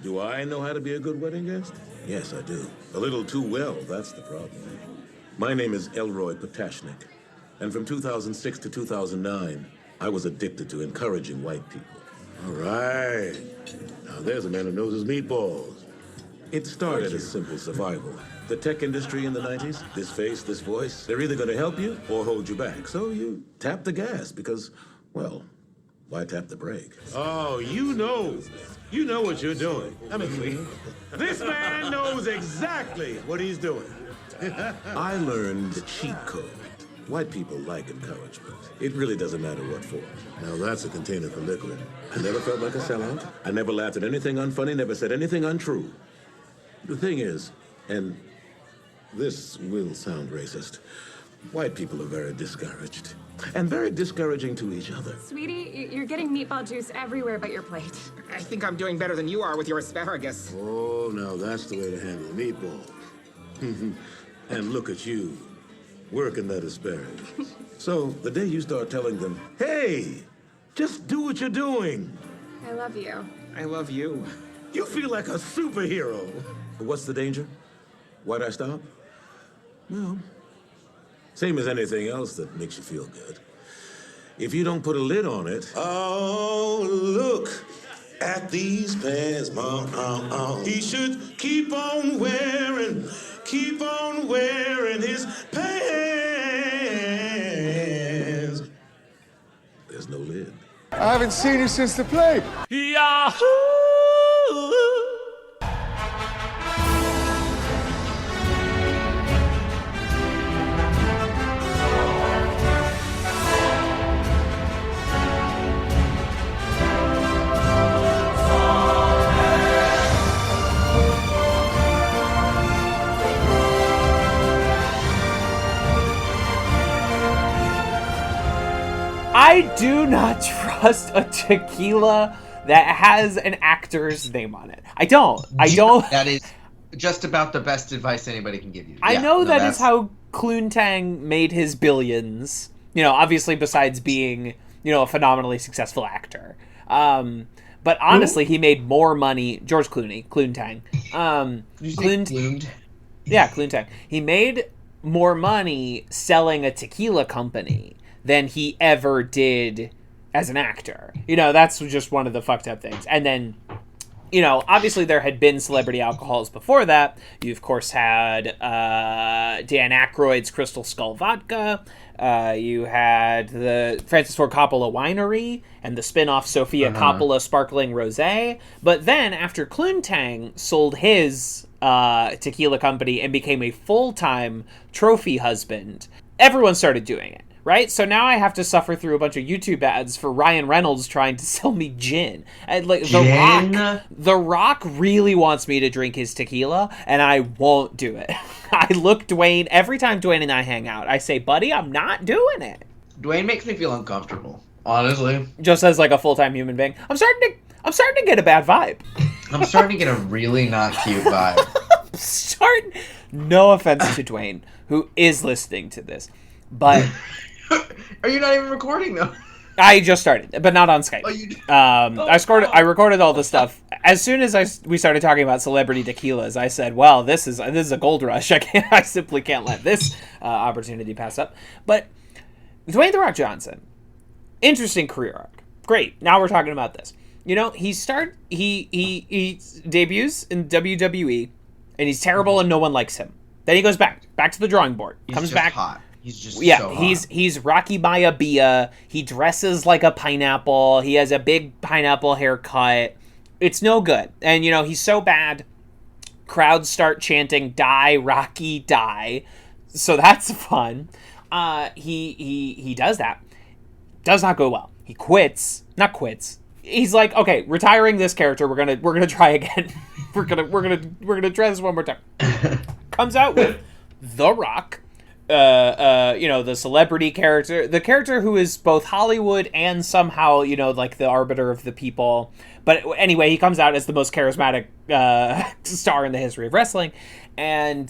Do I know how to be a good wedding guest? Yes, I do. A little too well, that's the problem. My name is Elroy Potashnik, and from 2006 to 2009, I was addicted to encouraging white people. All right. Now there's a man who knows his meatballs. It started as simple survival. The tech industry in the 90s, this face, this voice, they're either going to help you or hold you back. So you tap the gas because, well, why tap the brake? Oh, you know what you're doing. I mean, this man knows exactly what he's doing. I learned the cheat code. White people like encouragement. It really doesn't matter what for. Now that's a container for liquid. I never felt like a sellout. I never laughed at anything unfunny, never said anything untrue. The thing is, and this will sound racist, white people are very discouraged. And very discouraging to each other. Sweetie, you're getting meatball juice everywhere but your plate. I think I'm doing better than you are with your asparagus. Oh, now that's the way to handle a meatball. And look at you, working that asparagus. So the day you start telling them, hey, just do what you're doing. I love you. I love you. You feel like a superhero. But what's the danger? Why'd I stop? Well, same as anything else that makes you feel good. If you don't put a lid on it... Oh, look at these pants, Mom. He should keep on wearing his pants. There's no lid. I haven't seen you since the play. Yahoo! I do not trust a tequila that has an actor's name on it. I don't. That is just about the best advice anybody can give you. I know that is how Cluntang made his billions. You know, obviously besides being, you know, a phenomenally successful actor. But honestly, he made more money. George Clooney, Cluntang. Yeah, Cluntang. He made more money selling a tequila company than he ever did as an actor. You know, that's just one of the fucked up things. And then, you know, obviously there had been celebrity alcohols before that. You, of course, had Dan Aykroyd's Crystal Skull Vodka. You had the Francis Ford Coppola Winery and the spin-off Sofia Coppola Sparkling Rosé. But then, after Cluntang sold his tequila company and became a full-time trophy husband, everyone started doing it. Right? So now I have to suffer through a bunch of YouTube ads for Ryan Reynolds trying to sell me gin. And like The Rock really wants me to drink his tequila, and I won't do it. I look Dwayne, every time Dwayne and I hang out, I say, buddy, I'm not doing it. Dwayne makes me feel uncomfortable, honestly. Just as like a full-time human being. I'm starting to get a bad vibe. I'm starting to get a really not cute vibe. No offense to Dwayne, who is listening to this, but... Are you not even recording, though? I just started, but not on Skype. I recorded all the stuff. As soon as we started talking about celebrity tequilas, I said, well, this is a gold rush. I simply can't let this opportunity pass up. But Dwayne "The Rock" Johnson, interesting career arc. Great. Now we're talking about this. You know, he debuts in WWE, and he's terrible and no one likes him. Then he goes back to the drawing board. Comes back hot. He's just so hot. He's Rocky Maivia. He dresses like a pineapple. He has a big pineapple haircut. It's no good. And, you know, he's so bad, crowds start chanting, die, Rocky, die. So that's fun. He does that. Does not go well. He quits. Not quits. He's like, okay, retiring this character. We're gonna try again. we're gonna try this one more time. Comes out with The Rock. You know, the celebrity character, the character who is both Hollywood and somehow, you know, like the arbiter of the people. But anyway, he comes out as the most charismatic star in the history of wrestling and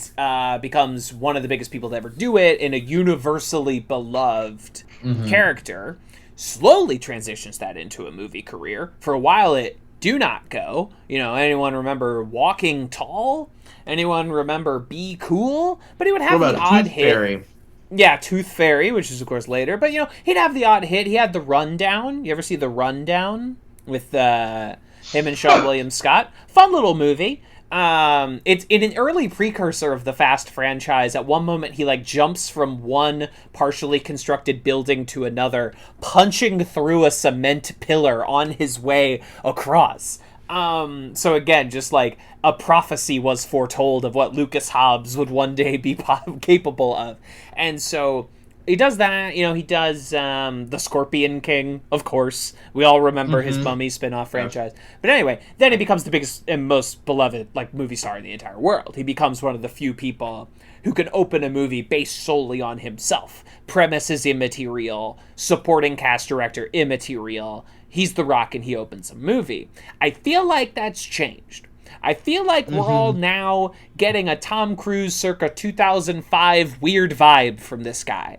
becomes one of the biggest people to ever do it in a universally beloved character. Slowly transitions that into a movie career. For a while, it do not go. You know, anyone remember Walking Tall? Anyone remember Be Cool? But he would have What the about odd Tooth hit. Fairy? Yeah, Tooth Fairy, which is of course later. But you know, he'd have the odd hit. He had The Rundown. You ever see The Rundown with him and Sean William Scott? Fun little movie. It's in an early precursor of the Fast franchise. At one moment, he like jumps from one partially constructed building to another, punching through a cement pillar on his way across. So again, just like a prophecy was foretold of what Lucas Hobbs would one day be capable of. And so he does that, you know, he does The Scorpion King, of course. We all remember his Mummy spin-off franchise. But anyway, then he becomes the biggest and most beloved like movie star in the entire world. He becomes one of the few people who can open a movie based solely on himself. Premise is immaterial, supporting cast director immaterial. He's The Rock and he opens a movie. I feel like that's changed. I feel like we're all now getting a Tom Cruise circa 2005 weird vibe from this guy.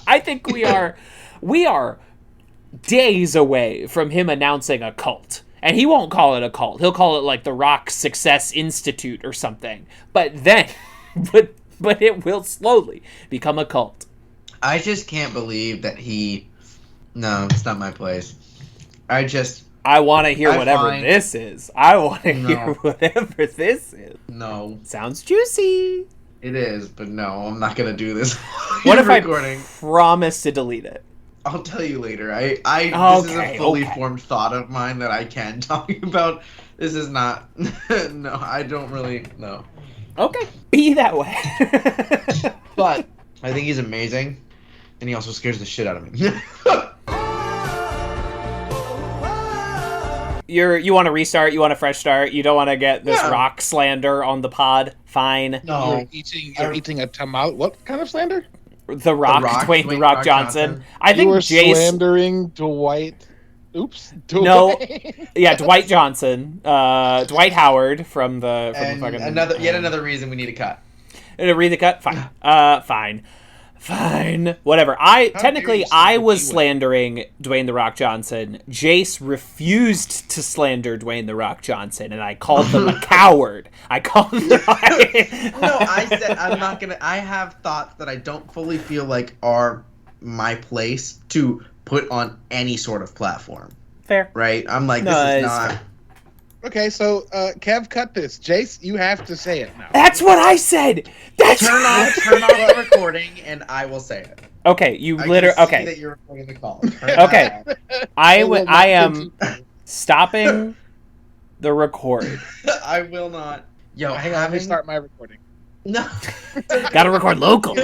I think we are days away from him announcing a cult. And he won't call it a cult. He'll call it like the Rock Success Institute or something. But then but it will slowly become a cult. I just can't believe that No, it's not my place. I want to hear whatever this is. I want to hear whatever this is. No. Sounds juicy. It is, but no, I'm not going to do this. What if I promise to delete it? I'll tell you later. This is a fully formed thought of mine that I can talk about. This is not... No, I don't really... No. Okay. Be that way. But I think he's amazing, and he also scares the shit out of me. You want to restart? You want a fresh start? You don't want to get this Rock slander on the pod? Fine. No. You're eating a tomato. What kind of slander? The Rock, Dwayne The Rock Johnson. I think you were Jace slandering Dwight. Oops. No. Yeah, Dwight Johnson. Dwight Howard from the fucking... Yet another reason we need a cut. Read the cut? Fine. Fine. Whatever. I was slandering Dwayne The Rock Johnson. Jace refused to slander Dwayne The Rock Johnson, and I called him a coward. I called him... No, I said I'm not going to... I have thoughts that I don't fully feel like are my place to put on any sort of platform. Fair. Right? I'm like, this is not... Okay, so Kev, cut this. Jace, you have to say it now. That's what I said. Turn off the recording, and I will say it. Okay, Okay. That you're recording the call. Okay, I am stopping the record. I will not. Yo, hang on. Let me start my recording. No. Gotta record local.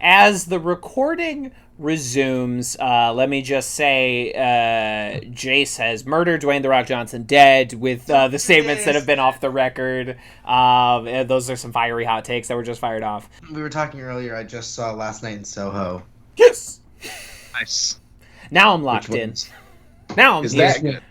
As the recording resumes, let me just say Jace has murdered Dwayne The Rock Johnson dead with the statements that have been off the record. Those are some fiery hot takes that were just fired off. We were talking earlier, I just saw Last Night in Soho. Yes! Nice. Now I'm locked in. Now I'm here. That good?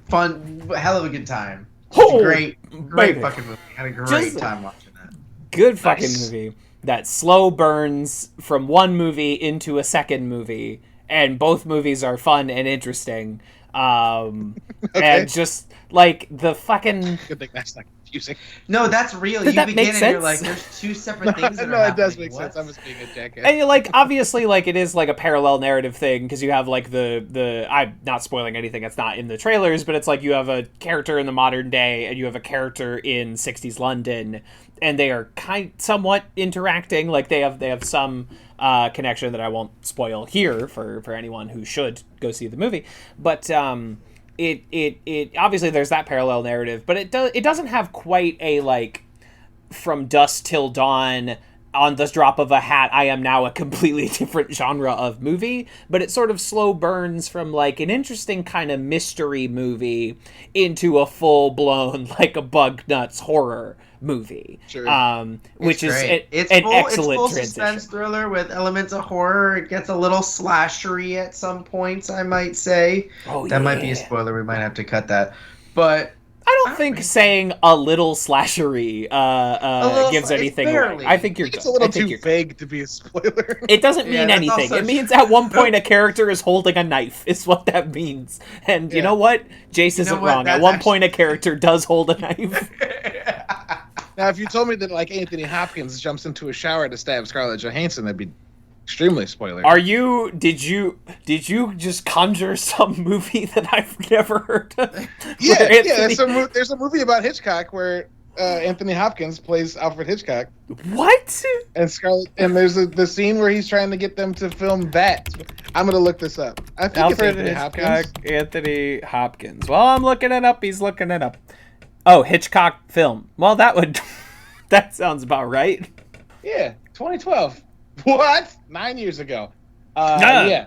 Fun, hell of a good time. Oh, great baby. fucking movie. Had a great time watching that. Good fucking movie. That slow burns from one movie into a second movie, and both movies are fun and interesting. Okay. And just like the fucking... Good thing that's not confusing. No, that's real. Does you that begin make and sense? you're like, there's two separate things that are No, it does happening. make sense. I was being a jackass. And like obviously like it is like a parallel narrative thing because you have like the I'm not spoiling anything that's not in the trailers, but it's like you have a character in the modern day and you have a character in 60s London, and they are somewhat interacting. Like they have some connection that I won't spoil here for anyone who should go see the movie, but it obviously there's that parallel narrative, but it doesn't have quite a like from dusk till dawn on the drop of a hat I am now a completely different genre of movie, but it sort of slow burns from like an interesting kind of mystery movie into a full blown like a bug nuts horror movie. Sure. Which is an full, excellent it's full transition. Suspense thriller with elements of horror. It gets a little slashery at some points, I might say. Oh, that might be a spoiler. We might have to cut that. But I don't think saying a little slashery gives anything away. I think you're It's good. a little I think too you're good. vague to be a spoiler. It doesn't mean that's anything. also It means at one point a character is holding a knife, is what that means. And you know what? Jace isn't what? wrong. At That's one point a character does hold a knife. Now, if you told me that like Anthony Hopkins jumps into a shower to stab Scarlett Johansson, that'd be extremely spoiler. Did you just conjure some movie that I've never heard of? Yeah, Where Anthony- there's a movie about Hitchcock where Anthony Hopkins plays Alfred Hitchcock, What? and Scarlett, and there's the scene where he's trying to get them to film Bat. I'm gonna look this up. I think Alfred it's Anthony Hitchcock, Hopkins. Anthony Hopkins. Well, I'm looking it up. He's looking it up. Oh, Hitchcock film. Well, that sounds about right. Yeah, 2012. What? 9 years ago. Nah. Yeah.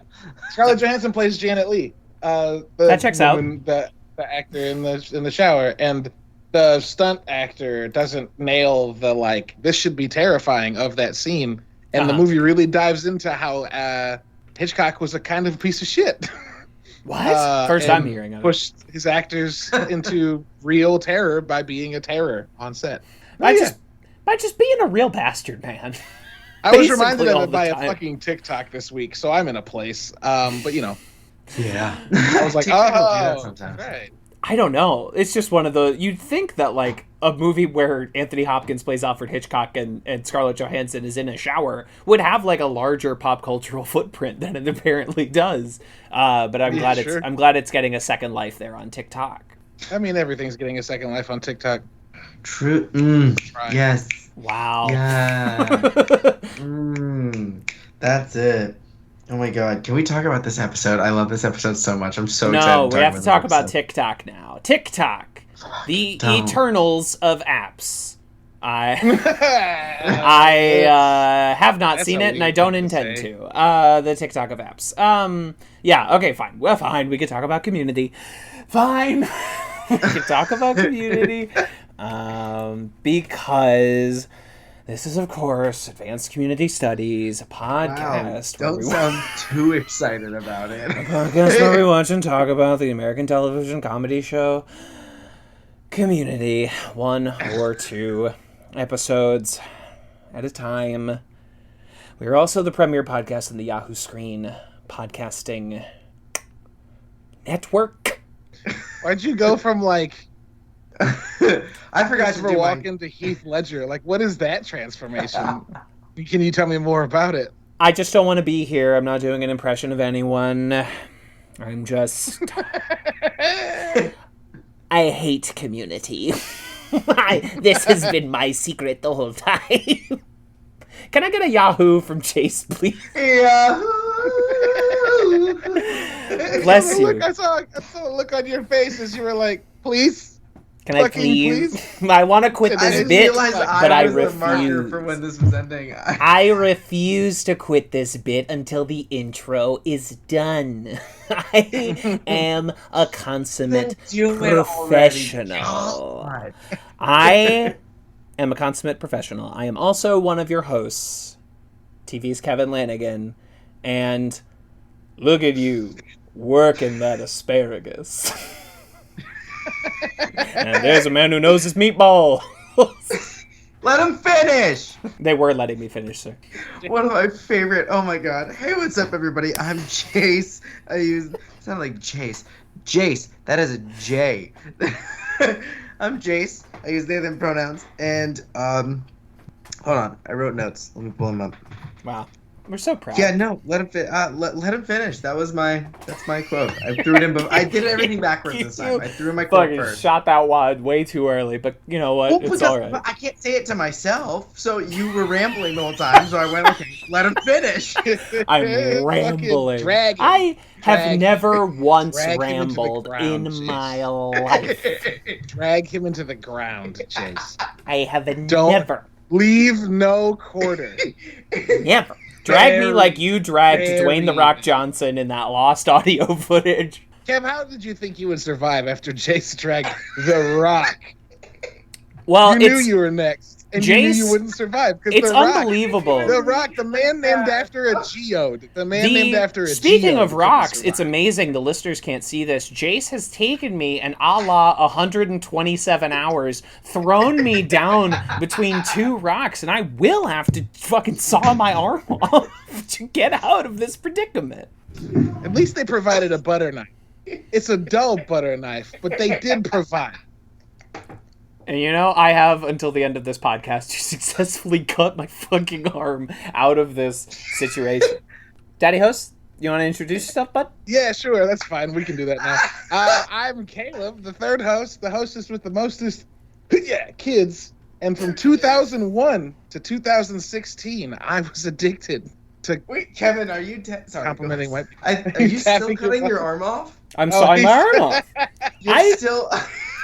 Scarlett Johansson plays Janet Leigh. That checks out. The actor in the shower, and the stunt actor doesn't nail the like. This should be terrifying of that scene, and the movie really dives into how Hitchcock was a kind of piece of shit. What? First and I'm hearing of it. pushed his actors into real terror by being a terror on set. By just being a real bastard, man. I was Basically reminded of all it the by time. a fucking TikTok this week, so I'm in a place. But you know, Yeah. I was like, TikTok will do that oh, sometimes. right. I don't know. It's just one of the. You'd think that like a movie where Anthony Hopkins plays Alfred Hitchcock and Scarlett Johansson is in a shower would have like a larger pop cultural footprint than it apparently does. But I'm glad it's getting a second life there on TikTok. I mean, everything's getting a second life on TikTok. True. Right. Yes. Wow. Yeah. That's it. Oh my god. Can we talk about this episode? I love this episode so much. I'm so excited. No, we have to talk about this TikTok now. TikTok, the Don't. Eternals of apps. I have not That's seen a it, and I weird don't thing to intend say. to. The TikTok of apps. Yeah. Okay. Fine. Well, fine. We could talk about Community. Fine. We could talk about Community. Because this is, of course, Advanced Community Studies, a podcast. Wow, don't sound too excited about it. Podcast where we watch and talk about the American television comedy show Community, 1 or 2 episodes at a time. We are also the premier podcast in the Yahoo Screen podcasting network. Why'd you go from like I forgot to Christopher do my... Walken to Heath Ledger? Like, what is that transformation? Can you tell me more about it? I just don't want to be here. I'm not doing an impression of anyone. I'm just... I hate Community. This has been my secret the whole time. Can I get a Yahoo from Jace, please? Bless you. Look, I saw a look on your face as you were like, please? Can I Fucking please? I want to quit I this didn't bit, realize but I was the marker refuse. for when this was ending. I refuse to quit this bit until the intro is done. I am a consummate professional. I am a consummate professional. I am also one of your hosts, TV's Kevin Lanigan, and look at you working that asparagus. And there's a man who knows his meatball. Let him finish! They were letting me finish, sir. One of my favorite. Oh my god. Hey, what's up, everybody? I'm Jace. Sound like Jace. Jace. That is a J. I'm Jace. I use they them pronouns. And hold on. I wrote notes. Let me pull them up. Wow. We're so proud. Yeah, no. Let him let him finish. That's my quote. I threw it in. I did everything backwards this time. I threw in my quote Fucking first. shot that wad way too early, but you know what? Well, It's because all right. I can't say it to myself, so you were rambling the whole time, so I went, okay, let him finish. I'm Fucking rambling. drag him. I have Drag never him. once Drag him into the rambled ground, in Jace. my life. Drag him into the ground, Chase. I have Don't- never, Leave no quarter. never. Drag me Very, like you dragged Dwayne The very- Rock Johnson in that lost audio footage. Kev, how did you think you would survive after Jace dragged The Rock? Well, You knew it's you were next. and you knew Jace, you wouldn't survive. it's the Rock, unbelievable. The Rock, the man named after a geode. The man named after a Speaking geode of rocks, it's amazing. The listeners can't see this. Jace has taken me and a la 127 hours, thrown me down between two rocks, and I will have to fucking saw my arm off to get out of this predicament. At least they provided a butter knife. It's a dull butter knife, but they did provide. And I have until the end of this podcast to successfully cut my fucking arm out of this situation. Daddy host, you want to introduce yourself, bud? Yeah, sure, that's fine. We can do that now. I'm Caleb, the third host, the hostess with the mostest, kids. And from 2001 to 2016, I was addicted to. Wait, Kevin, are you sorry? Complimenting white Are you still cutting your arm off? I'm sawing my arm off. You're still.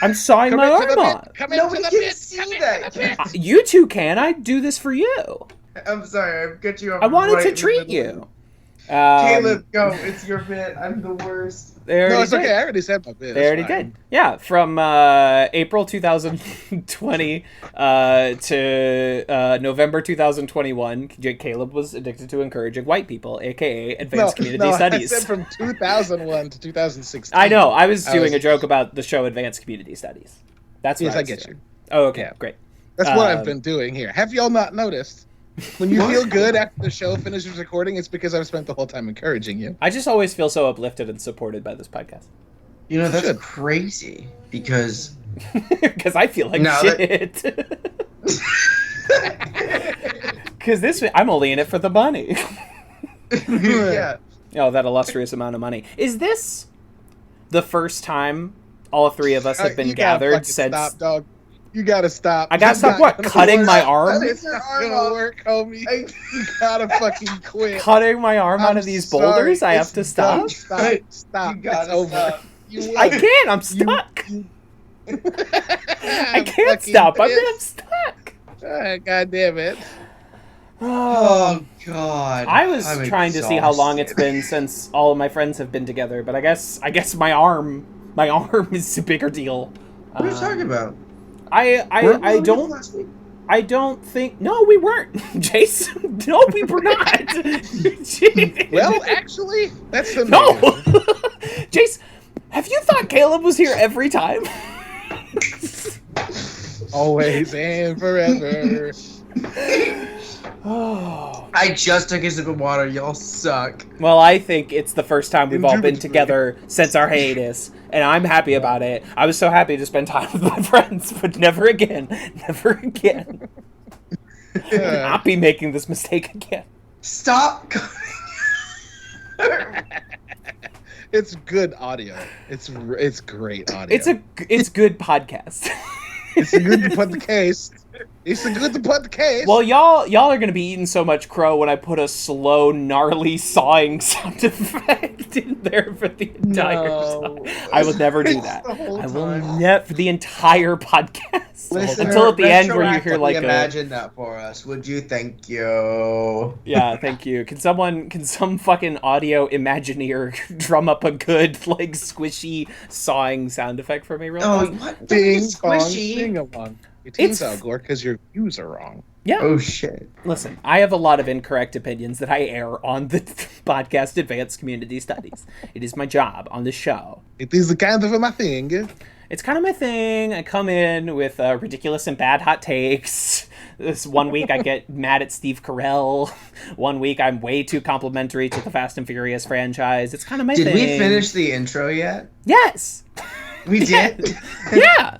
I'm sawing my arm off. Nobody can see that. You two can. I do this for you. I'm sorry, I cut you off. I wanted right to in the treat middle. you. Caleb, go. It's your bit. I'm the worst. No, it's okay. I already said my bit. They already did. Yeah, from April 2020 to November 2021, Caleb was addicted to encouraging white people, aka advanced community studies. I said from 2001 to 2016. I know. I was doing a joke about the show Advanced Community Studies. That's what I get doing. you. Oh, okay, Yeah. great. That's what I've been doing here. Have y'all not noticed? When you feel good after the show finishes recording, it's because I've spent the whole time encouraging you. I just always feel so uplifted and supported by this podcast. That's crazy because I feel like shit. Because I'm only in it for the money. yeah. Oh, that illustrious amount of money. Is this the first time all three of us have been gathered since? Stop, dog. You gotta stop. I gotta stop what? Cutting my arm? It's not gonna work, homie. You gotta fucking quit. Cutting my arm out of these boulders? I have to stop? Stop. You gotta It's over. stop. I can't. I'm stuck. I can't stop. I'm stuck. God damn it. Oh God. I was trying to see how long it's been since all of my friends have been together, but I guess my arm is a bigger deal. What are you talking about? I don't think. No, we weren't, Jace. No, we were not. Well, actually, that's the no. Jace, have you thought Caleb was here every time? Always and forever. I just took a sip of water. Y'all suck. Well, I think it's the first time we've all been together since our hiatus, and I'm happy about it. I was so happy to spend time with my friends, but never again. Never again. Not be making this mistake again. Stop. It's good audio. It's great audio. It's good podcast. It's a good to put the case. It's a good to put the case. Well, y'all are gonna be eating so much crow when I put a slow, gnarly sawing sound effect in there for the entire song. I will never do that. I will never the entire podcast. Listener, until at the end where you hear like imagine that for us, would you? Thank you. Yeah, thank you. Can some fucking audio Imagineer drum up a good like squishy sawing sound effect for me real quick? What? Ding Squishy. Ding along. Your team's out, Gore, because your views are wrong. Yeah. Oh shit. Listen, I have a lot of incorrect opinions that I air on the podcast Advanced Community Studies. It is my job on the show. It is kind of my thing. It's kind of my thing. I come in with ridiculous and bad hot takes. This one week I get mad at Steve Carell. One week I'm way too complimentary to the Fast and Furious franchise. It's kind of my thing. Did we finish the intro yet? Yes. We did. Yeah.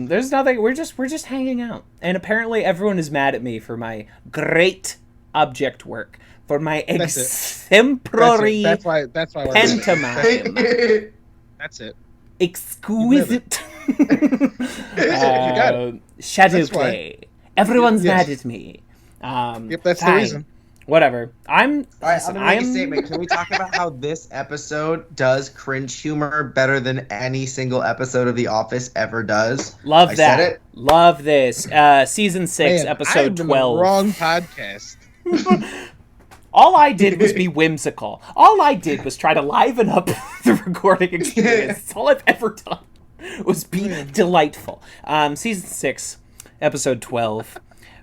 There's nothing. We're just hanging out, and apparently everyone is mad at me for my great object work, for my exemplary That's why we're pantomime. That's it. Exquisite You got it. shadow That's why. play. Everyone's Yes. mad at me. Yep, that's the fine. reason. Whatever. All right, I'm gonna make a statement. Can we talk about how this episode does cringe humor better than any single episode of The Office ever does? Love I that. said it. Love this. Season 6, Man, episode I'm 12. in the wrong podcast. All I did was be whimsical. All I did was try to liven up the recording experience. That's all I've ever done was be delightful. Season 6, Episode 12,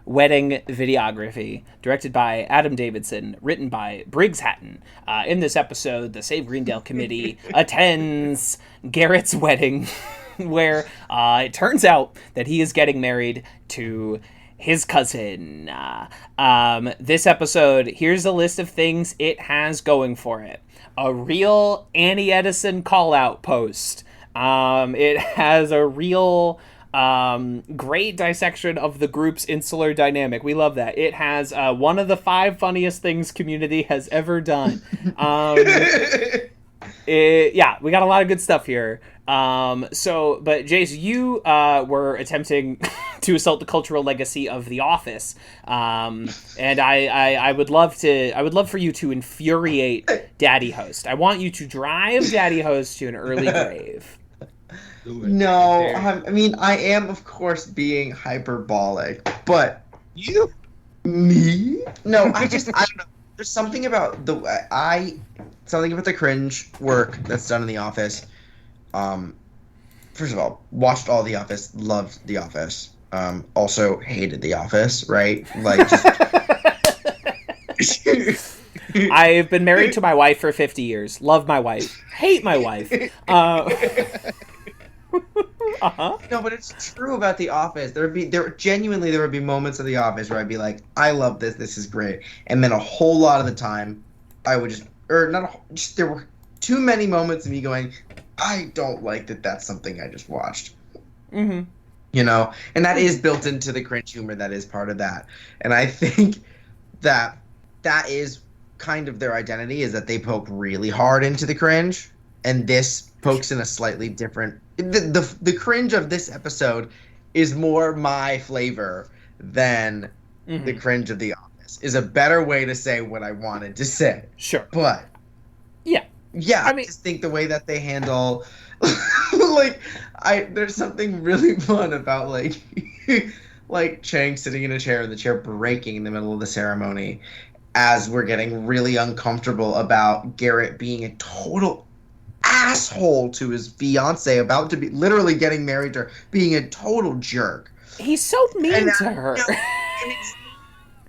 Wedding Videography, directed by Adam Davidson, written by Briggs Hatton. In this episode, the Save Greendale Committee attends Garrett's wedding, where it turns out that he is getting married to his cousin. This episode, here's a list of things it has going for it. A real Annie Edison call-out post. It has a real great dissection of the group's insular dynamic. We love that. It has one of the 5 funniest things Community has ever done. Yeah, we got a lot of good stuff here. But Jace, you were attempting to assault the cultural legacy of The Office, and I would love for you to infuriate Daddy Host. I want you to drive Daddy Host to an early grave. No, I mean, I am, of course, being hyperbolic, but You? me? No, I don't know. There's something about the cringe work that's done in The Office. First of all, watched all The Office, loved The Office. Also hated The Office, right? Like, just... I've been married to my wife for 50 years. Love my wife. Hate my wife. No, but it's true about The Office. There would be moments of The Office where I'd be like, I love this. This is great. And then a whole lot of the time, I would there were too many moments of me going, I don't like that. That's something I just watched. Mm-hmm. You know, and that is built into the cringe humor. That is part of that. And I think that is kind of their identity, is that they poke really hard into the cringe, and this pokes in a slightly different. The cringe of this episode is more my flavor than the cringe of The Office. Is a better way to say what I wanted to say. Sure, but yeah, I just think the way that they handle, like, there's something really fun about like Chang sitting in a chair and the chair breaking in the middle of the ceremony, as we're getting really uncomfortable about Garrett being a total asshole to his fiance, about to be literally getting married to her, being a total jerk. He's so mean to her. And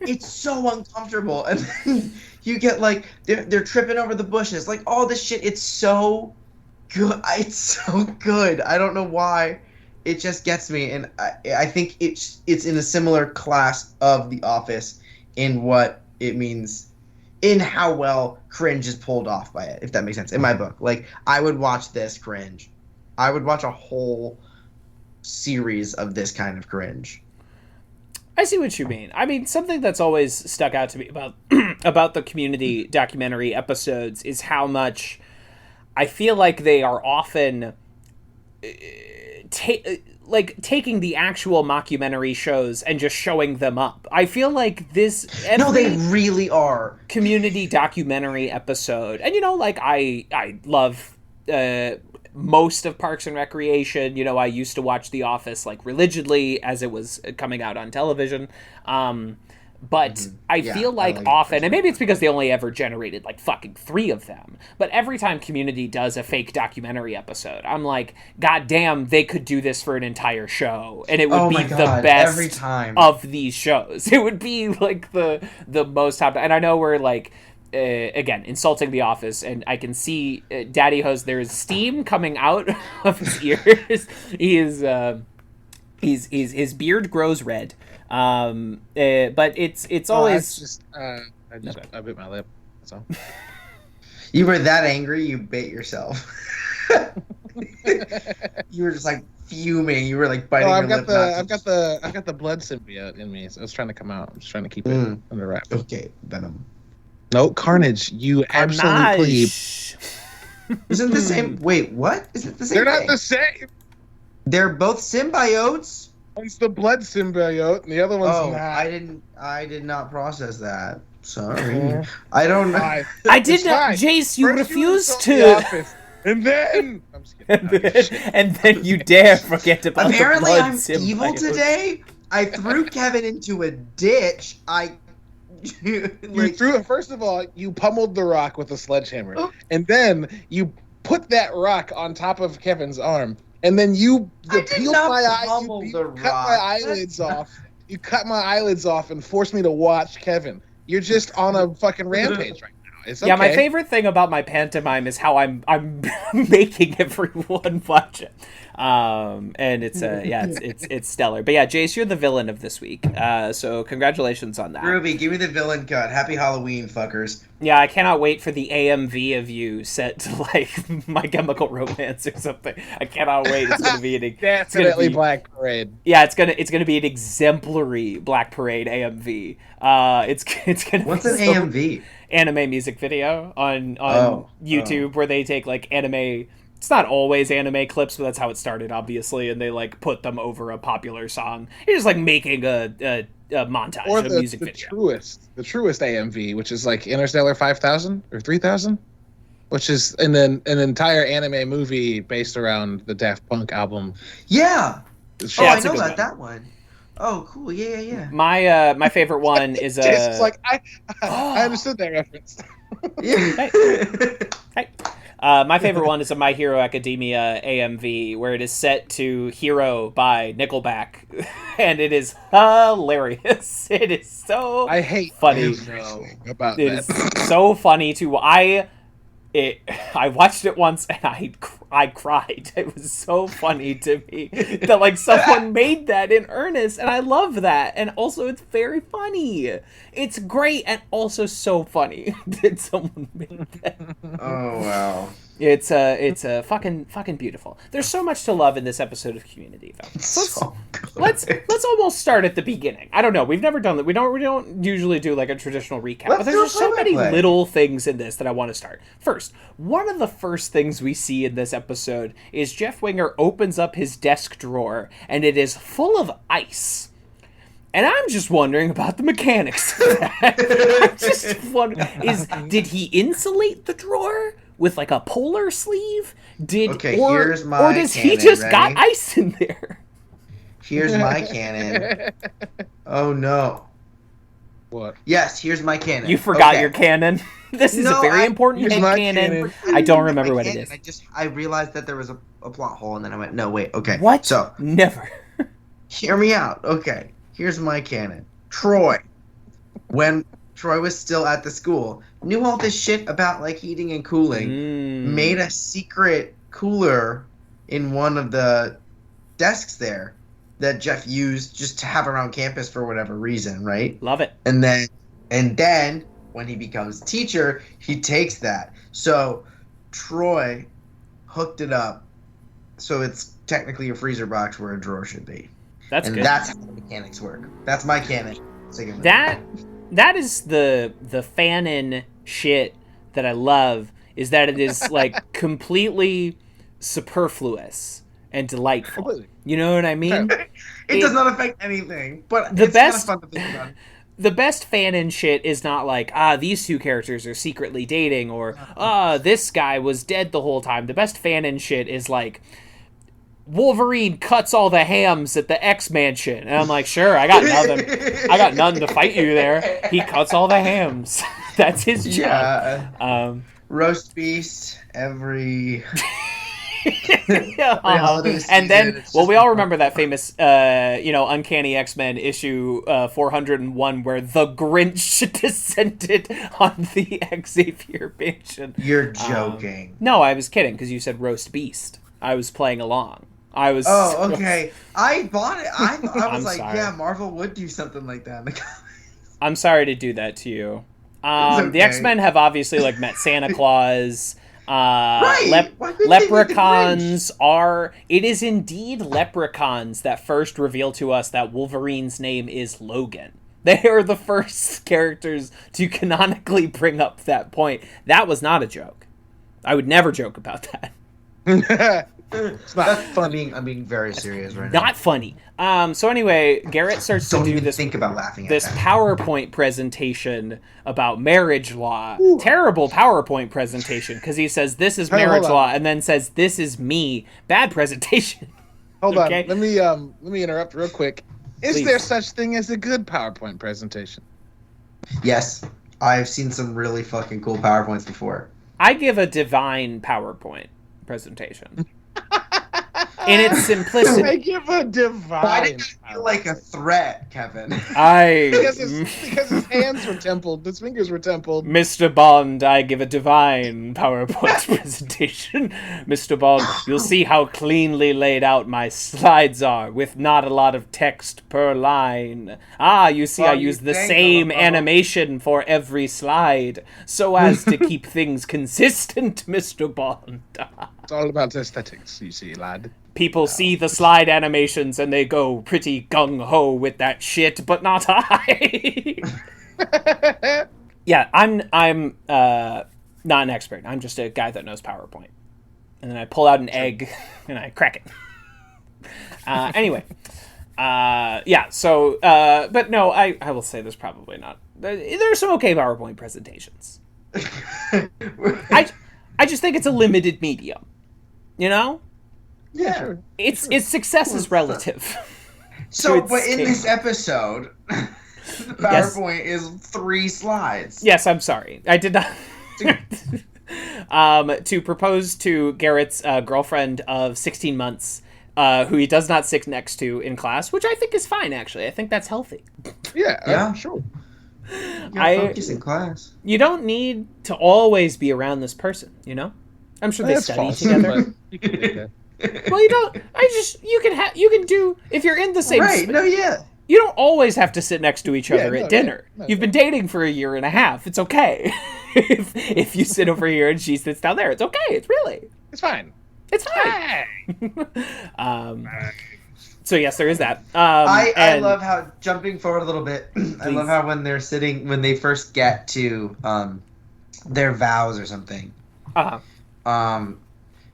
it's so uncomfortable. And then you get like they're tripping over the bushes, like all this shit. It's so good. It's so good. I don't know why. It just gets me, and I think it's in a similar class of The Office in what it means, in how well cringe is pulled off by it, if that makes sense. In my book, like, I would watch this cringe. I would watch a whole series of this kind of cringe. I see what you mean. I mean, something that's always stuck out to me about the Community documentary episodes is how much I feel like they are often taking the actual mockumentary shows and just showing them up. I feel like No, they really are. Community documentary episode, and I love most of Parks and Recreation. I used to watch The Office like religiously as it was coming out on television. But I feel like often, and maybe it's because they only ever generated like fucking 3 of them, but every time Community does a fake documentary episode, I'm like, God damn, they could do this for an entire show, and it would be the best every time of these shows. It would be like the most top. And I know we're like, again, insulting The Office, and I can see Daddy Host, there is steam coming out of his ears. His beard grows red. But it's always I bit my lip. That's all. You were that angry, you bit yourself. You were just like fuming. You were like biting your lip. I've got the blood symbiote in me, so it's trying to come out. I'm just trying to keep it under wraps. Okay, Venom. No, Carnage. You absolute plebe. Isn't the same? Wait, what? Isn't the same? They're not the same. They're both symbiotes. One's the blood symbiote, and the other one's not. I did not process that. Sorry. I don't know. I did not. Jace, you refused to. And then I'm just kidding. And then you dare forget about Apparently, the blood I'm symbiote. evil today. I threw Kevin into a ditch. You threw it. First of all, you pummeled the rock with a sledgehammer, and then you put that rock on top of Kevin's arm and then you I did peeled not my eyes, pummel you the cut Rock. my eyelids off. You cut my eyelids off and forced me to watch Kevin. You're just on a fucking rampage right now. It's okay. Yeah, my favorite thing about my pantomime is how I'm making everyone watch it. And it's stellar. But yeah, Jace, you're the villain of this week. So congratulations on that. Ruby, give me the villain cut. Happy Halloween, fuckers. Yeah, I cannot wait for the AMV of you set to like My Chemical Romance or something. I cannot wait. It's gonna be Definitely Black Parade. Yeah, it's gonna be an exemplary Black Parade AMV. It's gonna. What's be an AMV? Anime music video on YouTube where they take like anime. It's not always anime clips, but that's how it started, obviously, and they like put them over a popular song. You're just like making a montage, Or a music video. The truest AMV, which is like Interstellar 5000 or 3000, which is an entire anime movie based around the Daft Punk album. Yeah. It's Oh, Yeah, I it's a know good about one. that one. Oh, cool. Yeah. My favorite one is It's like I understood that reference. Yeah. Hey. My favorite one is a My Hero Academia AMV, where it is set to Hero by Nickelback, and it is hilarious. It is so I hate funny. About It that. is so funny to I watched it once and I cried. It was so funny to me that like someone made that in earnest, and I love that. And also, it's very funny. It's great and also so funny that someone made that. Oh, wow. It's fucking beautiful. There's so much to love in this episode of Community, though. So let's almost start at the beginning. I don't know. We've never done that. We don't usually do like a traditional recap. But Let's there's do a just so many play-by-play. little things in this that I want to start. First, one of the first things we see in this episode is Jeff Winger opens up his desk drawer and it is full of ice. And I'm just wondering about the mechanics of that. I'm just wondering, did he insulate the drawer with like a polar sleeve? Here's my or does he cannon, just ready? got ice in there? Here's my cannon. Oh, no. What? Yes, here's my cannon. You forgot Okay. your cannon. This is No, a very I- important Here's head my cannon. cannon. I don't remember My what it cannon, is. I realized that there was a plot hole, and then I went, no, wait, okay. What? So, Never. hear me out. Okay, here's my canon. Troy, when Troy was still at the school, knew all this shit about like heating and cooling, made a secret cooler in one of the desks there that Jeff used just to have around campus for whatever reason, right? Love it. And then when he becomes teacher, he takes that. So Troy hooked it up so it's technically a freezer box where a drawer should be. That's And good. that's how the mechanics work. That's my canon. That is the fanon shit that I love, is that it is like completely superfluous and delightful. Completely. You know what I mean? It does not affect anything, but The it's best- kind of fun to think about. The best fanon shit is not like, these two characters are secretly dating, or, this guy was dead the whole time. The best fanon shit is like, Wolverine cuts all the hams at the X-Mansion. And I'm like, sure, I got nothing to fight you there. He cuts all the hams. That's his job. Yeah. Roast beast every Yeah. holiday And season, then, it's well, just we all fun. remember that famous, Uncanny X-Men issue 401, where the Grinch descended on the Xavier Mansion. You're joking. No, I was kidding, because you said roast beast. I was playing along. I was. Oh, okay. I bought it. I was I'm like, sorry. yeah, Marvel would do something like that in the comics. I'm sorry to do that to you. It's okay. The X-Men have obviously like met Santa Claus. Right. Why couldn't they make the Leprechauns are. It is indeed leprechauns that first reveal to us that Wolverine's name is Logan. They are the first characters to canonically bring up that point. That was not a joke. I would never joke about that. It's not funny. I'm being very serious right now. Not funny. So anyway, Garrett starts Don't to do even this think about laughing at this that. PowerPoint presentation about marriage law. Terrible PowerPoint presentation, because he says this is Hey, marriage hold on. law and then says this is me. Bad presentation. Hold Okay. on. Let me interrupt real quick. Is Please. there such thing as a good PowerPoint presentation? Yes, I've seen some really fucking cool PowerPoints before. I give a divine PowerPoint presentation. in its simplicity. I give a divine. Why did it feel like a threat, Kevin? Because his hands were templed, his fingers were templed. Mr. Bond, I give a divine PowerPoint presentation. Mr. Bond, you'll see how cleanly laid out my slides are, with not a lot of text per line. You see I use the same animation for every slide, so as to keep things consistent, Mr. Bond. It's all about aesthetics, you see, lad. People see the slide animations and they go pretty gung-ho with that shit, but not I. Yeah, I'm not an expert. I'm just a guy that knows PowerPoint. And then I pull out an egg and I crack it. Anyway. Yeah, so, but no, I will say there's probably not. There's some okay PowerPoint presentations. I just think it's a limited medium. You know? Yeah. Its success is relative. So, but in this episode, the PowerPoint is 3 slides. Yes, I'm sorry. I did not. To propose to Garrett's girlfriend of 16 months, who he does not sit next to in class, which I think is fine, actually. I think that's healthy. Yeah, sure. You gotta focus in class. You don't need to always be around this person, you know? I'm sure they That's study false, together. but you can do that. Well, you don't. You can do, if you're in the same Right, no, yeah. You don't always have to sit next to each other no, at dinner. no. You've been dating for a year and a half. It's okay. if you sit over here and she sits down there, it's okay. It's fine. It's fine. So yes, there is that. I love how, jumping forward a little bit, I love how when they first get to their vows or something,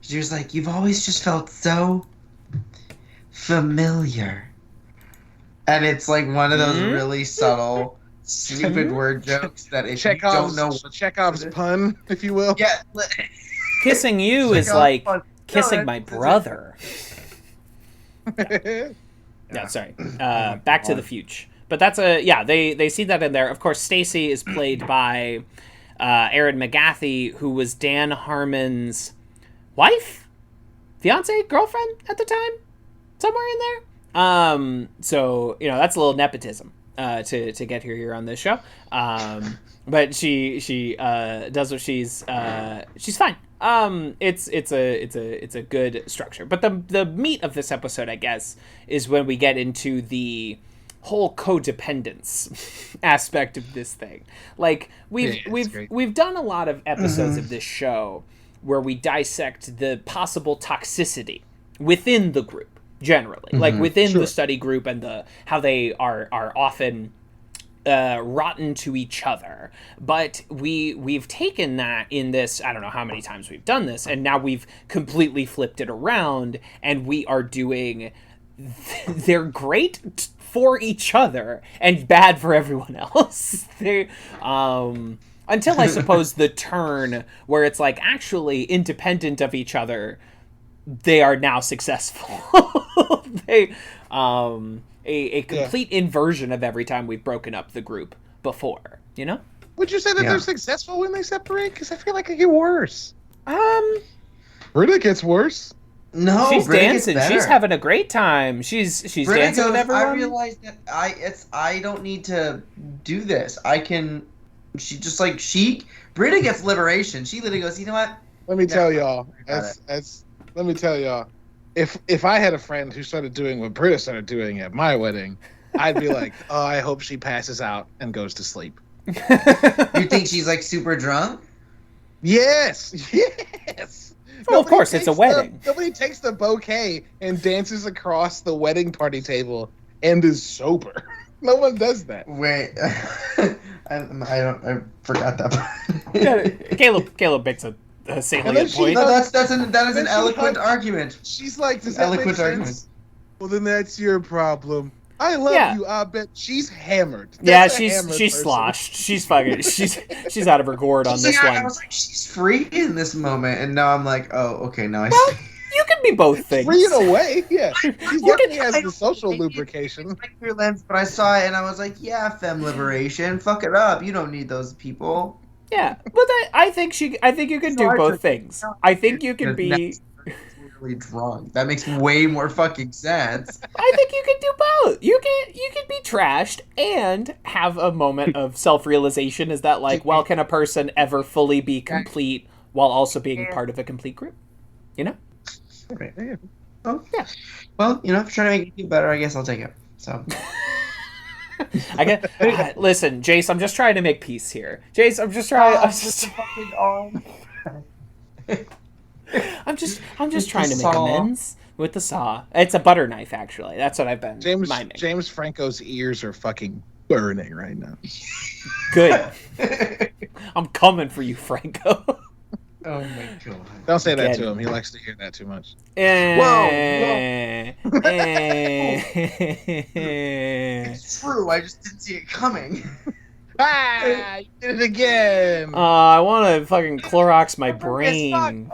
she was like, "You've always just felt so familiar," and it's like one of those really subtle, stupid word jokes that if you don't know what Chekhov's pun, if you will. Yeah, kissing you is like kissing my brother. Yeah, sorry. Back to the future. But that's they see that in there. Of course, Stacy is played by Erin McGathy, who was Dan Harmon's wife? Fiance? Girlfriend at the time? Somewhere in there? So, that's a little nepotism to get her here on this show. But she does what she's fine. It's a good structure. But the meat of this episode, I guess, is when we get into the whole codependence aspect of this thing. Like we've done a lot of episodes of this show where we dissect the possible toxicity within the group generally, like within the study group and how they are often rotten to each other. But we've taken that in this, I don't know how many times we've done this, and now we've completely flipped it around and we are doing they're great for each other and bad for everyone else. They until I suppose the turn where it's like actually independent of each other, they are now successful. They a complete inversion of every time we've broken up the group before, you know? Would you say that they're successful when they separate? Because I feel like it get worse. Britta gets worse. No, she's Britta dancing. gets better. She's having a great time. She's Britta dancing goes, with everyone. I realized that I don't need to do this. I can. Britta gets liberation. She literally goes, you know what? Let me tell y'all. Let me tell y'all. If I had a friend who started doing what Britta started doing at my wedding, I'd be like, oh, I hope she passes out and goes to sleep. You think she's like super drunk? Yes. Well, of course, it's a wedding. Nobody takes the bouquet and dances across the wedding party table and is sober. No one does that. Wait, I forgot that part. Yeah, Caleb makes a salient point. No, that is an eloquent argument. She's like, does An that make eloquent sense? argument. Well, then that's your problem. I love you. I bet she's hammered. She's person. sloshed. She's fucking. She's out of her gourd on this one. I was like, she's free in this moment, and now I'm like, oh, okay, now I Well, see. you can be both things. Free in a way, yeah. She definitely has the social lubrication. But I saw it and I was like, yeah, femme liberation. Fuck it up. You don't need those people. Yeah, but I think you can do both things. I think you can be. dramatically drunk. That makes way more fucking sense. I think you could do both. You could be trashed and have a moment of self-realization. Is that like, well, can a person ever fully be complete while also being part of a complete group? You know? Right. Oh, yeah. Well, if you're trying to make it feel better, I guess I'll take it. So. I get. Listen, Jace, I'm just trying to make peace here. Jace, I'm just trying. I'm just trying to make amends with the saw. It's a butter knife, actually. That's what I've been miming. James Franco's ears are fucking burning right now. Good. I'm coming for you, Franco. Oh my god. Don't say that to him. He likes to hear that too much. It's true. I just didn't see it coming. You did it again. I want to fucking Clorox my brain.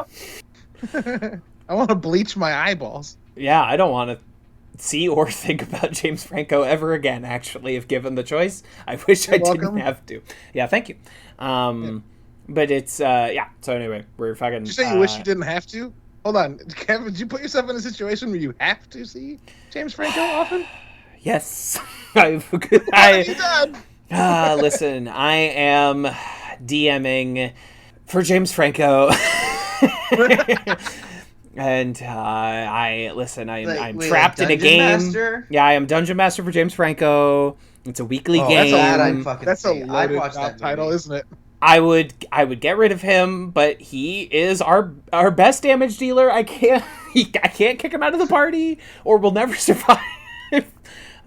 I want to bleach my eyeballs. Yeah, I don't want to see or think about James Franco ever again, actually, if given the choice. I wish I didn't have to. Yeah, thank you. But it's, so anyway, we're fucking... Did you say you wish you didn't have to? Hold on. Kevin, did you put yourself in a situation where you have to see James Franco often? Yes. What have you done? Listen, I am DMing for James Franco. And I'm trapped in a game. Master? Yeah, I am Dungeon Master for James Franco. It's a weekly game. That's a loaded title, isn't it? I would get rid of him, but he is our best damage dealer. I can't kick him out of the party, or we'll never survive.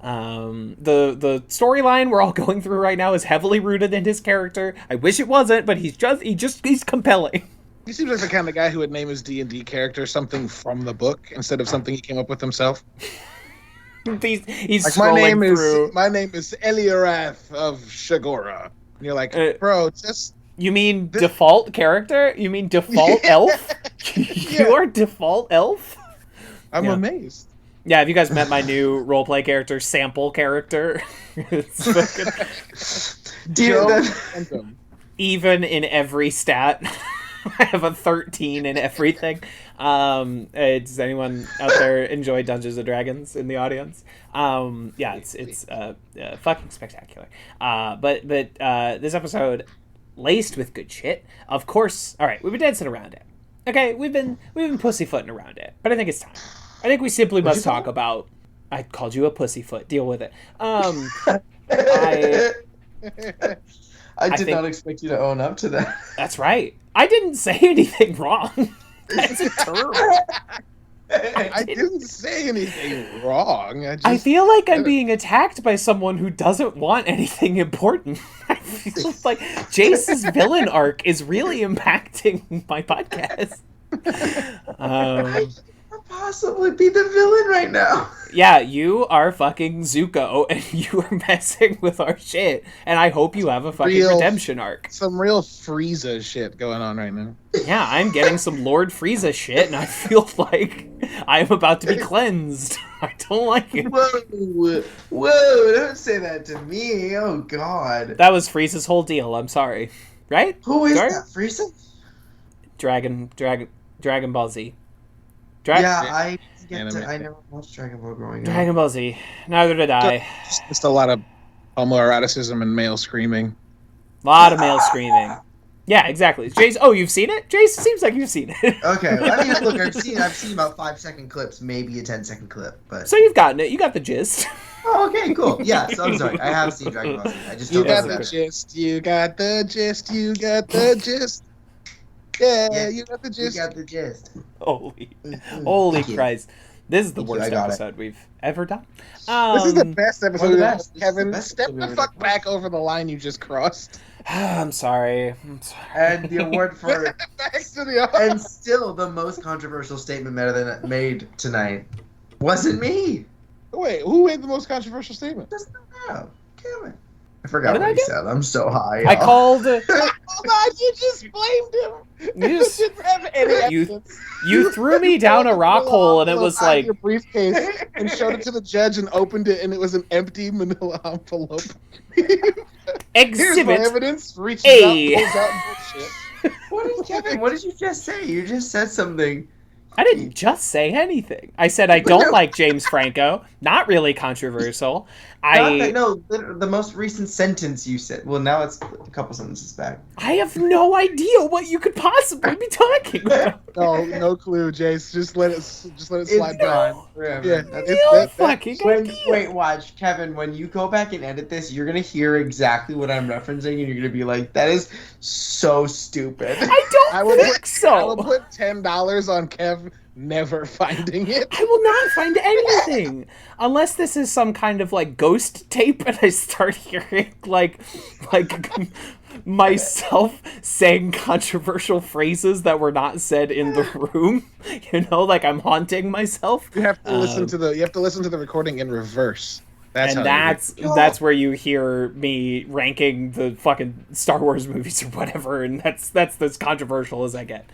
The storyline we're all going through right now is heavily rooted in his character. I wish it wasn't, but he's compelling. He seems like the kind of guy who would name his D&D character something from the book instead of something he came up with himself. He's like, scrolling my name is Eliarath of Shagora. And you're like, bro, just... You mean default character? You mean default elf? You are default elf? I'm amazed. Yeah, have you guys met my new roleplay character, Sample Character? It's fucking... Even in every stat. I have a 13 in everything. Does anyone out there enjoy Dungeons and Dragons in the audience? It's fucking spectacular. But this episode laced with good shit. Of course. All right, we've been dancing around it. Okay, we've been pussyfooting around it. But I think it's time. I think we simply must talk about. I called you a pussyfoot. Deal with it. I did not expect you to own up to that. That's right. I didn't say anything wrong. That's a term. I didn't say anything wrong. I feel like I'm being attacked by someone who doesn't want anything important. I feel like Jace's villain arc is really impacting my podcast. I can't possibly be the villain right now. Yeah, you are fucking Zuko, and you are messing with our shit. And I hope you have a fucking redemption arc. Some real Frieza shit going on right now. Yeah, I'm getting some Lord Frieza shit, and I feel like I'm about to be cleansed. I don't like it. Whoa, don't say that to me. Oh, God. That was Frieza's whole deal. I'm sorry. Right? Who is that, Frieza? Dragon Ball Z. I never watched Dragon Ball growing up. Dragon Ball Z. Neither did I. Just a lot of homoeroticism and male screaming. A lot of male screaming. Yeah, exactly. Jace, you've seen it? Jace, seems like you've seen it. Okay. I mean, look, I've seen about 5-second clips, maybe a 10-second clip, but... So you've gotten it. You got the gist. Oh, okay, cool. Yeah, so I'm sorry. I have seen Dragon Ball Z. I just don't know the gist. You got the gist. You got the gist. Yeah, you got the gist. You got the gist. Holy Christ. This is the worst episode we've ever done. This is the best episode. Kevin, step the fuck back over the line you just crossed. I'm sorry. And the award for and still the most controversial statement made tonight wasn't me. Wait, who made the most controversial statement? Just no. Damn it. I forgot what he said. I'm so high. I called. Hold on, you just blamed him. You threw me down a rock hole, and it was like your briefcase, and showed it to the judge, and opened it, and it was an empty manila envelope. Exhibit Here's my evidence. Reaches out, pulls out bullshit. Kevin? What did you just say? You just said something. I didn't just say anything. I said I don't like James Franco. Not really controversial. The most recent sentence you said. Well, now it's a couple sentences back. I have no idea what you can possibly be talking about. No clue, Jace. Just let it slide by. Yeah, fucking idea. Wait, watch, Kevin. When you go back and edit this, you're gonna hear exactly what I'm referencing, and you're gonna be like, "That is so stupid." I don't think so. I will put $10 on Kev never finding it. I will not find anything unless this is some kind of like ghost tape, and I start hearing like myself saying controversial phrases that were not said in the room. You know, like I'm haunting myself. You have to listen to the recording in reverse. That's where you hear me ranking the fucking Star Wars movies or whatever, and that's as controversial as I get.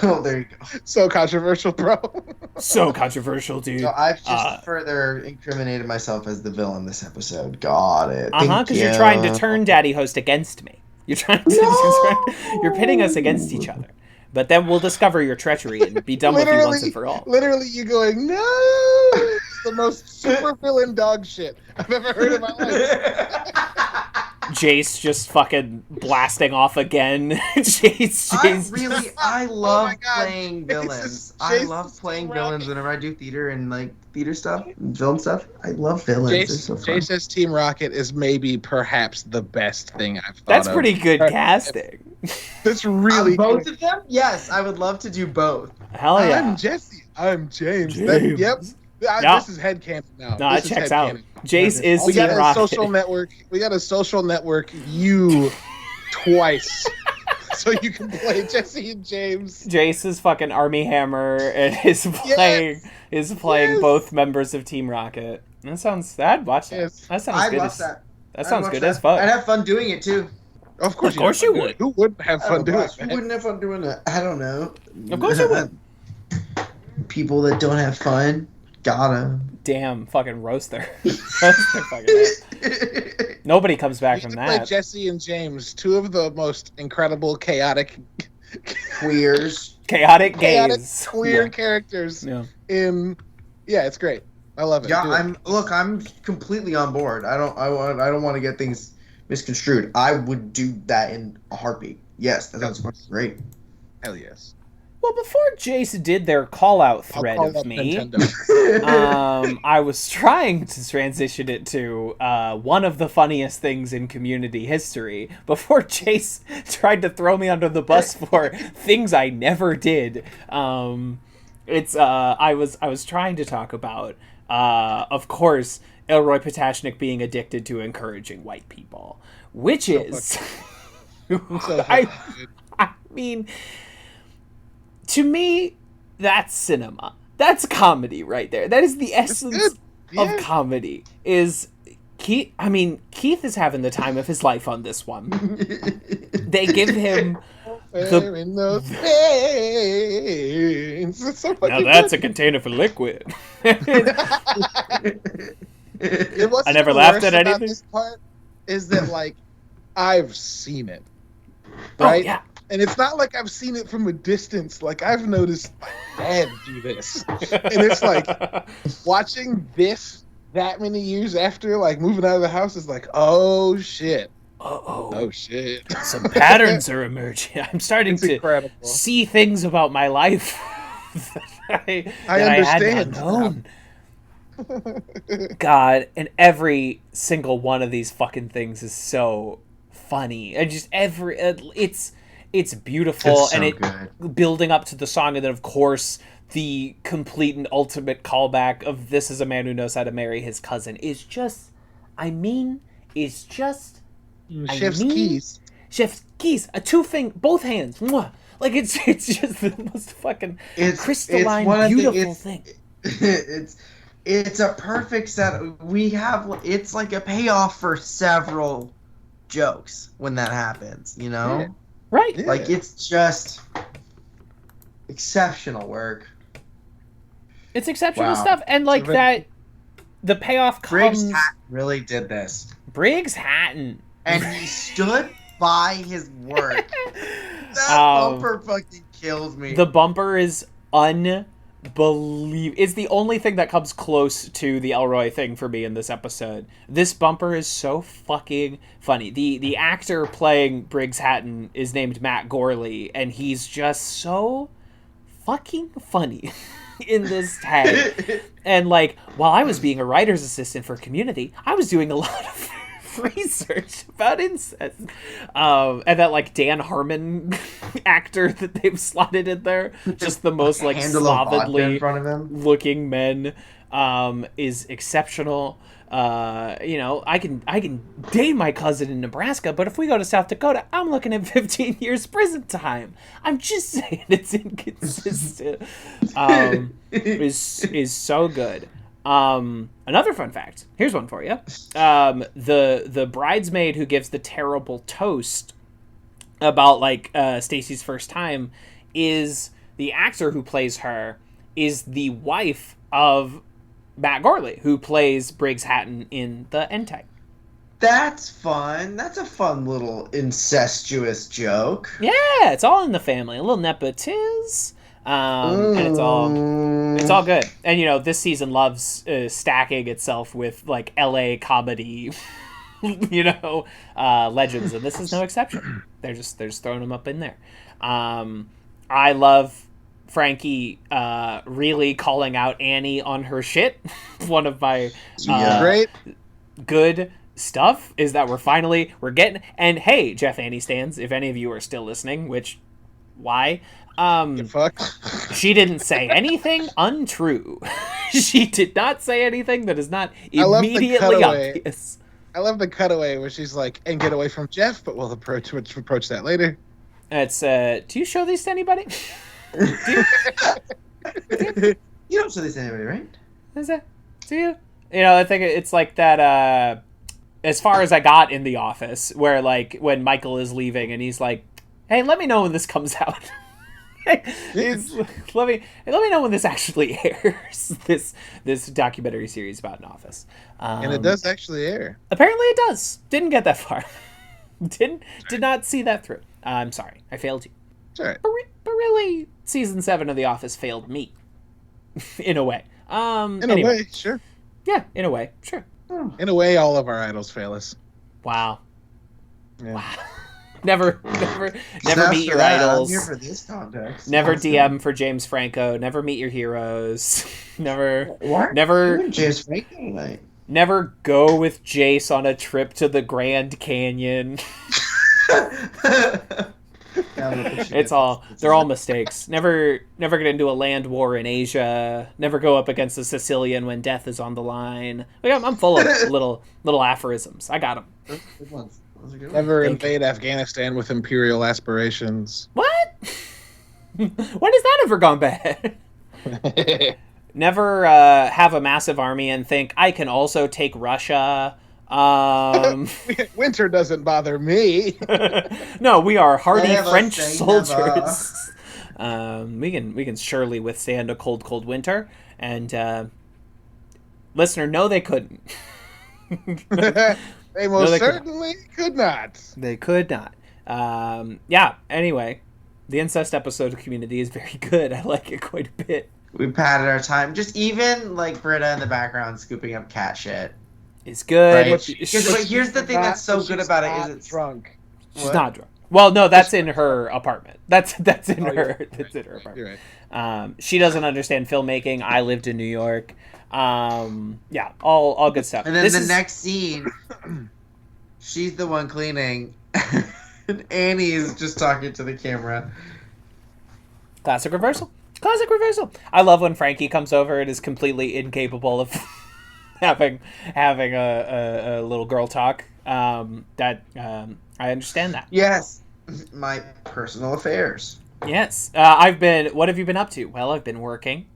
Oh, there you go. So controversial, bro. So controversial, dude. So I've just further incriminated myself as the villain this episode. Got it. Because you're trying to turn Daddy Host against me. You're trying to you're pitting us against each other. But then we'll discover your treachery and be done with you once and for all. Literally, you going, no! It's the most super villain dog shit I've ever heard in my life. Jace just fucking blasting off again. Jace. I love playing villains. I love playing villains whenever I do theater and like theater stuff, and film stuff. I love villains. They're so fun. Jace as Team Rocket is maybe perhaps the best thing I've thought That's pretty good casting. That's really both of them? Yes, I would love to do both. Hell yeah. I'm Jesse. I'm James. James. This is headcanon now. No, it checks out. Jace is we Team got Rocket. a social network. We got a social network you twice. So you can play Jesse and James. Jace is fucking Army Hammer and is playing both members of Team Rocket. I'd watch that. Yes. That sounds I'd good. watch that. That sounds good as fuck. I'd have fun doing it too. Of course you would. Who wouldn't have fun doing Who wouldn't have fun doing that? I don't know. Of course you would. People that don't have fun, gotta. Damn, fucking roast their fucking ass. Nobody comes back from that. Play Jesse and James, two of the most incredible, chaotic queers. Chaotic gays. Queer characters. Yeah. It's great. I love it. Yeah, I'm completely on board. I don't want to get things misconstrued. I would do that in a heartbeat. Yes, that sounds great. Hell yes. Well, before Jace did their call-out thread of me, I was trying to transition it to one of the funniest things in Community history. Before Jace tried to throw me under the bus for things I never did, I was trying to talk about, of course, Elroy Potashnik being addicted to encouraging white people, which is, I mean. To me, that's cinema. That's comedy right there. That is the essence of comedy. Keith is having the time of his life on this one. They give him now that's a container for liquid. I never laughed at anything. This part is that like I've seen it, right? Oh, yeah. And it's not like I've seen it from a distance. Like, I've noticed my dad do this. And it's like, watching this that many years after, like, moving out of the house is like, oh, shit. Oh, shit. Some patterns are emerging. I'm starting to incredible. See things about my life that I understand. had not known. God, and every single one of these fucking things is so funny. And just it's beautiful, so and it good. Building up to the song, and then of course the complete and ultimate callback of "This is a man who knows how to marry his cousin" is just, Chef's keys. Chef's keys, both hands, mwah. Like it's just the most fucking crystalline, beautiful thing. It's a perfect set. It's like a payoff for several jokes when that happens, you know? Yeah. Right. Yeah. Like, it's just exceptional work. It's exceptional stuff. And, like, the payoff comes... Briggs Hatton really did this. Briggs Hatton. And he stood by his work. That bumper fucking kills me. The bumper is unbelievable. believe it's the only thing that comes close to the Elroy thing for me in this episode. This bumper is so fucking funny. The actor playing Briggs Hatton is named Matt Gorley, and he's just so fucking funny in this tag. And like, while I was being a writer's assistant for Community, I was doing a lot of research about incest. And that like Dan Harmon actor that they've slotted in there, just the most like slovenly looking men, is exceptional. I can date my cousin in Nebraska, but if we go to South Dakota, I'm looking at 15 years prison time. I'm just saying it's inconsistent. Is so good. Another fun fact. Here's one for you. The bridesmaid who gives the terrible toast about like Stacy's first time is the actor who plays her is the wife of Matt Gorley, who plays Briggs Hatton in the end tag. That's fun. That's a fun little incestuous joke. Yeah, it's all in the family. A little nepotiz. And it's all good. And this season loves stacking itself with like LA comedy legends, and this is no exception. They're just throwing them up in there. I love Frankie really calling out Annie on her shit. One of my great good stuff is that we're getting, and hey, Jeff Annie stands, if any of you are still listening, which why? She didn't say anything untrue. She did not say anything that is not immediately obvious. I love the cutaway where she's like, and get away from Jeff, but we'll approach that later. It's do you show these to anybody? You don't show this to anybody, right? Is that? Do you? I think it's like that, as far as I got in The Office, where like when Michael is leaving and he's like, hey, let me know when this comes out. Let me know when this actually airs. This documentary series about an office, and it does actually air. Apparently, it does. Didn't get that far. Did not see that through. I'm sorry, I failed you. Sorry, but really, season 7 of The Office failed me, in a way. In a way, sure. Yeah, in a way, sure. In a way, all of our idols fail us. Wow. Yeah. Wow. Never meet your idols. I'm here for this context. Never DM for James Franco. Never meet your heroes. Never. James Franco, like? Never go with Jace on a trip to the Grand Canyon. They're all mistakes. Never get into a land war in Asia. Never go up against a Sicilian when death is on the line. Like, I'm full of little aphorisms. I got them. Good ones. Never invade Afghanistan with imperial aspirations. What? When has that ever gone bad? Never have a massive army and think, I can also take Russia. Winter doesn't bother me. No, we are hardy French soldiers. We can surely withstand a cold winter. And listener, no, they couldn't. They most certainly could not. They could not. Yeah, anyway, the incest episode of Community is very good. I like it quite a bit. We padded our time. Just even like Britta in the background scooping up cat shit. It's good. Right? But here's the thing that's so good about it is it's drunk. She's not drunk. Well, no, that's in her apartment. That's in her apartment. You're right. She doesn't understand filmmaking. I lived in New York. Yeah, all good stuff. And then next scene, she's the one cleaning, and Annie is just talking to the camera. Classic reversal. I love when Frankie comes over and is completely incapable of having a little girl talk. I understand that. Yes, my personal affairs. Yes, what have you been up to? Well, I've been working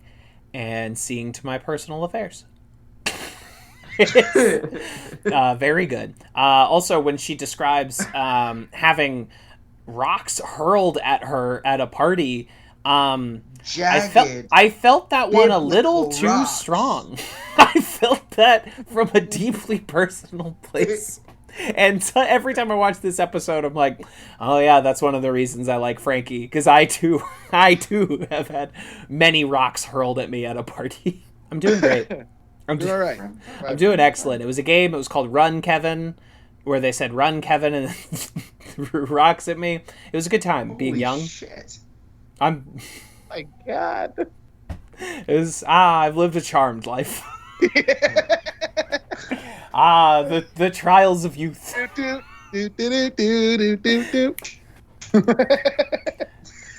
and seeing to my personal affairs. Very good. Also, when she describes having rocks hurled at her at a party, I felt that one a little too strong. I felt that from a deeply personal place. And so every time I watch this episode, I'm like, oh yeah, that's one of the reasons I like Frankie, because I too have had many rocks hurled at me at a party. I'm doing great. I'm You're all right. I'm doing excellent. It was a game. It was called Run Kevin, where they said "Run Kevin" and threw rocks at me. It was a good time being Holy young. Shit. I'm. My God. It was I've lived a charmed life. The trials of youth.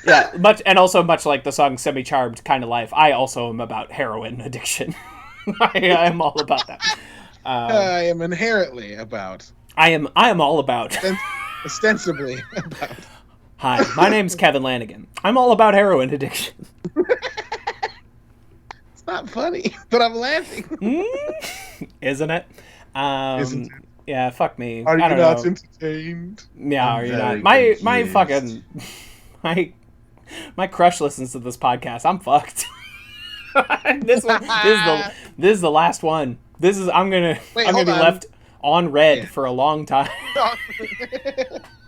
Yeah, much like the song "Semi-Charmed Kind of Life," I also am about heroin addiction. I am all about that. I am inherently about. I am all about. Ostensibly about. Hi, my name's Kevin Lanigan. I'm all about heroin addiction. It's not funny, but I'm laughing. Isn't it? Isn't it? Yeah, fuck me. Are you I don't not know. entertained? Yeah, I'm are you very not? My confused. fucking my crush listens to this podcast. I'm fucked. This is the last one. I'm gonna be hold on. left on red for a long time.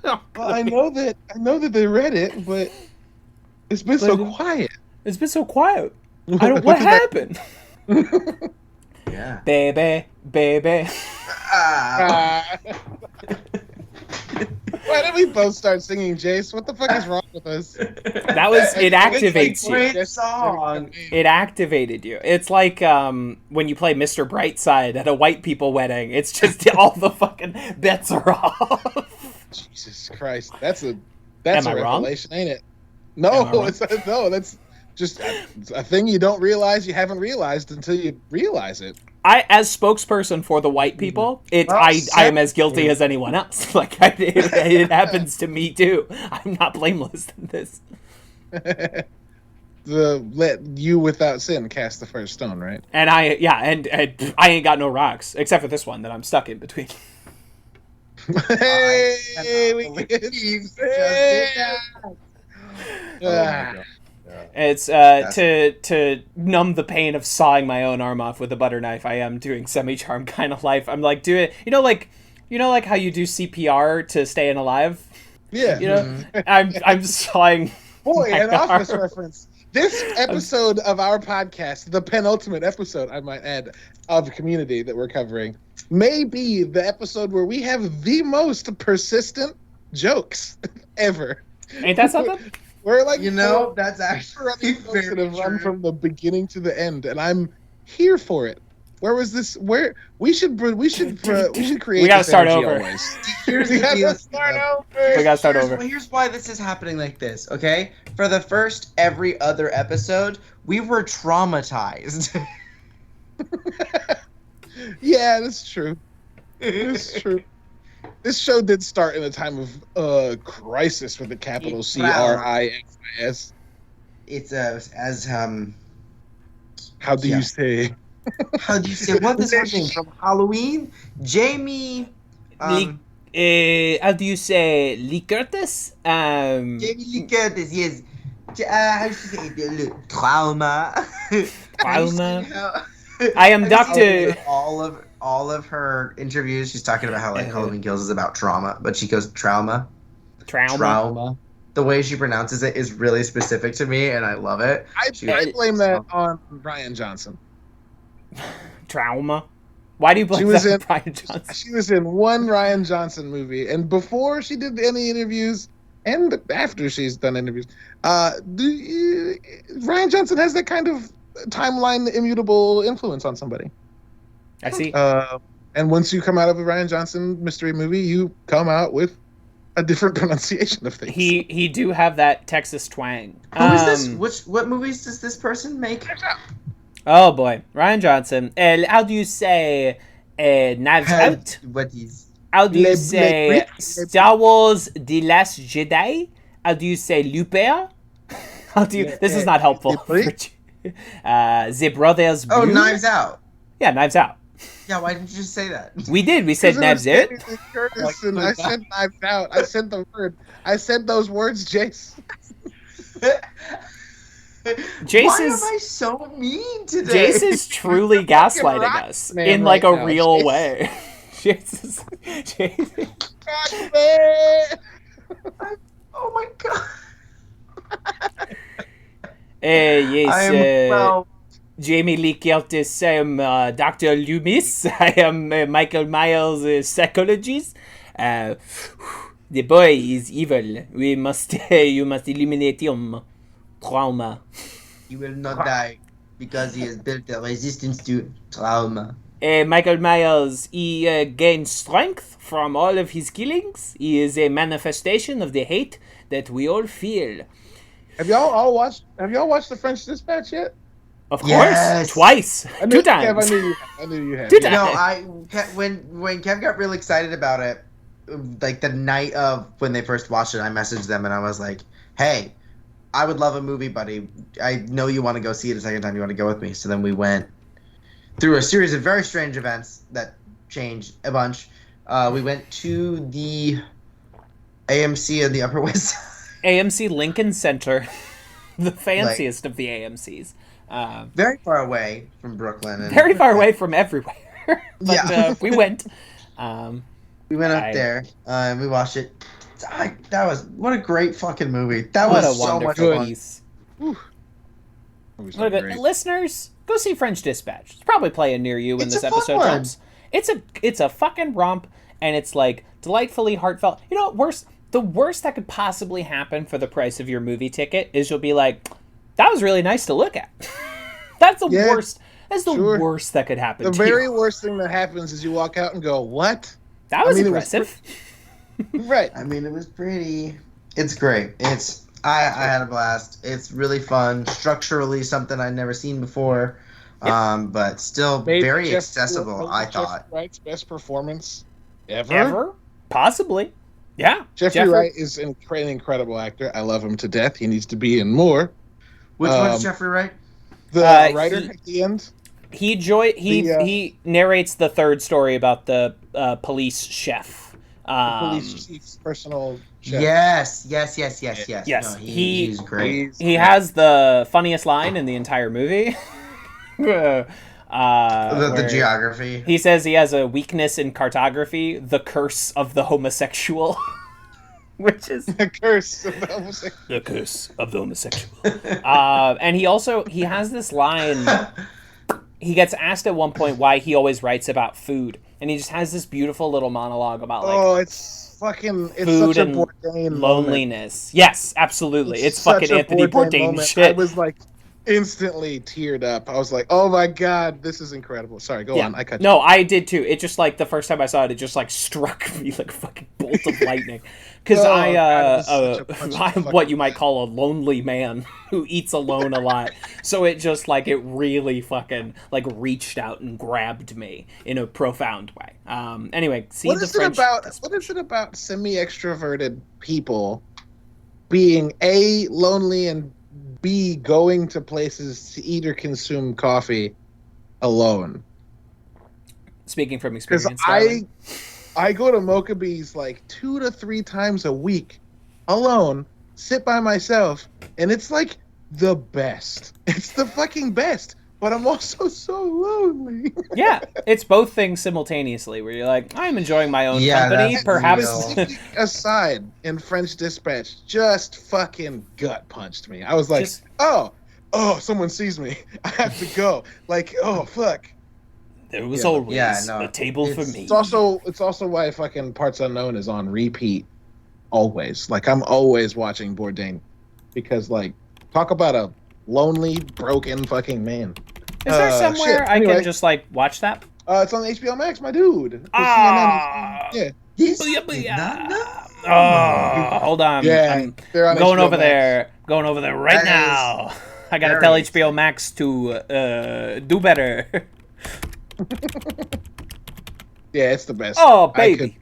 Well, I know that they read it, but it's been so quiet. It's been so quiet. What happened? Yeah. Baby. Why did we both start singing, Jace? What the fuck is wrong with us? That was it. Activates you. Great song. It activated you. It's like when you play Mr. Brightside at a white people wedding. It's just all the fucking bets are off. Jesus Christ, that's Am a I wrong? revelation, ain't it? Am I No, wrong? that's just a thing you don't realize you haven't realized until you realize it. I, as spokesperson for the white people, I am as guilty as anyone else. Like it happens to me too. I'm not blameless in this. Let you without sin cast the first stone, right? And I ain't got no rocks except for this one that I'm stuck in between. Hey, we believe get you just did that. Ah. It's to numb the pain of sawing my own arm off with a butter knife. I am doing semi-charm kind of life. I'm like doing, like how you do CPR to staying alive. Yeah. I'm sawing. Boy, my an office arm. reference. This episode of our podcast, the penultimate episode, I might add, of Community that we're covering, may be the episode where we have the most persistent jokes ever. Ain't that something? We're like, That's actually jokes that very have run true. from the beginning to the end, and I'm here for it. Where was this? Where we should create. We gotta this start energy over. always. Here's We the deal. gotta start over. We gotta start over. Here's why this is happening like this, okay? For the first every other episode, we were traumatized. Yeah, that's true. It's true. This show did start in a time of crisis with a capital CRISIS. It's as How do Yeah. you say? how do you say what is her name from Halloween? Jamie. How do you say Lee Curtis? Jamie Lee Curtis, yes. How do you say it? Look, trauma. Trauma. I am Dr. All of her interviews. She's talking about how Halloween Kills is about trauma, but she goes trauma. Trauma. The way she pronounces it is really specific to me, and I love it. I blame that on Ryan Johnson. Trauma. Why do you blame She was that on in- Brian Johnson? She was in one Ryan Johnson movie, and before she did any interviews, and after she's done interviews, Ryan Johnson has that kind of timeline immutable influence on somebody. I see. And once you come out of a Ryan Johnson mystery movie, you come out with a different pronunciation of things. He do have that Texas twang. Who is this? What movies does this person make? Oh boy, Ryan Johnson. How do you say Knives Out? What is? How do you Le say Brick? Star Wars: The Last Jedi? How do you say Lupin? How do you? This is not helpful. Le Brick? The Brothers. Oh, Blue? Knives Out. Yeah, Knives Out. Yeah, why didn't you just say that? We did. We said Knives Out. Curtis, and I said Knives Out. I said the word. I said those words, Jace. Jace Why is. am I so mean today? Jace is truly gaslighting rock us man in like right a now, real Jace. way. Jesus. Jesus. Oh my god. Yes. I am well. Jamie Lee Curtis. I am Dr. Loomis. I am Michael Myers, psychologist. The boy is evil. We must, you must eliminate him. Trauma. He will not die because he has built a resistance to trauma. Michael Myers, he gains strength from all of his killings. He is a manifestation of the hate that we all feel. Have y'all watched The French Dispatch yet? Of course, Yes. twice, two times. I knew you had. Two Yeah. times. When Kev got really excited about it, like the night of when they first watched it, I messaged them and I was like, "Hey, I would love a movie, buddy. I know you want to go see it a second time. You want to go with me?" So then we went through a series of very strange events that changed a bunch. We went to the AMC on the Upper West Side. AMC Lincoln Center, the fanciest of the AMCs. Very far away from Brooklyn. And, Very far away from everywhere. But Yeah. we went. We went up there and we watched it. That was what a great fucking movie. That What a was so much wonderful fun. piece. Movies Look are at great. listeners, go see French Dispatch. It's probably playing near you when It's this a fun episode one. drops. It's a fucking romp, and it's like delightfully heartfelt. You know, the worst that could possibly happen for the price of your movie ticket is you'll be like, that was really nice to look at. That's the Yeah, worst. That's the sure. worst that could happen. The to very you. worst thing that happens is you walk out and go, "What?" That was I mean, it was impressive. Right. I mean, it was pretty. It's great. I had a blast. It's really fun. Structurally, something I'd never seen before, but still Maybe very Jeff- accessible. maybe I Jeffrey thought. Wright's best performance ever. Ever? Possibly. Yeah. Jeffrey Wright is an incredible actor. I love him to death. He needs to be in more. Which one's Jeffrey Wright? The writer he- at the end. He narrates the third story about the police chef. Police chief's personal chef. Yes. Yes, No, he's great. He has the funniest line in the entire movie. The where geography. He says he has a weakness in cartography, the curse of the homosexual. Which is The curse of the homosexual. the curse of the homosexual. And he has this line. He gets asked at one point why he always writes about food, and he just has this beautiful little monologue about like It's food such a and Bourdain moment. loneliness. Yes, absolutely. It's such fucking a Anthony Bourdain moment. shit. I was like instantly teared up. I was like, "Oh my god, this is incredible." Sorry, go on. I cut you. No, I did too. It just like the first time I saw it, it just like struck me like a fucking bolt of lightning. Because Oh, God, this is such a bunch of I'm fucking- what you might call a lonely man who eats alone a lot. So it just like it really fucking like reached out and grabbed me in a profound way. Anyway, see What the is it French. about semi-extroverted people being A, lonely, and B, going to places to eat or consume coffee alone? Speaking from Because experience, darling. I go to Mokabee's like 2 to 3 times a week alone, sit by myself, and it's like the best. It's the fucking best. But I'm also so lonely. Yeah, it's both things simultaneously. Where you're like, I'm enjoying my own Yeah, company. that's Perhaps real. Aside in French Dispatch, just fucking gut punched me. I was like, Just- oh, someone sees me. I have to go. Like, oh fuck. there was always no, a table for it's- me. It's also why fucking Parts Unknown is on repeat always. Like I'm always watching Bourdain because like talk about a lonely, broken fucking man. Is there somewhere shit. I Anyway. can just like watch that? It's on HBO Max, my dude. The Ah. CNN. Yeah. This Booyah, did booyah. not know. Oh, hold on. Yeah, I'm they're on going HBO over Max. there. Going over there right That now. I gotta very tell HBO exciting. Max to do better. Yeah, it's the best. Oh, I could- baby.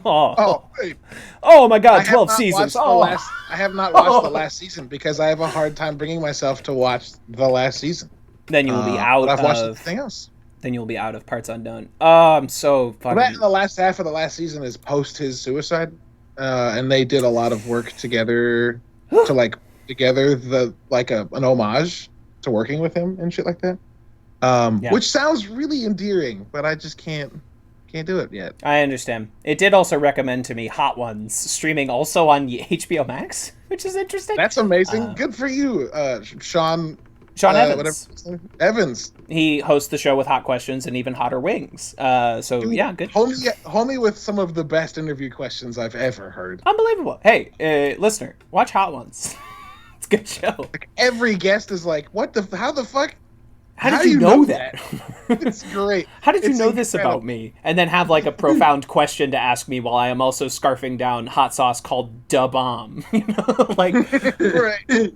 Oh, Oh, hey, oh my I God, have 12 not seasons. watched the Oh. I have not watched the last season because I have a hard time bringing myself to watch the last season. Then you will be out But I've watched of. everything else. Then you'll be out of Parts Unknown. Oh, I'm so That fucking. in the last half of the last season is post his suicide, and they did a lot of work together to like together an homage to working with him and shit like that. Yeah. Which sounds really endearing, but I just can't Can't do it yet. I understand. It did also recommend to me Hot Ones streaming also on HBO Max, which is interesting. That's amazing. Good for you, Sean. Sean Evans. Evans. He hosts the show with Hot Questions and even Hotter Wings. So yeah, good. Homie with some of the best interview questions I've ever heard. Unbelievable. Hey, listener, watch Hot Ones. It's a good show. Like every guest is like, how the fuck? How did you know that? It's great. How did you It's know this incredible. about me? And then have like a profound question to ask me while I am also scarfing down hot sauce called Da Bomb. You know, like Right.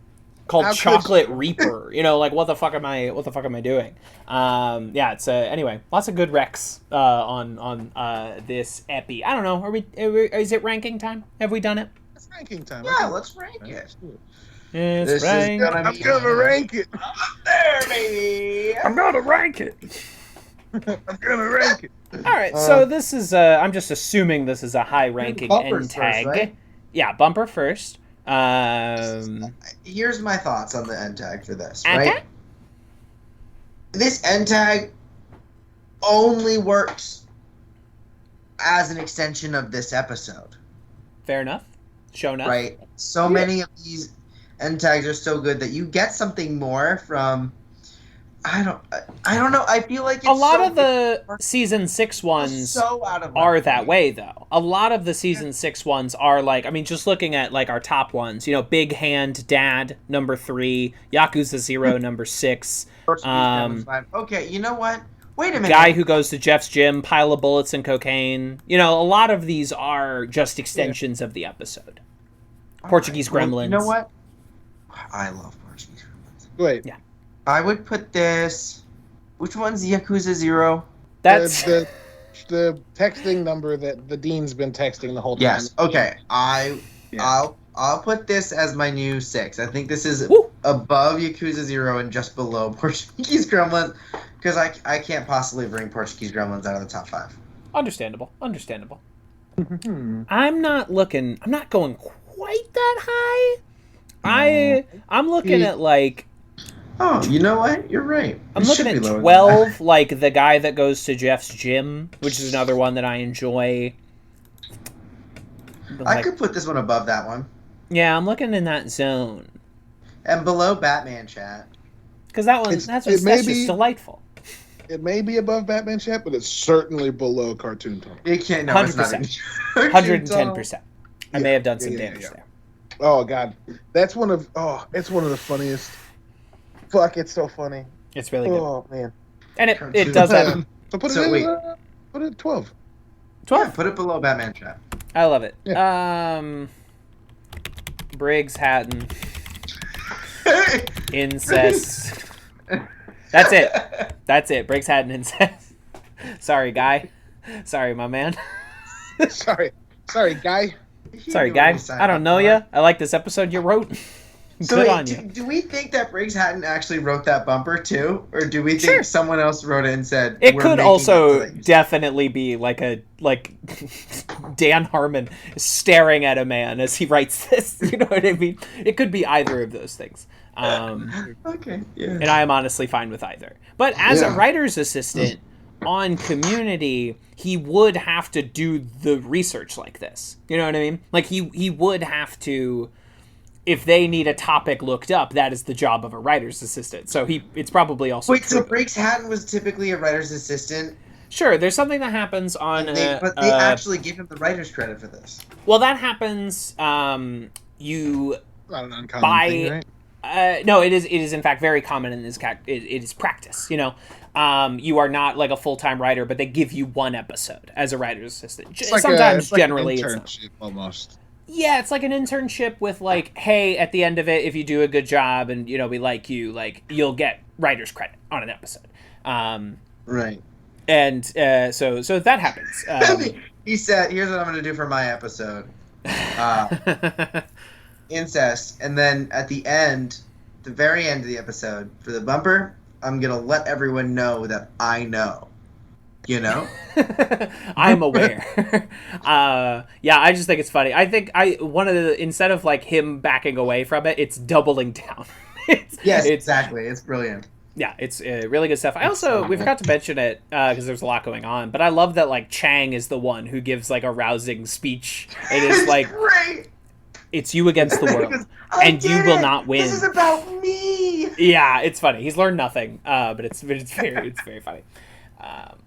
called How could Chocolate Reaper. You know, like what the fuck am I doing? Yeah, it's anyway, lots of good recs on this epi. I don't know. Is it ranking time? Have we done it? It's ranking time. Yeah, let's rank it. It's This is rank. gonna I'm gonna rank it. there, baby. I'm gonna rank it. I'm gonna rank it. All right, so this is I'm just assuming this is a high ranking Bumpers end tag. first, right? Yeah, bumper first. Here's my thoughts on the end tag for this, Okay. right? This end tag only works as an extension of this episode, Fair enough. Show enough. right? So many of these end tags are so good that you get something more from. I don't know. I feel like it's A lot so of the season 6 ones so out of are left that field. way, though. A lot of the season 6 ones are like, I mean, just looking at like our top ones, you know, Big Hand Dad, number 3, Yakuza 0, number 6, First piece number 5. Okay, you know what? Wait a minute. Guy Who Goes to Jeff's Gym, Pile of Bullets and Cocaine. You know, a lot of these are just extensions of the episode. Portuguese Well, Gremlins. you know what? I love Portuguese Gremlins. Wait. Yeah. I would put this. Which one's Yakuza 0? That's the texting number that the dean's been texting the whole time. Yes. Okay. Yeah. I'll put this as my new 6. I think this is Woo. above Yakuza 0 and just below Portuguese Gremlins, because I can't possibly bring Portuguese Gremlins out of the top 5. understandable. I'm not going quite that high. I'm looking at like Oh, you know what? You're right. I'm It looking should at be lower than 12, like The Guy That Goes to Jeff's Gym, which is another one that I enjoy. that. I Like, could put this one above that one. yeah, I'm looking in that zone And below Batman Chat. because that one It that's may just be- delightful. It may be above Batman Chat, but it's certainly below Cartoon Talk. It can't. No, it's not. 110%. I may Yeah, have done some yeah, damage yeah. there. Oh God, it's one of the funniest. Fuck, it's so funny. It's really good, Oh man. and it does have So put So it wait. in. Put it at 12. 12. Yeah, put it below Batman Chat. I love it. Briggs Hatton incest. That's it. Briggs Hatton incest. Sorry, guy. Sorry, my man. Sorry, guy. Sorry, guy. I don't know ya. I like this episode you wrote. So Good wait, on you. do we think that Briggs Hatton actually wrote that bumper too, or do we think Sure. someone else wrote it and said It "We're could making it so also that you-" definitely be like Dan Harmon staring at a man as he writes this. You know what I mean? It could be either of those things. Okay, yeah. And I am honestly fine with either. But as a Yeah. writer's assistant on Community, he would have to do the research like this. You know what I mean? Like he would have to, if they need a topic looked up, that is the job of a writer's assistant. So it's probably also Wait, so true. Briggs Hatton was typically a writer's assistant, Sure, there's something that happens on but they actually give him the writer's credit for this. well, that happens you Not an uncommon By- thing, right? no, it is in fact very common in this it is practice, you know. You are not like a full-time writer, but they give you one episode as a writer's assistant. It's like Sometimes it's like generally an it's not. internship almost. Yeah, it's like an internship with like, hey, at the end of it, if you do a good job and you know we like you, like you'll get writer's credit on an episode. Right. And so that happens. He said, "Here's what I'm going to do for my episode: incest." And then at the end, the very end of the episode, for the bumper, I'm going to let everyone know that I know. You know? I'm aware. Yeah, I just think it's funny. I think instead of like him backing away from it, it's doubling down. Yes, it's exactly. It's brilliant. Yeah, it's really good stuff. We forgot to mention it because there's a lot going on, but I love that like Chang is the one who gives like a rousing speech. It is like, great. it's you against the world, and you will not win. This is about me. Yeah, it's funny. He's learned nothing, but it's very funny.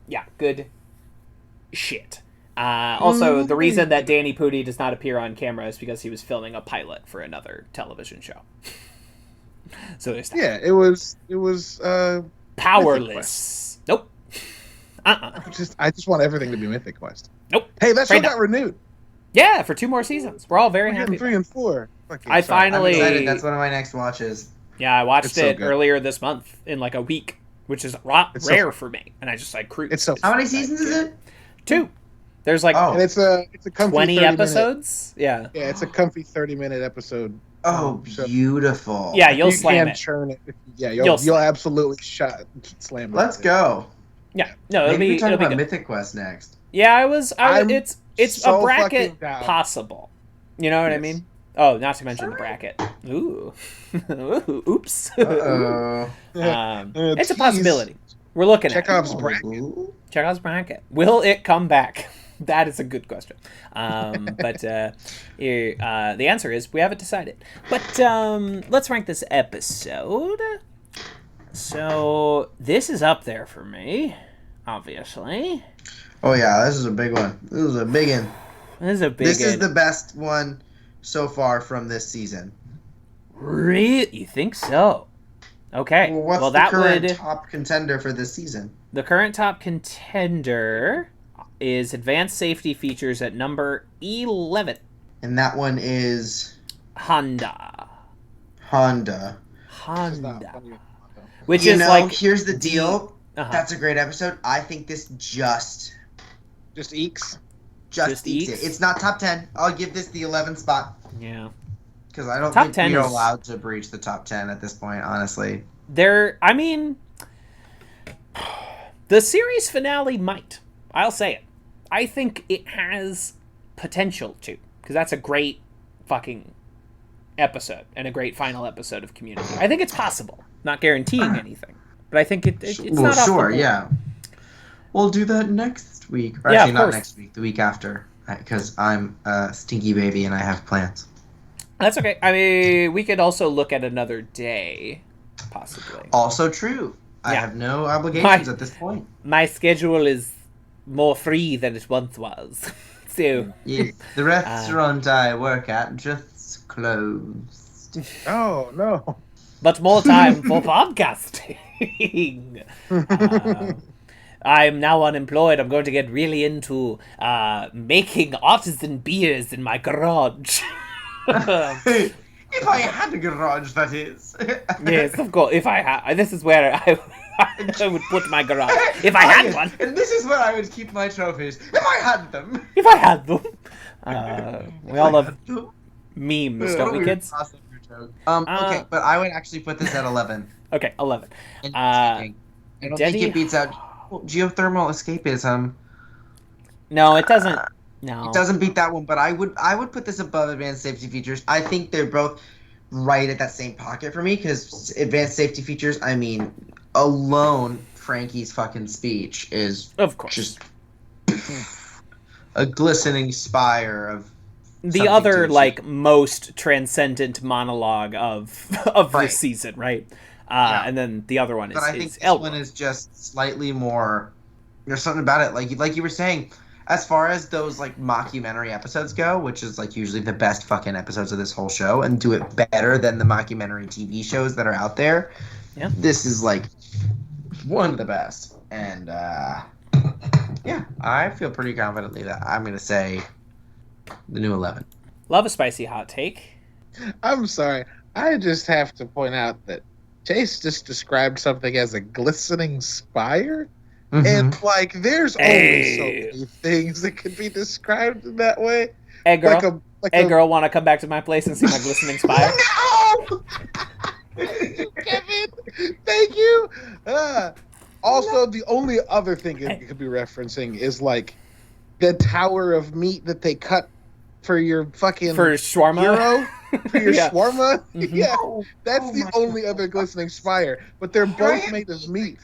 Yeah, good shit. Also, the reason that Danny Pudi does not appear on camera is because he was filming a pilot for another television show. So there's that. Yeah, it was Powerless. Nope. I just want everything to be Mythic Quest. Nope. Hey, that show Right now. got renewed. Yeah, for 2 more seasons. We're all very We're happy. getting 3 and 4. Fucking I sorry. I'm finally. excited. That's one of my next watches. Yeah, I watched It's so it good. earlier this month in like a week, which is It's so rare fun. for me, and I just like cruised. It's so. How many seasons is it? 2. There's like Oh. And it's a comfy 20 30-minute episodes. Yeah. Yeah, it's a comfy 30-minute episode. Oh, So- beautiful. Yeah, you'll you slam can it. churn it. Yeah, You'll you'll slam. absolutely slam it. Let's go. Yeah. No, it'll Maybe we be talk it'll be about good. Mythic Quest next. Yeah, I'm it's so a bracket fucking down. possible. You know what I Yes. mean? Oh, not to mention the bracket. Ooh. Ooh. Oops. Uh-oh. It's a Tease. possibility. We're looking at Chekhov's it. bracket. Chekhov's bracket. Will it come back? That is a good question. But the answer is we haven't decided. But let's rank this episode. So this is up there for me, obviously. Oh yeah, this is a big one. This is a big one. This is a big. This is the best one so far from this season. Really? You think so? Okay. Well, what's well, the that current would top contender for this season? the current top contender is advanced safety features at number 11. And that one is Honda. Honda. Honda. Which You is know, like here's the deal. Uh-huh. That's a great episode. I think this just eeks. Just eats eeks? it. It's not top 10. I'll give this the 11th spot yeah. because I don't Top think 10 we're is- allowed to breach the top 10 at this point, honestly. I mean, the series finale might. I'll say it. I think it has potential to, because that's a great fucking episode and a great final episode of Community. I think it's possible. Not guaranteeing anything, but I think it's Well, not off the sure, board. yeah. We'll do that next week. Or Yeah, actually, of not course. next week. The week after, because I'm a stinky baby and I have plans. That's okay. I mean, we could also look at another day, possibly. Also true. I Yeah. have no obligations My- at this point. My schedule is more free than it once was. So, Yes, the restaurant I work at just closed. Oh no. but more time for podcasting. I'm now unemployed. I'm going to get really into making artisan beers in my garage. If I had a garage, that is. Yes, of course. If I had, this is where I would put my garage. If I had one. And this is where I would keep my trophies. If I had them. If I had them. We all love memes, don't we, Weird kids? crossover joke. Okay, but I would actually put this at 11. Okay, 11. And I don't Denny- think it beats out geothermal escapism. No, it doesn't. No. It doesn't beat that one, but I would put this above advanced safety features. I think they're both right at that same pocket for me because advanced safety features, I mean, alone Frankie's fucking speech is Of course. just a glistening spire of The something other, to like, most transcendent monologue of Right. this season, right? Yeah. And then the other one is But I think is this Elwood. one is just slightly more. There's something about it, like you were saying, as far as those like mockumentary episodes go, which is like usually the best fucking episodes of this whole show, and do it better than the mockumentary TV shows that are out there. Yeah. This is like one of the best, and yeah, I feel pretty confidently that I'm gonna say the new 11. Love a spicy hot take. I'm sorry. I just have to point out that Jace just described something as a glistening spire. Mhm. And, like, there's only so Hey. many things that could be described in that way. Hey, girl. Like Hey, girl, want to come back to my place and see my glistening spire? No! Kevin, thank you. Also, the only other thing it could be referencing is, like, the tower of meat that they cut for your fucking For shawarma? gyro. For your Yeah. shawarma? Mhm. Yeah. Oh, That's oh the my only God. other glistening spire. But they're both made of meat.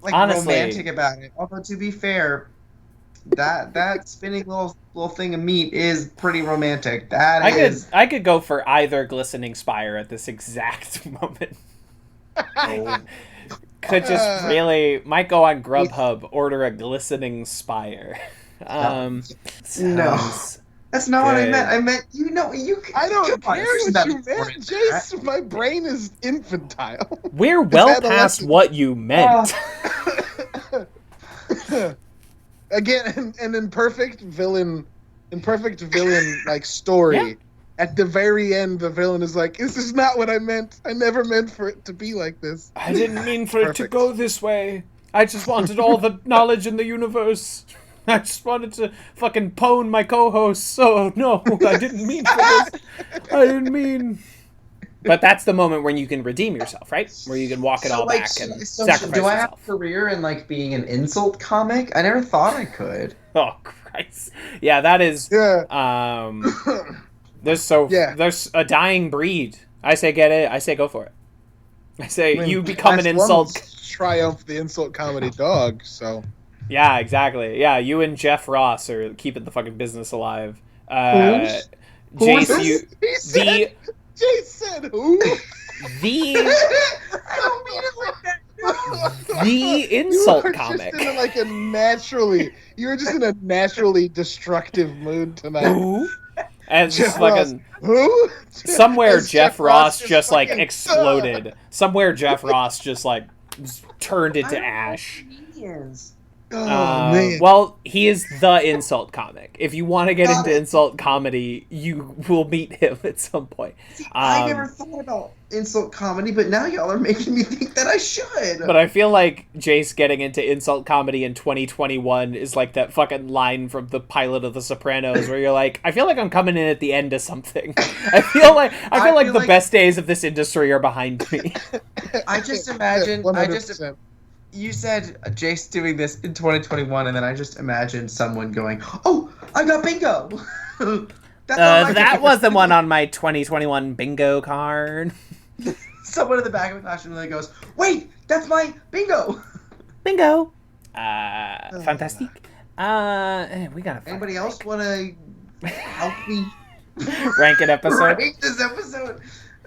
Like Honestly. romantic about it. Although to be fair, that spinning little thing of meat is pretty romantic. I could go for either glistening spire at this exact moment. Oh, Could just really might go on Grubhub, order a glistening spire. No. Sounds that's not what I good. meant. I meant you. I don't come on, care this is what not you important, meant, Brett. Jace. My brain is infantile. We're well past adolescent. what you meant. Again, an imperfect villain like story. Yeah. At the very end, the villain is like, "This is not what I meant. I never meant for it to be like this." I didn't mean for it to Perfect. go this way. I just wanted all the knowledge in the universe. I just wanted to fucking pwn my co-host. So no, I didn't mean for this. I didn't mean. But that's the moment when you can redeem yourself, right? Where you can walk it all back and sacrifice do I have yourself. a career in like being an insult comic? I never thought I could. Oh Christ! Yeah, that is. Yeah. There's Yeah. there's a dying breed. I say get it. I say go for it. I say you become an Last insult. one's Triumph the insult comedy dog. So Yeah, exactly. Yeah, you and Jeff Ross are keeping the fucking business alive. Who's Jace, you Jace said who? the I don't mean it like that. No. the insult you were comic. Just in like a you were just in a naturally destructive mood tonight. Who? And Jeff just fucking Who? somewhere As Jeff Ross just like fucking- exploded. Somewhere Jeff Ross just like turned I into don't ash. know comedians. Oh man. Well, he is the insult comic. If you want to get Got into it. insult comedy, you will meet him at some point. See, I never thought about insult comedy, but now y'all are making me think that I should. But I feel like Jace getting into insult comedy in 2021 is like that fucking line from the pilot of The Sopranos where you're like, I feel like I'm coming in at the end of something. I feel like the best days of this industry are behind me. I just imagine. 100%. You said Jace doing this in 2021, and then I just imagined someone going, "Oh, I got bingo." That's all I That can- was the one on my 2021 bingo card. Someone in the back of the classroom really goes, "Wait, that's my bingo." Bingo. Fantastic. We gotta Anybody else want to help me rank an episode. rank this episode?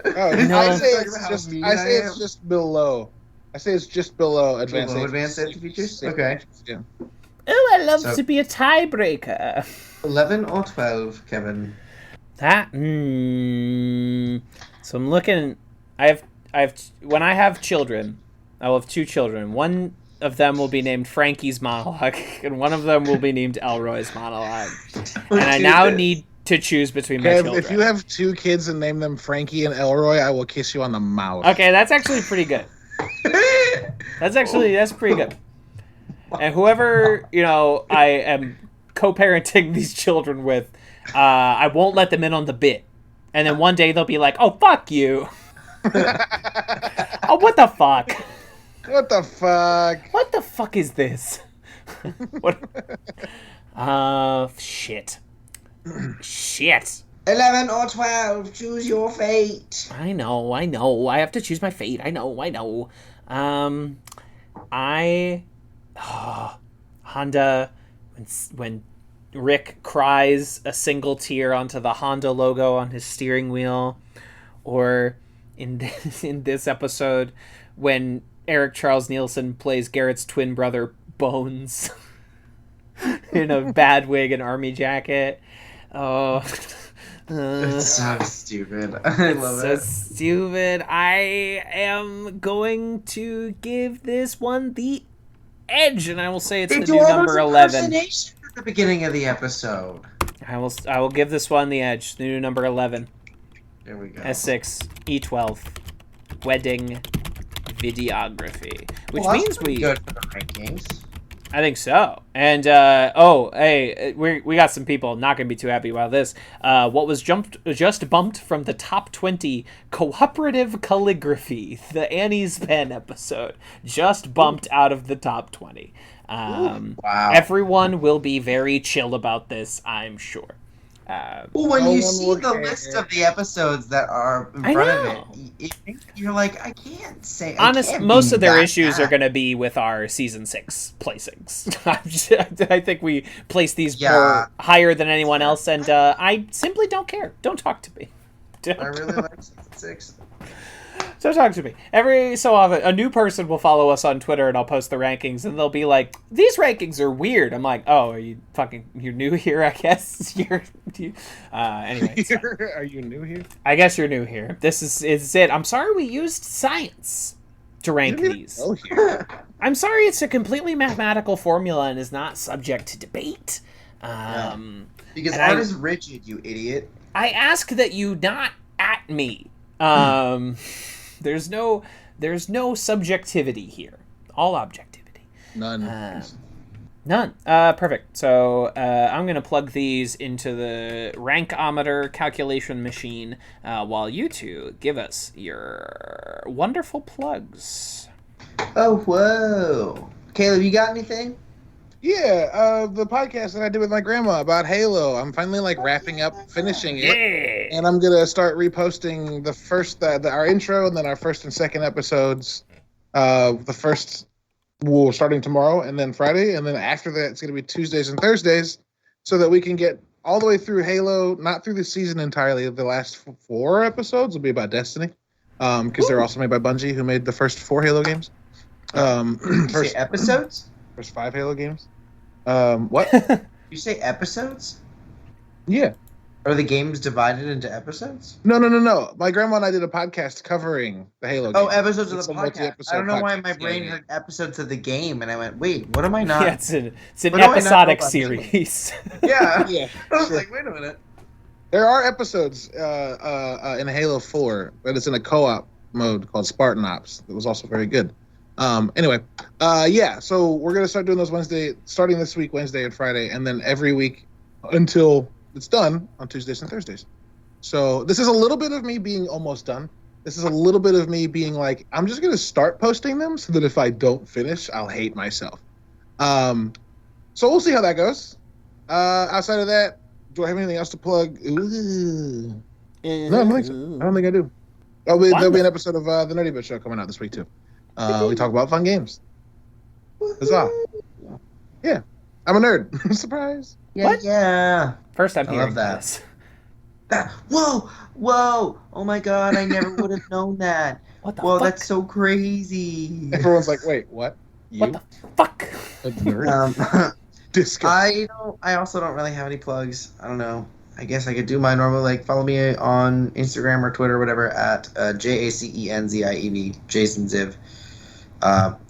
Oh, No. I say Talking it's about how just. mean I say am. it's just below. I say it's just below advanced. Below Agents. advanced safety features? Safety Okay. features, yeah. Oh, I love So- to be a tiebreaker. 11 or 12, Kevin. That. So I'm looking. I have. When I have children, I will have two children. One of them will be named Frankie's monologue, and one of them will be named Elroy's monologue. And I now need to choose between my Kev, children. if you have two kids and name them Frankie and Elroy, I will kiss you on the mouth. Okay, that's actually pretty good. That's pretty good. And whoever I am co-parenting these children with, I won't let them in on the bit. And then one day they'll be like, "Oh fuck you." Oh, what the fuck? What the fuck? What the fuck is this? What? Shit. Shit. 11 or 12, choose your fate. I know. I have to choose my fate. I know. Honda, when Rick cries a single tear onto the Honda logo on his steering wheel, or in this episode when Eric Charles Nielsen plays Garrett's twin brother Bones in a bad wig and army jacket. Oh. It's so stupid. I love So it. stupid. I am going to give this one the edge, and I will say it's They the do new all number those 11. impersonations at the beginning of the episode. I will give this one the edge. The new number 11. There we go. S6 E12 wedding videography, which Well, that's means pretty we. good for the rankings. I think so. And hey, we got some people not gonna be too happy about this. What was just bumped from the top 20 cooperative calligraphy, the Annie's Pen episode, just bumped out of the top 20. Wow. Everyone will be very chill about this, I'm sure. Well, when No you one see will the care. list of the episodes that are in I front know. of you're like, I can't say. Honest, I can't most be of their that issues are bad. going to be with our season 6 placings. I think we place these Yeah. more higher than anyone else, and I simply don't care. Don't talk to me. I really like season 6. So talk to me. Every so often, a new person will follow us on Twitter, and I'll post the rankings, and they'll be like, "These rankings are weird." I'm like, "Oh, you're new here? I guess anyway. So, Are you new here? I guess you're new here. This is it. I'm sorry we used science to rank You didn't these. even know here. I'm sorry it's a completely mathematical formula and is not subject to debate. Because and art is rigid, you idiot. I ask that you not at me. There's no subjectivity here. All objectivity. None. None. Perfect. So I'm gonna plug these into the rankometer calculation machine while you two give us your wonderful plugs. Oh, whoa. Caleb, you got anything? Yeah, the podcast that I did with my grandma about Halo. I'm finally like wrapping up, finishing it. Yeah. And I'm gonna start reposting the first, our intro, and then our first and second episodes. The first, starting tomorrow, and then Friday, and then after that, it's gonna be Tuesdays and Thursdays, so that we can get all the way through Halo, not through the season entirely. The last 4 episodes will be about Destiny, because they're also made by Bungie, who made the first 4 Halo games. You say episodes? First 5 Halo games. What? You say episodes? Yeah. Are the games divided into episodes? No. My grandma and I did a podcast covering the Halo Oh, games. episodes of It's the a podcast. multi-episode I don't know why podcast. my brain Yeah. had episodes of the game, and I went, wait, what am I not? Yeah, it's an What do I not know episodic about series. Yeah. Yeah. I was like, wait a minute. There are episodes in Halo 4, but it's in a co-op mode called Spartan Ops. That was also very good. Anyway, so we're going to start doing those starting this week, Wednesday and Friday, and then every week until it's done on Tuesdays and Thursdays. So this is a little bit of me being almost done. This is a little bit of me being like, I'm just going to start posting them so that if I don't finish, I'll hate myself. So we'll see how that goes. Outside of that, do I have anything else to plug? Ooh. No, I don't think so. I don't think I do. There'll be an episode of the Nerdy Bit Show coming out this week, too. We talk about fun games. Huzzah. Yeah. I'm a nerd. Surprise. Yeah, What? yeah. First time I hearing love that. this. Whoa! Oh my god, I never would have known that. What the Whoa, fuck? that's so crazy. Everyone's like, wait, what? You? What the fuck? A nerd? Disgusting. I also don't really have any plugs. I don't know. I guess I could do my normal, like, follow me on Instagram or Twitter or whatever at JACENZIEV, Jason Ziv.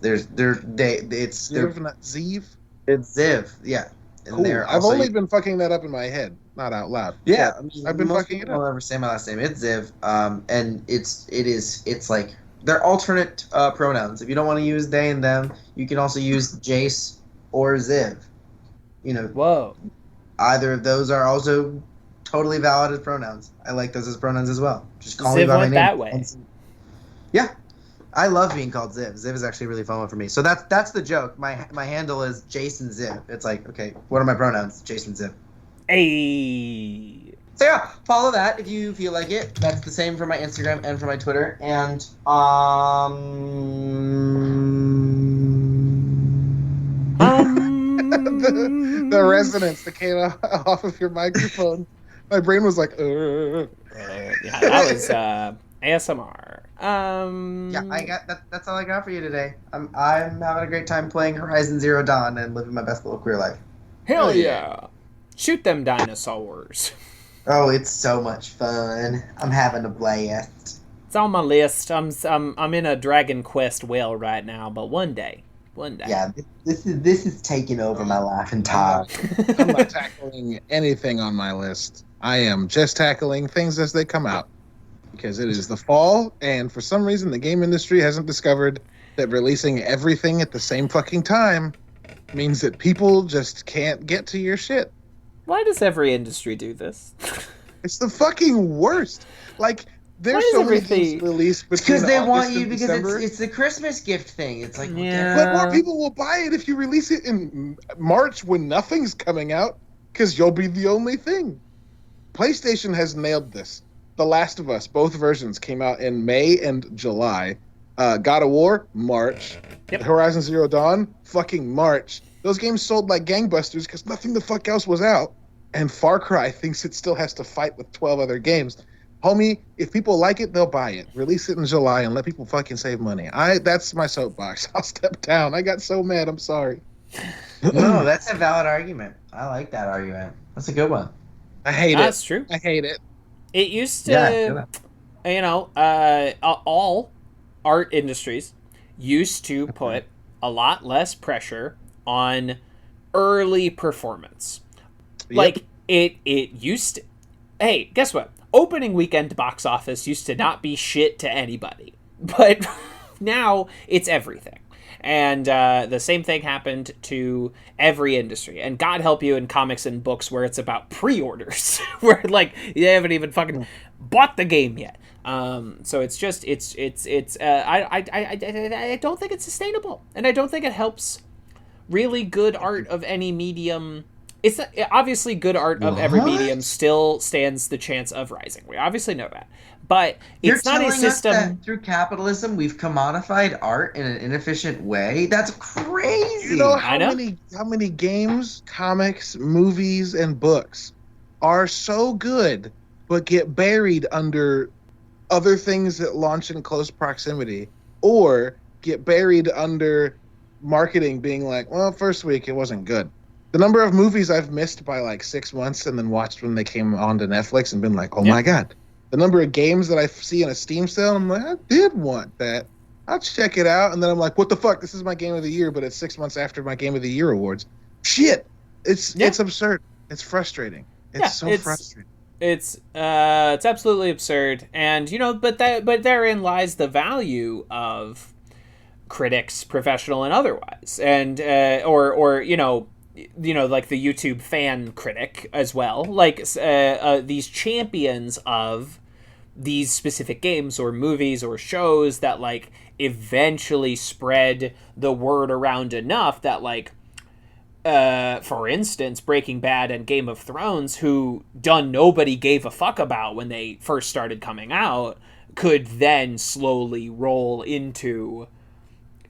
It's Not Zeev? it's Ziv, yeah. And Cool. they're I've also- only been fucking that up in my head, not out loud. Yeah, So, I mean, I've been most fucking it people up. will never say my last name. It's Ziv, and it's like they're alternate pronouns. If you don't want to use they and them, you can also use Jace or Ziv. You know, Whoa. either of those are also totally valid as pronouns. I like those as pronouns as well. Just call me Ziv by my went name. that way. Yeah, I love being called Ziv. Ziv is actually a really fun one for me. So that's the joke. My handle is Jason Ziv. It's like, okay, what are my pronouns? Jason Ziv. Hey. So yeah, follow that if you feel like it. That's the same for my Instagram and for my Twitter. And The resonance that came off of your microphone. My brain was like, Yeah, that was ASMR. yeah, I got that. That's all I got for you today. I'm having a great time playing Horizon Zero Dawn and living my best little queer life. Hell yeah. Shoot them dinosaurs. Oh, it's so much fun. I'm having a blast. It's on my list. I'm in a Dragon Quest whale right now, but one day. Yeah, this is taking over my life entirely. I'm not tackling anything on my list. I am just tackling things as they come out. Because it is the fall, and for some reason the game industry hasn't discovered that releasing everything at the same fucking time means that people just can't get to your shit. Why does every industry do this? It's the fucking worst. Like, Why there's is so many everything- games released It's between because they want August you and because December. it's the Christmas gift thing. It's like, Yeah. But more people will buy it if you release it in March when nothing's coming out, because you'll be the only thing. PlayStation has nailed this. The Last of Us, both versions came out in May and July. God of War, March. Yep. Horizon Zero Dawn, fucking March. Those games sold like gangbusters because nothing the fuck else was out. And Far Cry thinks it still has to fight with 12 other games. Homie, if people like it, they'll buy it. Release it in July and let people fucking save money. That's my soapbox. I'll step down. I got so mad. I'm sorry. No, that's a valid argument. I like that argument. That's a good one. I hate it. That's true. I hate it. It used to, Yeah, all art industries used to put a lot less pressure on early performance. Yep. Like, it used to... Hey, guess what? Opening weekend box office used to not be shit to anybody. But now it's everything. And the same thing happened to every industry. And God help you in comics and books where it's about pre-orders. Where, like, you haven't even fucking bought the game yet. So it's just, I don't think it's sustainable. And I don't think it helps really good art of any medium. It's not, obviously good art of every medium still stands the chance of rising. We obviously know that. But it's not a system. That through capitalism, we've commodified art in an inefficient way. That's crazy. You know how many games, comics, movies, and books are so good, but get buried under other things that launch in close proximity, or get buried under marketing being like, well, first week it wasn't good. The number of movies I've missed by like 6 months and then watched when they came onto Netflix and been like, oh my God. The number of games that I see in a Steam sale, I'm like, I did want that. I'll check it out. And then I'm like, what the fuck? This is my game of the year, but it's 6 months after my game of the year awards. Shit. It's absurd. It's frustrating. It's frustrating. It's absolutely absurd. And, but therein lies the value of critics, professional and otherwise. And, or like the YouTube fan critic as well, like these champions of these specific games or movies or shows that like eventually spread the word around enough that like for instance Breaking Bad and Game of Thrones, who nobody gave a fuck about when they first started coming out, could then slowly roll into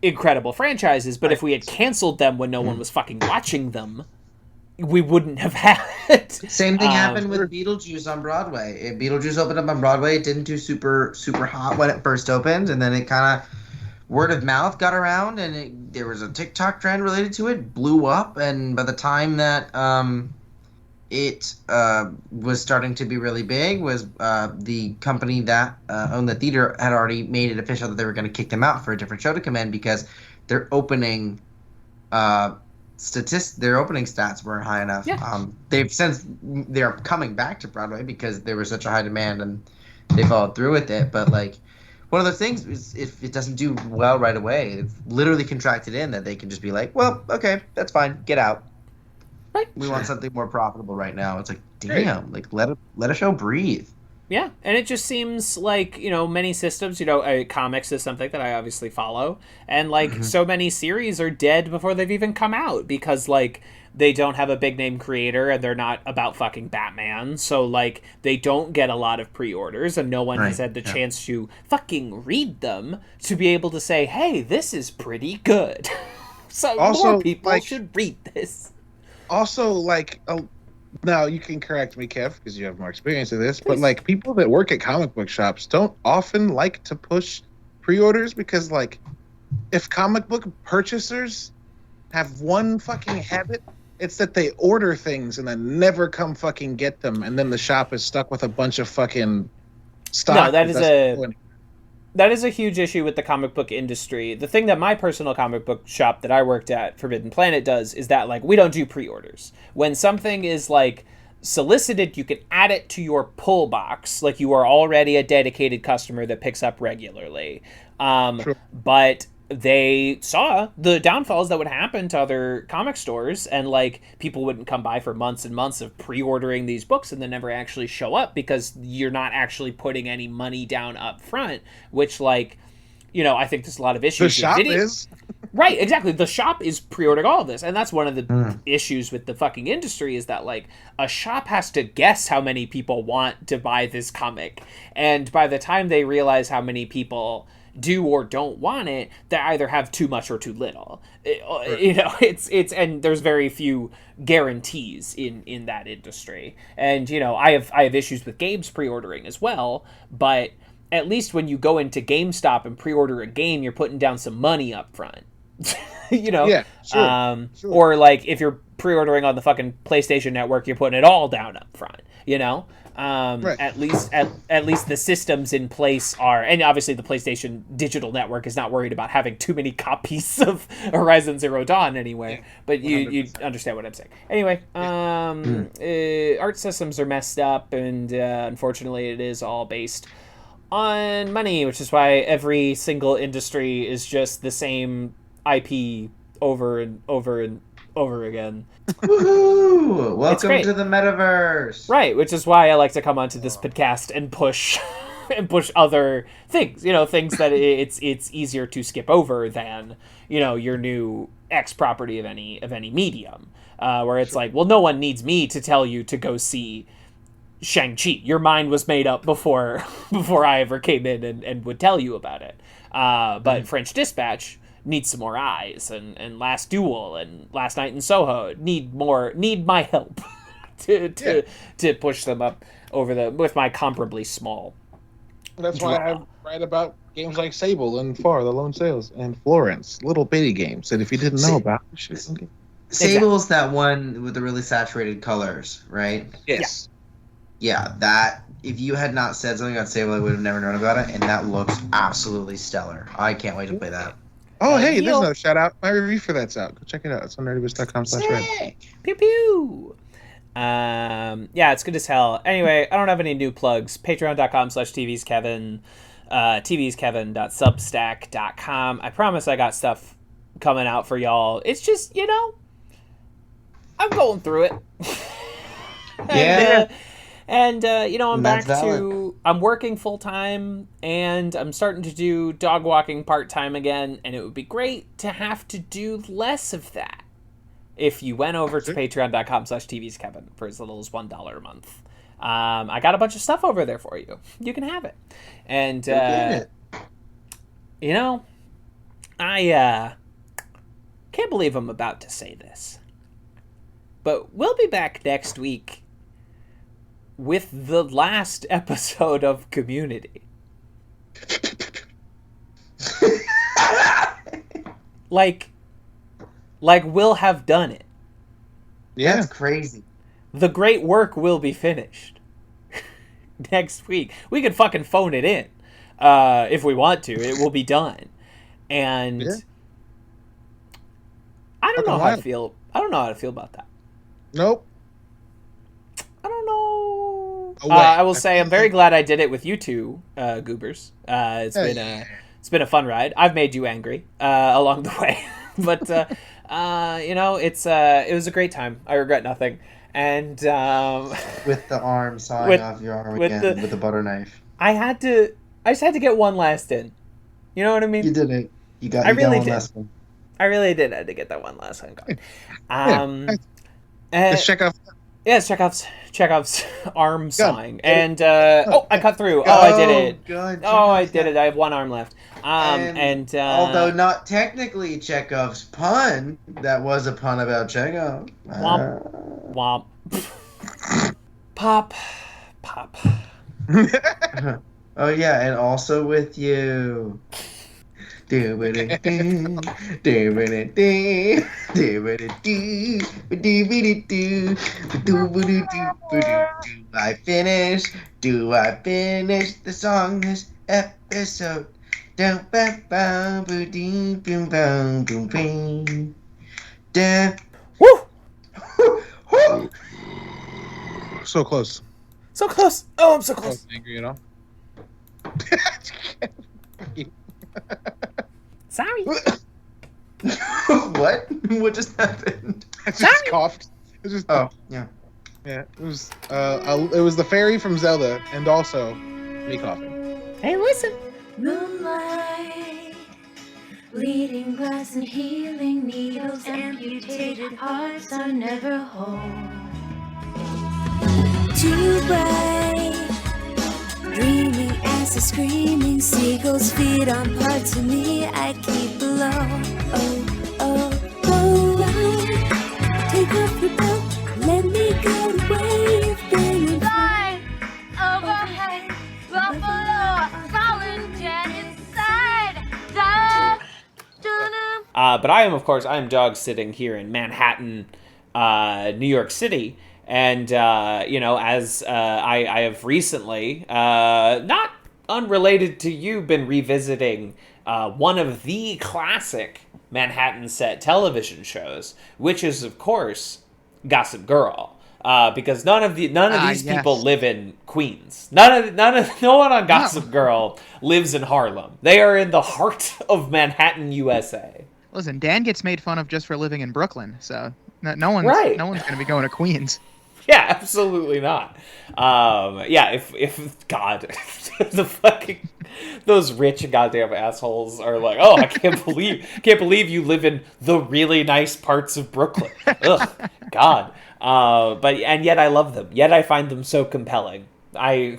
incredible franchises. But if we had canceled them when no one was fucking watching them, we wouldn't have had. Same thing happened with Beetlejuice on Broadway. Beetlejuice opened up on Broadway. It didn't do super hot when it first opened, and then it kind of word of mouth got around, and there was a TikTok trend related to it, blew up, and by the time that it was starting to be really big, was the company that owned the theater had already made it official that they were going to kick them out for a different show to come in because their opening stats weren't high enough. Yeah. They're coming back to Broadway because there was such a high demand and they followed through with it. But like one of the things is if it doesn't do well right away, it's literally contracted in that they can just be like, well, okay, that's fine, get out. Right. We want something more profitable right now. It's like, damn, like let a show breathe. Yeah, and it just seems like, many systems, comics is something that I obviously follow, and like so many series are dead before they've even come out because like they don't have a big name creator and they're not about fucking Batman, so like they don't get a lot of pre-orders and no one has had the chance to fucking read them to be able to say, hey, this is pretty good. So also, more people should read this. Also, like, now you can correct me, Kev, because you have more experience with this, but like people that work at comic book shops don't often like to push pre-orders because like if comic book purchasers have one fucking habit, it's that they order things and then never come fucking get them, and then the shop is stuck with a bunch of fucking stock. No, that is a huge issue with the comic book industry. The thing that my personal comic book shop that I worked at, Forbidden Planet, does is that like we don't do pre-orders. When something is like solicited, you can add it to your pull box, like you are already a dedicated customer that picks up regularly. Sure. But they saw the downfalls that would happen to other comic stores, and like people wouldn't come by for months and months of pre-ordering these books and then never actually show up because you're not actually putting any money down up front, which like I think there's a lot of issues. The with shop video. is. Right, exactly. The shop is pre-ordering all of this, and that's one of the issues with the fucking industry is that, like, a shop has to guess how many people want to buy this comic, and by the time they realize how many people do or don't want it, they either have too much or too little. It's and there's very few guarantees in that industry, and I have issues with games pre-ordering as well, but at least when you go into GameStop and pre-order a game, you're putting down some money up front. Yeah, sure, sure. Or like if you're pre-ordering on the fucking PlayStation Network, you're putting it all down up front, Right. At least the systems in place are, and obviously the PlayStation Digital Network is not worried about having too many copies of Horizon Zero Dawn anyway, but you understand what I'm saying. Anyway, art systems are messed up, and unfortunately it is all based on money, which is why every single industry is just the same IP over and over and over again. Woohoo! Welcome to the metaverse. Right, which is why I like to come onto this podcast and push other things. Things that it's easier to skip over than your new X property of any medium, where it's like, well, no one needs me to tell you to go see Shang-Chi. Your mind was made up before I ever came in and would tell you about it. But French Dispatch needs some more eyes, and Last Duel and Last Night in Soho need my help to push them up over with my comparably small. That's why I write about games like Sable and Far, The Lone Sails, and Florence, little bitty games that if you didn't know about, you should. Sable's that one with the really saturated colors, right? Yes. Yeah, that, if you had not said something about Sable, I would have never known about it, and that looks absolutely stellar. I can't wait to play that. Oh, hey, there's another shout out. My review for that's out. Go check it out. It's on nerdiverse.com/red. Pew pew. Yeah, it's good as hell. Anyway, I don't have any new plugs. Patreon.com/TVsKevin, tvskevin.substack.com. I promise I got stuff coming out for y'all. It's just, I'm going through it. I'm back to, I'm working full time, and I'm starting to do dog walking part time again, and it would be great to have to do less of that if you went over to patreon.com/tvskevin for as little as $1 a month. I got a bunch of stuff over there for you. You can have it. And, I can't believe I'm about to say this, but we'll be back next week with the last episode of Community. like we'll have done it. Yeah. That's crazy. The great work will be finished next week. We can fucking phone it in if we want to. It will be done. And I don't know how to feel. I don't know how to feel about that. Nope. I don't know. I will say I'm very glad I did it with you two, Goobers. It's been a fun ride. I've made you angry along the way, but it was a great time. I regret nothing. And with the arm sawing off your arm again with the butter knife. I just had to get one last in. You know what I mean? You did it. I really did. I really did. I had to get that one last one going. Let's check out. Yeah, it's Chekhov's arm sawing. And, I cut through. Oh, I did it. Good. I did it. I have one arm left. Although not technically Chekhov's pun, that was a pun about Chekhov. Womp. Womp. Pop. Oh, yeah, and also with you. I finish? Do I finish the song this episode? Woo! So close. So close. Oh, I'm so close. Angry, Sorry. What? What just happened? I just coughed. Yeah. Yeah, it was the fairy from Zelda, and also me coughing. Hey, listen. Moonlight. Bleeding glass and healing needles, amputated hearts are never whole. Too bright, dreaming as the screaming seagulls feed on parts of me I keep below. Oh, oh, oh, take off your boat, let me go to where you've been. Fly overhead, buffalo, fallen dead inside. But I am dog sitting here in Manhattan, New York City. And, as I have recently, not unrelated to you, been revisiting one of the classic Manhattan set television shows, which is, of course, Gossip Girl. Because none of these people live in Queens. No one on Gossip Girl lives in Harlem. They are in the heart of Manhattan, USA. Listen, Dan gets made fun of just for living in Brooklyn, so no one's going to be going to Queens. Yeah, absolutely not. If God, those rich goddamn assholes are like, oh, I can't believe you live in the really nice parts of Brooklyn. Ugh, God. And yet I love them. Yet I find them so compelling. Who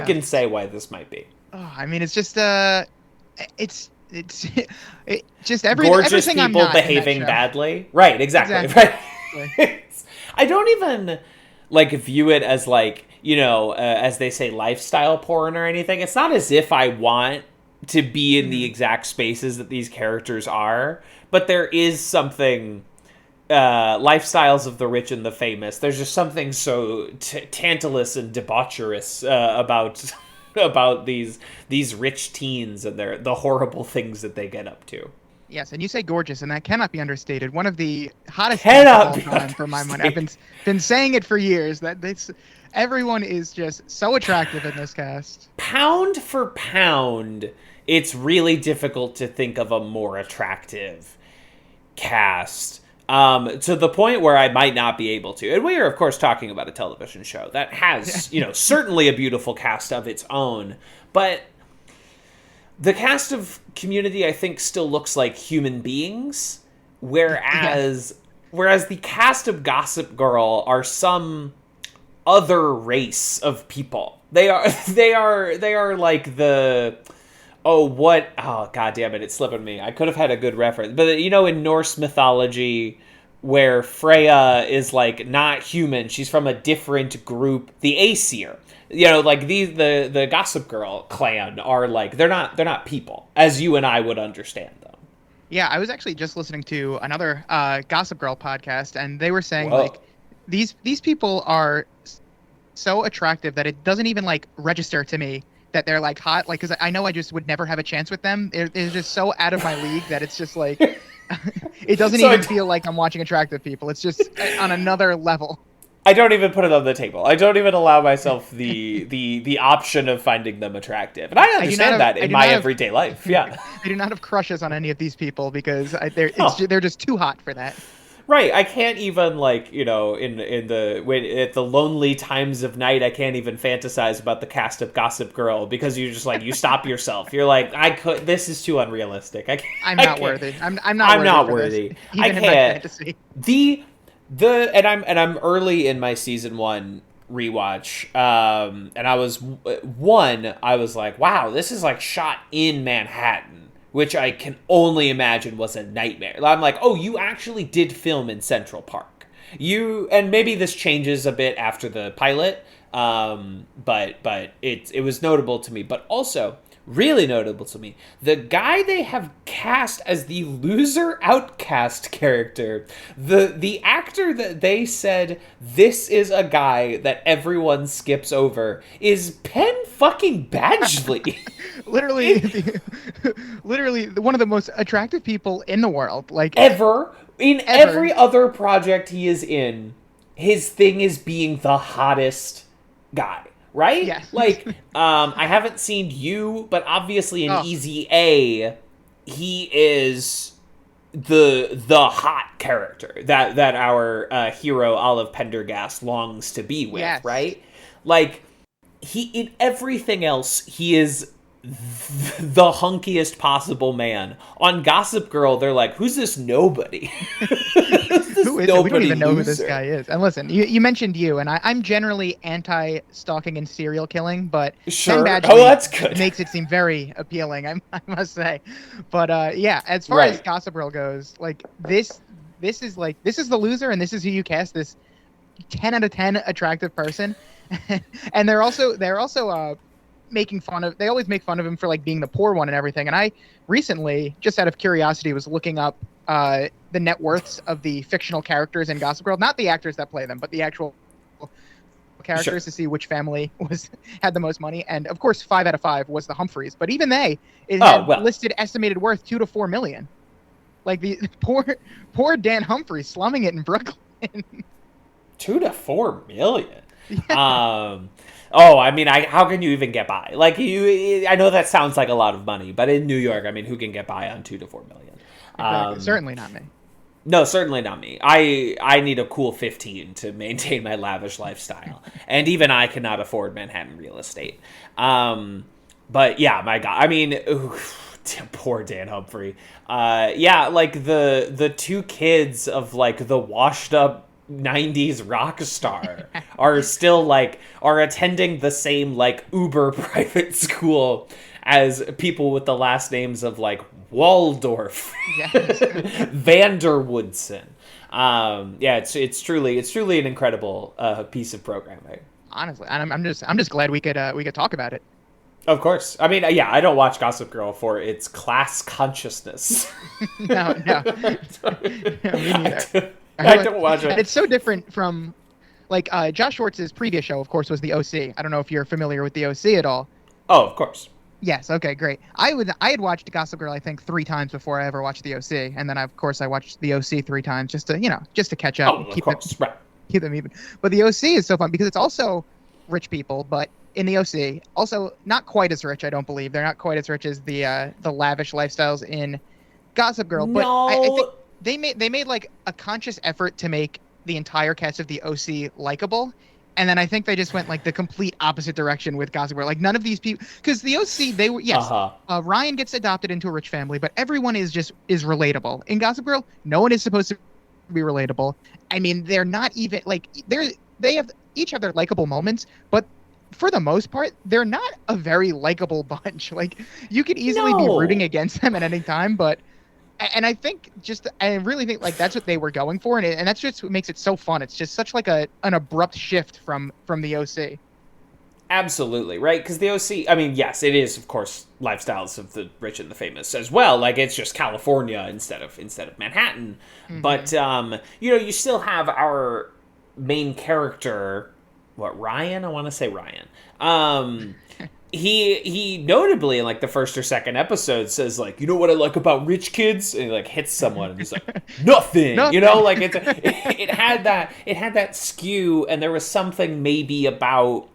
can say why this might be? Oh, I mean, it's just it's just gorgeous everything people I'm not behaving in that show. Badly. Right, exactly. Right. I don't even view it as as they say, lifestyle porn or anything. It's not as if I want to be in the exact spaces that these characters are, but there is something lifestyles of the rich and the famous. There's just something so tantalous and debaucherous about these rich teens and the horrible things that they get up to. Yes, and you say gorgeous, and that cannot be understated. One of the hottest things of all time for my money. I've been saying it for years that everyone is just so attractive in this cast. Pound for pound, it's really difficult to think of a more attractive cast. To the point where I might not be able to. And we are, of course, talking about a television show that has, certainly a beautiful cast of its own. But the cast of Community, I think, still looks like human beings. Whereas the cast of Gossip Girl are some other race of people. They are like the... Oh, God damn it, it's slipping me. I could have had a good reference. But, in Norse mythology, where Freya is, not human, she's from a different group, the Aesir. The Gossip Girl clan are, they're not people, as you and I would understand them. Yeah, I was actually just listening to another Gossip Girl podcast, and they were saying, these people are so attractive that it doesn't even, register to me that they're hot, because I know I just would never have a chance with them. They're just so out of my league that it's just it doesn't even feel like I'm watching attractive people. It's just on another level. I don't even put it on the table. I don't even allow myself the option of finding them attractive, and I understand that in my everyday life. Yeah, I do not have crushes on any of these people because they're just too hot for that. Right, I can't even in at the lonely times of night, I can't even fantasize about the cast of Gossip Girl because you just you stop yourself. You're like, this is too unrealistic. I'm not worthy. I'm not worthy. I can't. I'm early in my season 1 rewatch, and I was like, wow, this is shot in Manhattan, which I can only imagine was a nightmare. I'm like, oh, you actually did film in Central Park. And maybe this changes a bit after the pilot, but it was notable to me. But also, really notable to me, the guy they have cast as the loser outcast character, the actor that they said this is a guy that everyone skips over, is Penn fucking Badgley. literally one of the most attractive people in the world, ever. Every other project he is in, his thing is being the hottest guy. Right? Yeah. I haven't seen You, but obviously in Easy A, he is the hot character that our hero Olive Pendergast longs to be with, yes. Right? He in everything else, he is the hunkiest possible man. On Gossip Girl, they're like, who's this nobody? Who is it? We don't even know who this guy is. And listen, you mentioned you, and I'm generally anti-stalking and serial killing, but sure. Pen Oh, that's good. makes it seem very appealing, I must say. But yeah, as far as Gossip Girl goes, like this is the loser, and this is who you cast, this 10 out of 10 attractive person. And they're also making fun of, they always make fun of him for like being the poor one and everything. And I recently, just out of curiosity, was looking up the net worths of the fictional characters in Gossip Girl, not the actors that play them, but the actual characters, to see which family had the most money. And of course 5 out of 5 was the Humphreys, but even had listed estimated worth $2 to $4 million. Like the poor Dan Humphrey slumming it in Brooklyn. $2 to $4 million. Yeah. Oh, I mean, how can you even get by? Like, I know that sounds like a lot of money, but in New York, I mean, who can get by on $2 to $4 million? Exactly. Certainly not me. No, certainly not me. I need a cool 15 to maintain my lavish lifestyle, and even I cannot afford Manhattan real estate. But yeah, my God, I mean, poor Dan Humphrey. Yeah, like the two kids of like the washed up 90s rock star are still are attending the same like uber private school as people with the last names of like Waldorf, Vanderwoodson. Yeah, it's truly an incredible piece of programming. Honestly, and I'm just glad we could talk about it. Of course. I mean, yeah, I don't watch Gossip Girl for its class consciousness. No, me neither. I don't watch it. And it's so different from, like, Josh Schwartz's previous show, of course, was The OC. I don't know if you're familiar with The OC at all. Oh, of course. Yes, okay, great. I had watched Gossip Girl, I think, 3 times before I ever watched The OC. And then, of course, I watched The OC 3 times just to catch up. Oh, of course, right. Keep them even. But The OC is so fun because it's also rich people, but in The OC, also not quite as rich, I don't believe. They're not quite as rich as the lavish lifestyles in Gossip Girl. But no. I think they made like a conscious effort to make the entire cast of The OC likable, and then I think they just went like the complete opposite direction with Gossip Girl. Like none of these people, because The OC, they were Ryan gets adopted into a rich family, but everyone is relatable. In Gossip Girl, no one is supposed to be relatable. I mean, they're not even like they each have their likable moments, but for the most part, they're not a very likable bunch. Like you could easily be rooting against them at any time, but. And I really think like that's what they were going for, and that's just what makes it so fun. It's just such like an abrupt shift from The OC. Absolutely, right? Because The OC, I mean, yes, it is, of course, lifestyles of the rich and the famous as well. Like it's just California instead of Manhattan. Mm-hmm. But you still have our main character, Ryan? I want to say Ryan. He notably in like the first or second episode says like, you know what I like about rich kids, and he like hits someone and he's like nothing. You know, like it had that skew, and there was something maybe about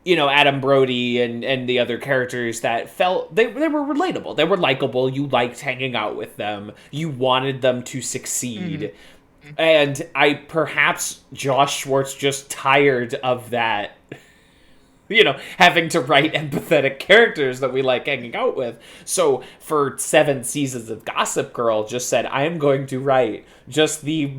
Adam Brody and the other characters that felt they were relatable, they were likable, you liked hanging out with them, you wanted them to succeed. Mm-hmm. And perhaps Josh Schwartz just tired of that. Having to write empathetic characters that we like hanging out with. So for 7 seasons of Gossip Girl, just said, I am going to write just the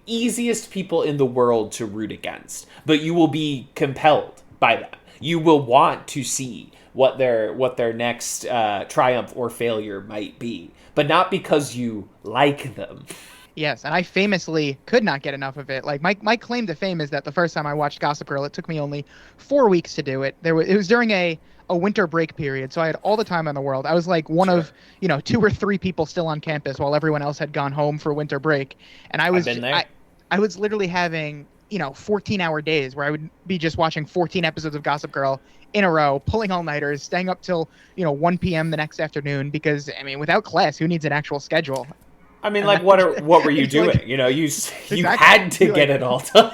easiest people in the world to root against. But you will be compelled by them. You will want to see what their next triumph or failure might be. But not because you like them. Yes, and I famously could not get enough of it. Like my claim to fame is that the first time I watched Gossip Girl, it took me only 4 weeks to do it. It was during a winter break period, so I had all the time in the world. I was like one of 2 or 3 people still on campus while everyone else had gone home for winter break, and I was I was literally having 14-hour days where I would be just watching 14 episodes of Gossip Girl in a row, pulling all-nighters, staying up till 1 p.m. the next afternoon, because I mean, without class, who needs an actual schedule? I mean, like, what were you doing? Like, you had to get it all done.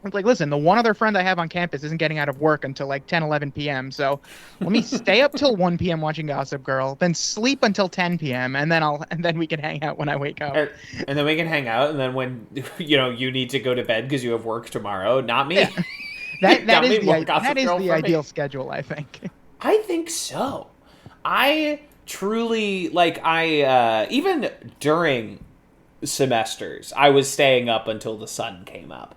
It's like, listen, the one other friend I have on campus isn't getting out of work until like 10, 11 p.m. So let me stay up till 1 p.m. watching Gossip Girl, then sleep until 10 p.m. and then we can hang out when I wake up. And then we can hang out, and then when you need to go to bed because you have work tomorrow, not me. Yeah. That is the ideal schedule, I think. I think so. I truly, even during semesters, I was staying up until the sun came up.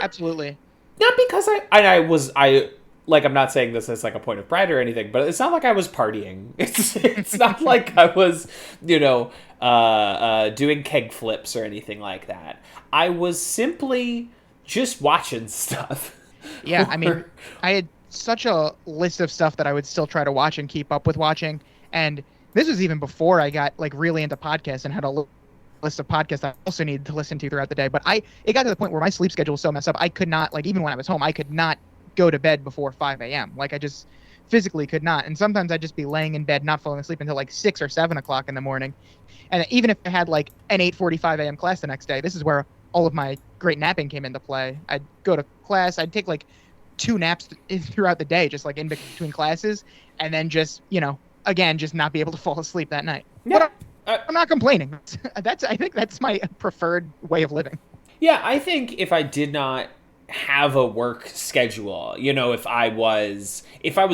Absolutely. Not because I'm not saying this as like a point of pride or anything, but it's not like I was partying. It's not like I was, doing keg flips or anything like that. I was simply just watching stuff. Yeah, I mean, I had such a list of stuff that I would still try to watch and keep up with watching, and this was even before I got like really into podcasts and had a list of podcasts I also needed to listen to throughout the day. But it got to the point where my sleep schedule was so messed up, I could not, like, even when I was home, I could not go to bed before 5 a.m. Like, I just physically could not. And sometimes I'd just be laying in bed, not falling asleep until like 6 or 7 o'clock in the morning. And even if I had like an 8:45 a.m. class the next day, this is where all of my great napping came into play. I'd go to class, I'd take like 2 naps throughout the day, just like in between classes, and then just, again, just not be able to fall asleep that night. Yeah. But I'm not complaining. I think that's my preferred way of living. Yeah, I think if I did not have a work schedule, if I was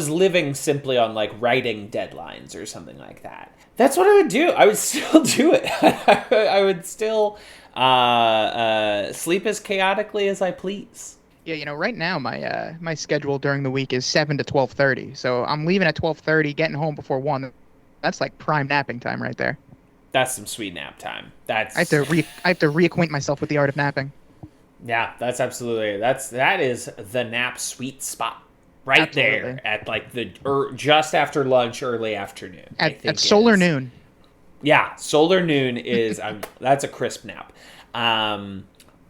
living simply on like writing deadlines or something like that, that's what I would do. I would still do it. I would still sleep as chaotically as I please. Yeah, right now my schedule during the week is 7 to 12:30. So I'm leaving at 12:30, getting home before 1. That's like prime napping time right there. That's some sweet nap time. I have to reacquaint myself with the art of napping. Yeah, that is the nap sweet spot right Absolutely. there at like just after lunch, early afternoon. At solar noon. Yeah, solar noon is that's a crisp nap.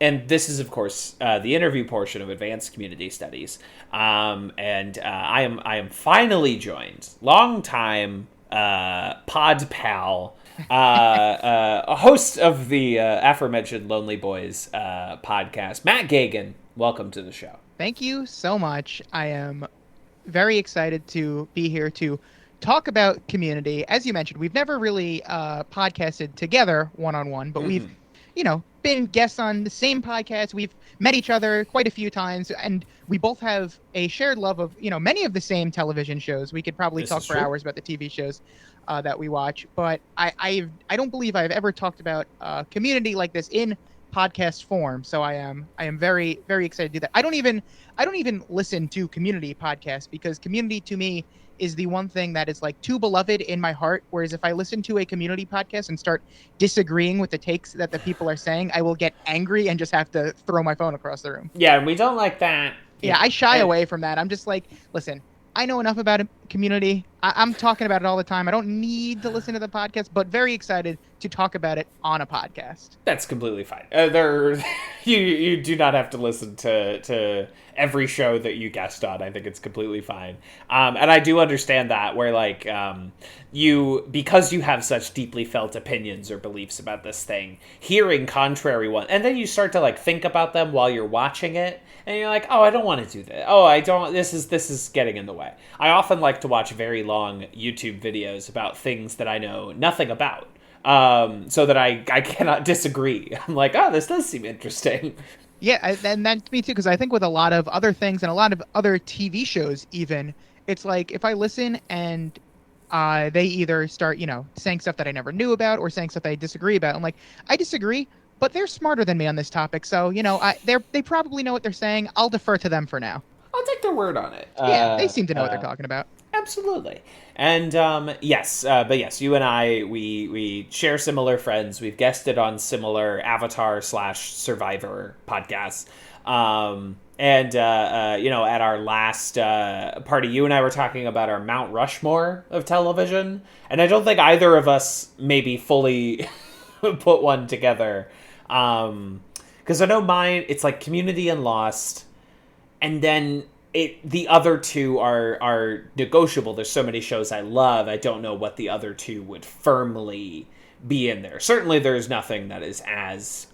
And this is, of course, the interview portion of Advanced Community Studies. And I am finally joined, longtime pod pal, a host of the aforementioned Lonely Boys podcast, Matt Geoghegan. Welcome to the show. Thank you so much. I am very excited to be here to talk about Community. As you mentioned, we've never really podcasted together one-on-one, but we've, been guests on the same podcast. We've met each other quite a few times, and we both have a shared love of, many of the same television shows. We could probably talk for hours about the TV shows that we watch, but I don't believe I've ever talked about Community like this in podcast form. So I am very, very excited to do that. I don't even listen to Community podcasts because Community to me is the one thing that is like too beloved in my heart. Whereas if I listen to a Community podcast and start disagreeing with the takes that the people are saying, I will get angry and just have to throw my phone across the room. Yeah, and we don't like that. Yeah, I shy away from that. I'm just like, listen, I know enough about Community. I'm talking about it all the time. I don't need to listen to the podcast, but very excited to talk about it on a podcast. That's completely fine. You do not have to listen to every show that you guest on. I think it's completely fine. And I do understand that where like because you have such deeply felt opinions or beliefs about this thing, hearing contrary one, and then you start to like think about them while you're watching it, and you're like, oh, I don't want to do that. Oh, I don't. This is getting in the way. I often like to watch very long YouTube videos about things that I know nothing about, so that I cannot disagree. I'm like, oh, this does seem interesting. Yeah, and that's me too, because I think with a lot of other things and a lot of other TV shows even, it's like if I listen and they either start, saying stuff that I never knew about or saying stuff that I disagree about, I'm like, I disagree, but they're smarter than me on this topic, so, they probably know what they're saying. I'll defer to them for now. I'll take their word on it. Yeah, they seem to know what they're talking about. Absolutely. And yes, you and I, we share similar friends. We've guested on similar Avatar/Survivor podcasts. At our last party, you and I were talking about our Mount Rushmore of television. And I don't think either of us maybe fully put one together. Because I know mine, it's like Community and Lost. And then the other two are negotiable. There's so many shows I love. I don't know what the other two would firmly be in there. Certainly there's nothing that is as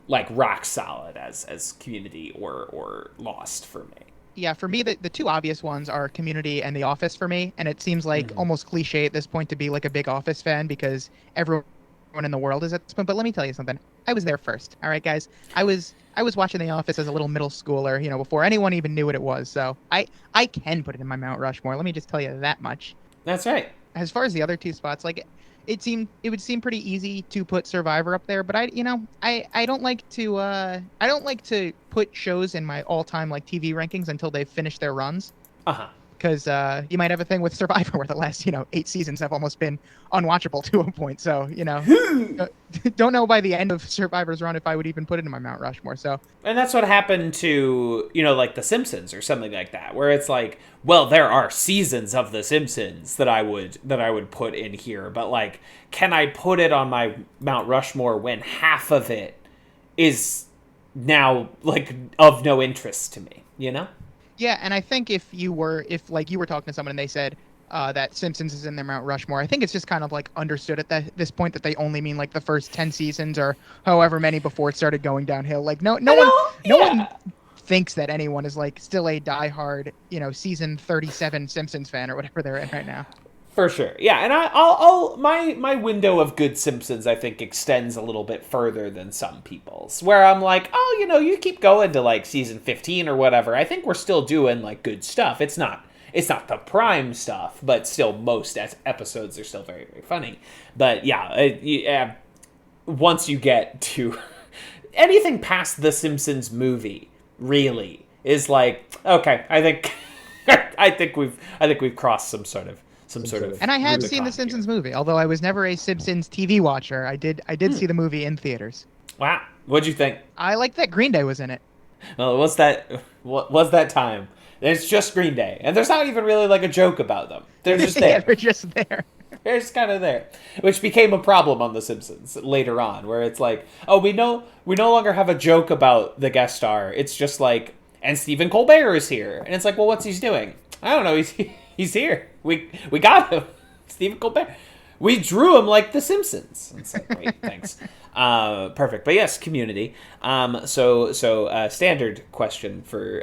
like rock solid as Community or Lost for me. Yeah, for me, the two obvious ones are Community and The Office for me. And it seems like almost cliche at this point to be like a big Office fan because everyone in the world is at this point. But let me tell you something. I was there first. All right, guys. I was watching The Office as a little middle schooler, before anyone even knew what it was. So I can put it in my Mount Rushmore. Let me just tell you that much. That's right. As far as the other two spots, like it would seem pretty easy to put Survivor up there, but I don't like to put shows in my all-time like TV rankings until they've finished their runs. Because you might have a thing with Survivor where the last 8 seasons have almost been unwatchable to a point. So don't know by the end of Survivor's run if I would even put it in my Mount Rushmore. So and that's what happened to like The Simpsons or something like that, where it's like, well, there are seasons of The Simpsons that I would put in here, but like, can I put it on my Mount Rushmore when half of it is now like of no interest to me? Yeah, and I think if you were talking to someone and they said that Simpsons is in their Mount Rushmore, I think it's just kind of like understood at this point that they only mean like the first 10 seasons or however many before it started going downhill. Like no one thinks that anyone is like still a diehard, season 37 Simpsons fan or whatever they're in right now. For sure, yeah, and I'll my window of good Simpsons, I think, extends a little bit further than some people's, where I'm like, oh, you keep going to like season 15 or whatever. I think we're still doing like good stuff. It's not the prime stuff, but still most episodes are still very, very funny. But yeah, once you get to anything past the Simpsons movie, really is like, okay, I think we've crossed some sort of. And I have seen the Simpsons movie, although I was never a Simpsons TV watcher. I did see the movie in theaters. Wow, what'd you think? I like that Green Day was in it. Well, what was that time? It's just Green Day, and there's not even really like a joke about them. They're just there. Yeah, they're just there. They're just kind of there, which became a problem on The Simpsons later on, where it's like, oh, we no longer have a joke about the guest star. It's just like, and Stephen Colbert is here, and it's like, well, what's he doing? I don't know. He's here. We got him. Stephen Colbert. We drew him like The Simpsons. It's like, great, thanks. Perfect. But yes, Community. So standard question for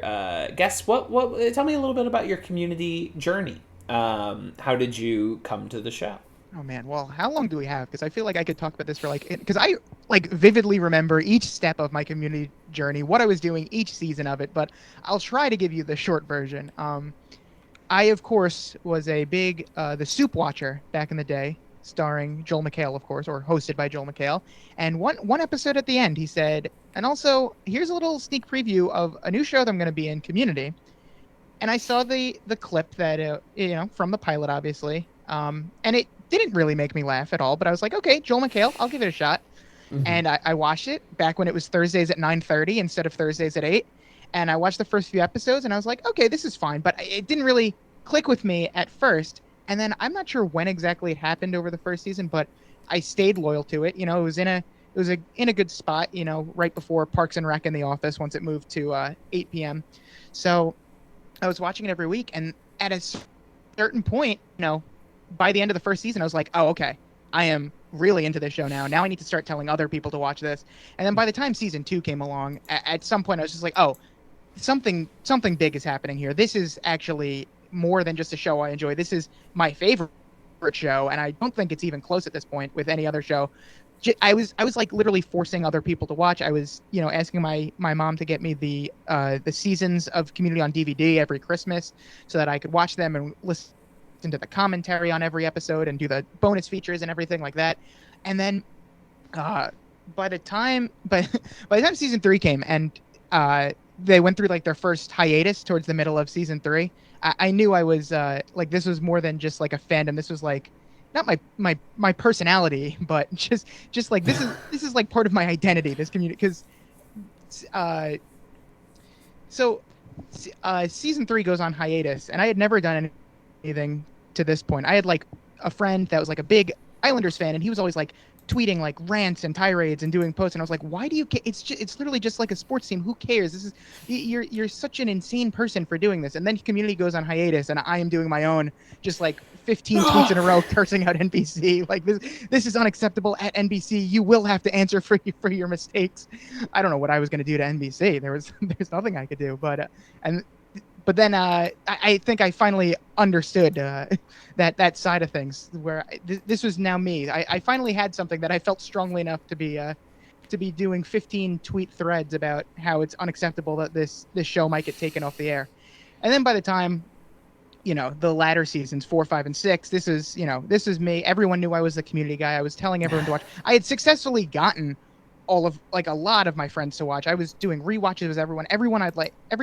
guests. What? Tell me a little bit about your Community journey. How did you come to the show? Oh man, well, how long do we have? Because I feel like I could talk about this for because I vividly remember each step of my Community journey, what I was doing each season of it. But I'll try to give you the short version. I, of course, was a big The Soup watcher back in the day, starring Joel McHale, of course, or hosted by Joel McHale. And one episode at the end, he said, and also, here's a little sneak preview of a new show that I'm going to be in, Community. And I saw the clip that, from the pilot, obviously. And it didn't really make me laugh at all, but I was like, okay, Joel McHale, I'll give it a shot. Mm-hmm. And I watched it back when it was Thursdays at 9:30 instead of Thursdays at 8. And I watched the first few episodes, and I was like, okay, this is fine. But it didn't really click with me at first. And then I'm not sure when exactly it happened over the first season, but I stayed loyal to it. It was in a good spot, right before Parks and Rec and The Office once it moved to 8 p.m. So I was watching it every week. And at a certain point, by the end of the first season, I was like, oh, okay, I am really into this show now. Now I need to start telling other people to watch this. And then by the time season 2 came along, at some point I was just like, oh, something big is happening here. This is actually more than just a show I enjoy. This is my favorite show, and I don't think it's even close at this point with any other show. I was like literally forcing other people to watch. I was, asking my mom to get me the seasons of Community on DVD every Christmas so that I could watch them and listen to the commentary on every episode and do the bonus features and everything like that. And then by the time season 3 came and they went through like their first hiatus towards the middle of season 3, I knew I was this was more than just like a fandom. This was like not my personality, but just like this is like part of my identity, this community. Because season 3 goes on hiatus, and I had never done anything to this point. I had like a friend that was like a big Islanders fan, and he was always like tweeting like rants and tirades and doing posts, and I was like, why do you care? It's literally just like a sports team. Who cares? This is you're such an insane person for doing this. And then Community goes on hiatus, and I am doing my own just like 15 tweets in a row cursing out NBC. Like this is unacceptable at NBC. You will have to answer for your mistakes. I don't know what I was going to do to NBC. There's nothing I could do, but But then I think I finally understood that side of things, where this was now me. I finally had something that I felt strongly enough to be doing 15 tweet threads about how it's unacceptable that this show might get taken off the air. And then by the time, the latter seasons, 4, 5, and 6, this is me. Everyone knew I was the community guy. I was telling everyone to watch. I had successfully gotten a lot of my friends to watch. I was doing rewatches with everyone. Every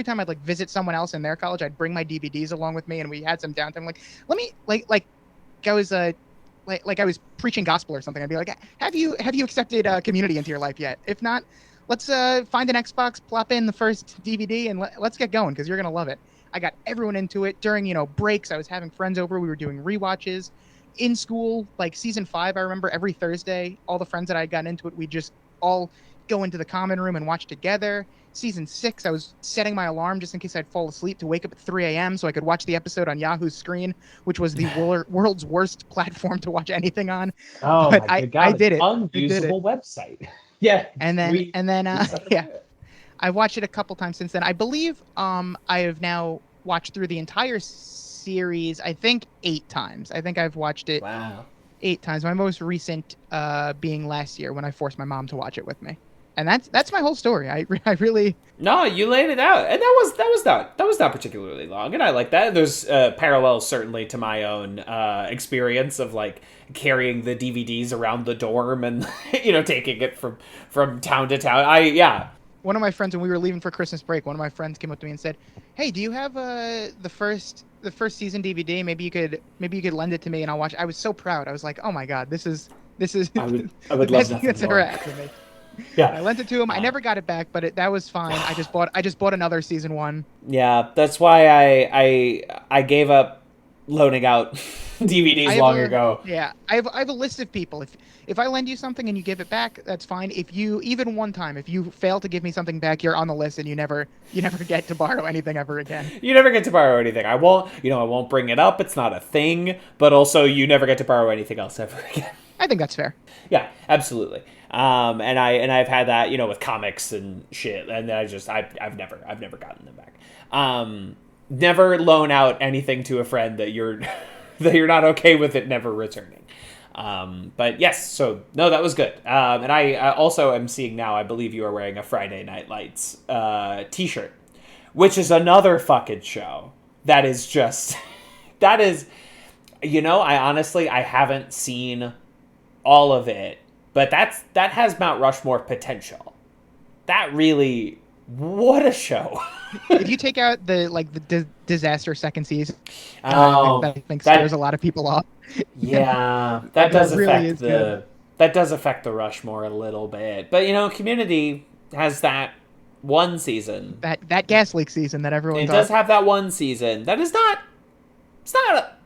time I'd visit someone else in their college, I'd bring my DVDs along with me, and we had some downtime. Let me I was I was preaching gospel or something. I'd be like, have you accepted community into your life yet? If not, let's find an Xbox, plop in the first DVD, and let's get going, because you're gonna love it. I got everyone into it during breaks. I was having friends over. We were doing rewatches in school. Season 5, I remember every Thursday, all the friends that I had gotten into it, we just all go into the common room and watch together. Season 6, I was setting my alarm just in case I'd fall asleep to wake up at 3 a.m. so I could watch the episode on Yahoo's screen, which was the world's worst platform to watch anything on. Oh but my God! I did it. Unusable website. Yeah. And then I watched it a couple times since then. I believe I have now watched through the entire series, I think 8 times. I think I've watched it 8 times. My most recent being last year when I forced my mom to watch it with me. And that's my whole story. I really... No, you laid it out. And that was not particularly long, and I like that. There's parallels certainly to my own experience of carrying the DVDs around the dorm and taking it from town to town. One of my friends, when we were leaving for Christmas break, one of my friends came up to me and said, "Hey, do you have the first season DVD? Maybe you could lend it to me and I'll watch it." I was so proud. I was like, "Oh my God, this is I would love nothing that's ever happened to me." Yeah, I lent it to him. I never got it back, but that was fine. I just bought another season 1. Yeah, that's why I gave up loaning out DVDs long ago. Yeah, I have a list of people. If I lend you something and you give it back, that's fine. If you fail to give me something back, you're on the list and you never get to borrow anything ever again. You never get to borrow anything. I won't bring it up. It's not a thing. But also, you never get to borrow anything else ever again. I think that's fair. Yeah, absolutely. And I've had that, with comics and shit, and I've never gotten them back. Never loan out anything to a friend that you're not okay with it never returning. But yes, so no, that was good. And I also am seeing now, I believe you are wearing a Friday Night Lights t-shirt, which is another fucking show that is just I haven't seen all of it, but that has Mount Rushmore potential. That really, what a show. If you take out the disaster second season, that I think scares a lot of people off. Yeah, that does really affect the Rushmore a little bit. But Community has that one season. That gas leak season that everyone. It does have that one season that is not. It's not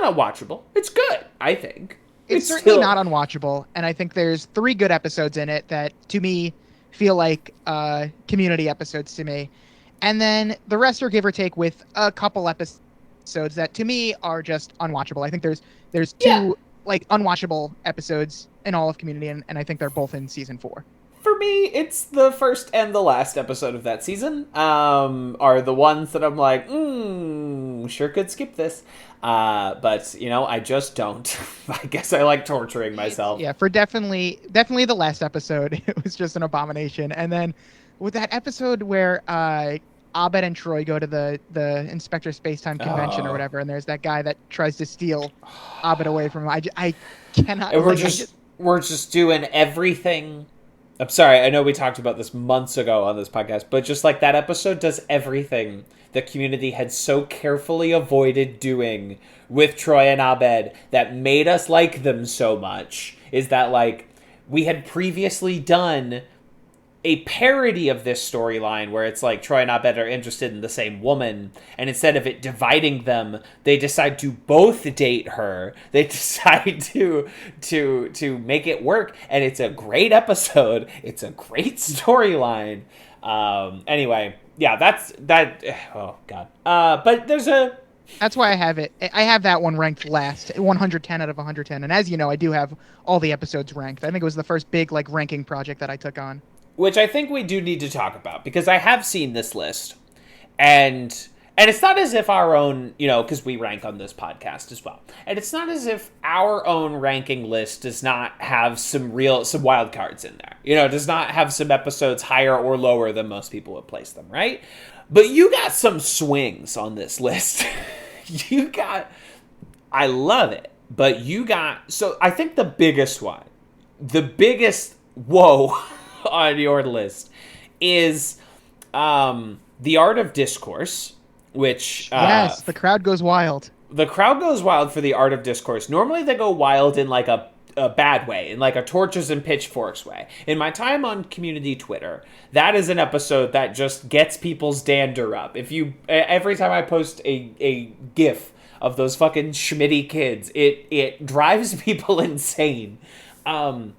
unwatchable. It's good, I think. It's certainly not unwatchable, and I think there's 3 good episodes in it that, to me, feel like Community episodes to me. And then the rest are give or take, with a couple episodes that, to me, are just unwatchable. I think there's 2 unwatchable episodes in all of Community, and I think they're both in season 4. For me, it's the first and the last episode of that season are the ones that I'm like, sure could skip this. But, I just don't. I guess I like torturing myself. Yeah, for definitely the last episode, it was just an abomination. And then with that episode where Abed and Troy go to the Inspector Spacetime convention or whatever, and there's that guy that tries to steal Abed away from him. I cannot. And we're just doing everything. I'm sorry, I know we talked about this months ago on this podcast, but just that episode does everything the Community had so carefully avoided doing with Troy and Abed that made us like them so much, is that we had previously done a parody of this storyline where it's Troy and Abed are interested in the same woman, and instead of it dividing them, they decide to both date her. They decide to make it work, and it's a great episode. It's a great storyline. Anyway, yeah, that's that. Oh God. But there's a. That's why I have it. I have that one ranked last, 110 out of 110. And as you know, I do have all the episodes ranked. I think it was the first big ranking project that I took on. Which I think we do need to talk about, because I have seen this list, and And it's not as if our own, because we rank on this podcast as well. And it's not as if our own ranking list does not have some wild cards in there. Does not have some episodes higher or lower than most people would place them, right? But you got some swings on this list. I love it. But so I think the biggest whoa on your list is The Art of Discourse, which... yes, the crowd goes wild. The crowd goes wild for The Art of Discourse. Normally they go wild in like a bad way, in like a torches and pitchforks way. In my time on community Twitter, that is an episode that just gets people's dander up. Every time I post a GIF of those fucking Schmitty kids, it drives people insane. And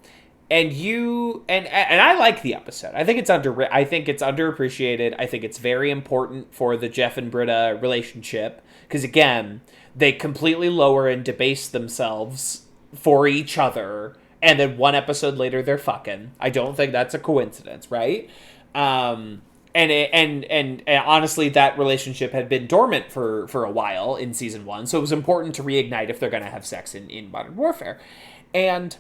I like the episode. I think it's underappreciated. I think it's very important for the Jeff and Britta relationship because again, they completely lower and debase themselves for each other, and then one episode later they're fucking. I don't think that's a coincidence, right? And honestly, that relationship had been dormant for a while in season 1, so it was important to reignite if they're going to have sex in Modern Warfare. And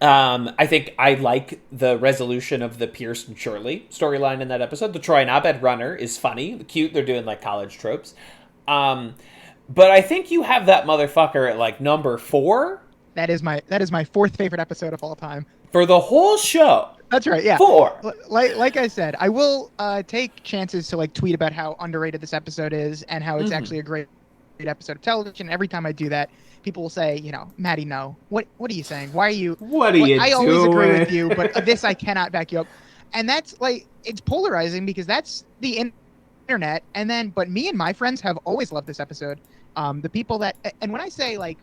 I think I like the resolution of the Pierce and Shirley storyline in that episode. The Troy and Abed runner is funny, cute. They're doing like college tropes. But I think you have that motherfucker at like number 4. That is my 4th favorite episode of all time. For the whole show. That's right, yeah. 4. Like I said, I will take chances to like tweet about how underrated this episode is and how it's actually a great episode of television. Every time I do that, people will say, Maddie, no. What are you saying? Why are you... What are you doing? I always agree with you, but this I cannot back you up. And that's like, it's polarizing because that's the internet. And then, but me and my friends have always loved this episode. The people that... And when I say like,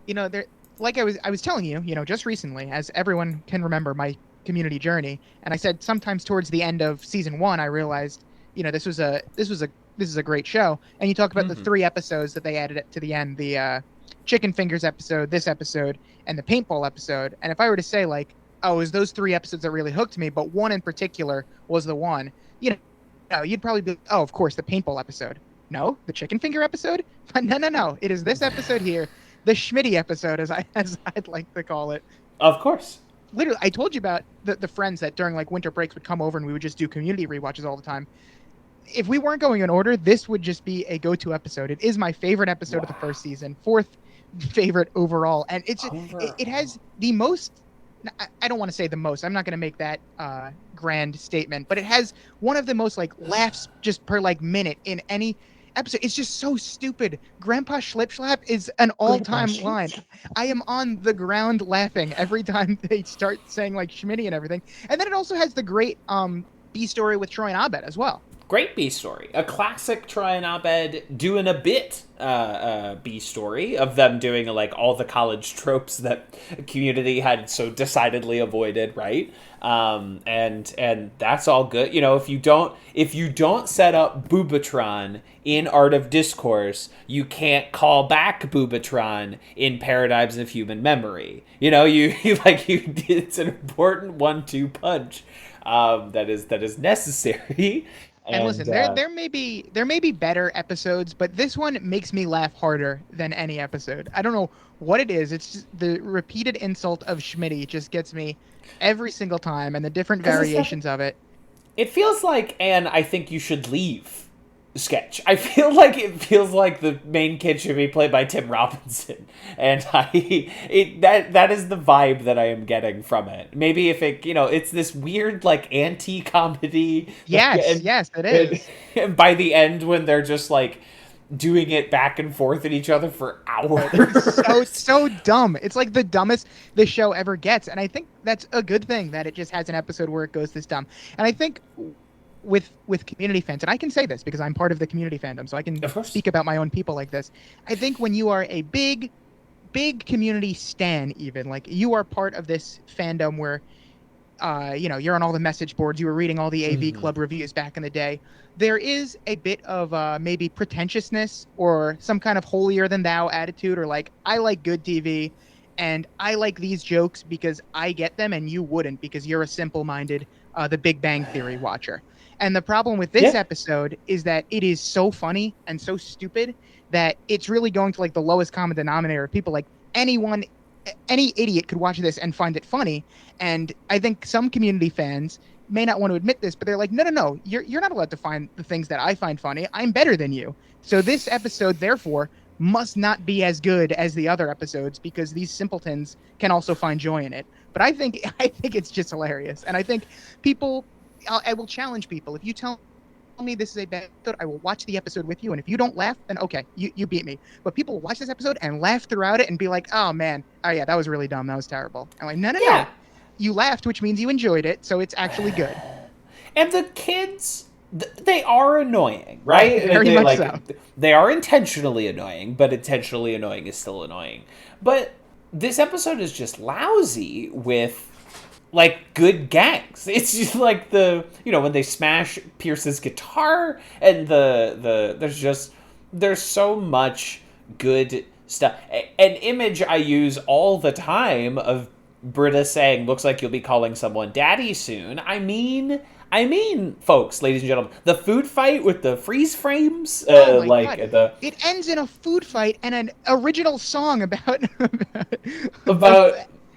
they're... Like I was telling you, just recently, as everyone can remember my community journey, and I said sometimes towards the end of season 1, I realized, this is a great show. And you talk about the 3 episodes that they added to the end, the Chicken Fingers episode, this episode, and the Paintball episode. And if I were to say like, oh, it was those 3 episodes that really hooked me, but one in particular was the one, you'd probably be, oh, of course, the Paintball episode. No, the Chicken Finger episode? No. It is this episode here. The Schmitty episode, as I'd like to call it. Of course. Literally, I told you about the friends that during like winter breaks would come over and we would just do community rewatches all the time. If we weren't going in order, this would just be a go-to episode. It is my favorite episode of the first season, 4th favorite overall, and it has the most. I don't want to say the most. I'm not going to make that grand statement, but it has one of the most like laughs just per like minute in any episode. It's just so stupid. Grandpa Schlipschlap is an all-time line. I am on the ground laughing every time they start saying like Schmitty and everything. And then it also has the great B story with Troy and Abed as well. Great B story. A classic Troy and Abed doing a bit B story of them doing like all the college tropes that Community had so decidedly avoided, right? And that's all good. If you don't set up Boobatron in Art of Discourse, you can't call back Boobatron in Paradigms of Human Memory. It's an important 1-2 punch that is necessary. And listen, there may be better episodes, but this one makes me laugh harder than any episode. I don't know what it is. It's just the repeated insult of Schmitty just gets me every single time, and the different variations of it. It feels like, and I think you should leave sketch. I feel like it feels like the main kid should be played by Tim Robinson, and that is the vibe that I am getting from it. Maybe if it's this weird like anti-comedy. Yes, it is. And by the end, when they're just like doing it back and forth at each other for hours, it's so dumb. It's like the dumbest the show ever gets, and I think that's a good thing that it just has an episode where it goes this dumb. And I think with community fans, and I can say this because I'm part of the community fandom, so I can speak about my own people like this. I think when you are a big community stan, even like you are part of this fandom where, you're on all the message boards, you were reading all the AV Club reviews back in the day. There is a bit of maybe pretentiousness or some kind of holier than thou attitude, or like I like good TV, And I like these jokes because I get them and you wouldn't, because you're a simple-minded The Big Bang Theory watcher. And the problem with this episode is that it is so funny and so stupid that it's really going to like the lowest common denominator of people. Like any idiot could watch this and find it funny. And I think some Community fans may not want to admit this, but they're like, no, you're not allowed to find the things that I find funny. I'm better than you. So this episode, therefore, must not be as good as the other episodes because these simpletons can also find joy in it. But I think it's just hilarious. And I think people, I will challenge people. If you tell me this is a bad episode, I will watch the episode with you. And if you don't laugh, then okay, you beat me. But people will watch this episode and laugh throughout it and be like, oh man, oh yeah, that was really dumb. That was terrible. I'm like, no. You laughed, which means you enjoyed it. So it's actually good. And the kids, they are annoying, right? Very much so. They are intentionally annoying, but intentionally annoying is still annoying. But this episode is just lousy with like good gags. It's just like when they smash Pierce's guitar and there's so much good stuff. An image I use all the time of Britta saying, looks like you'll be calling someone daddy soon. I mean, folks, ladies and gentlemen, the food fight with the freeze frames, it ends in a food fight and an original song about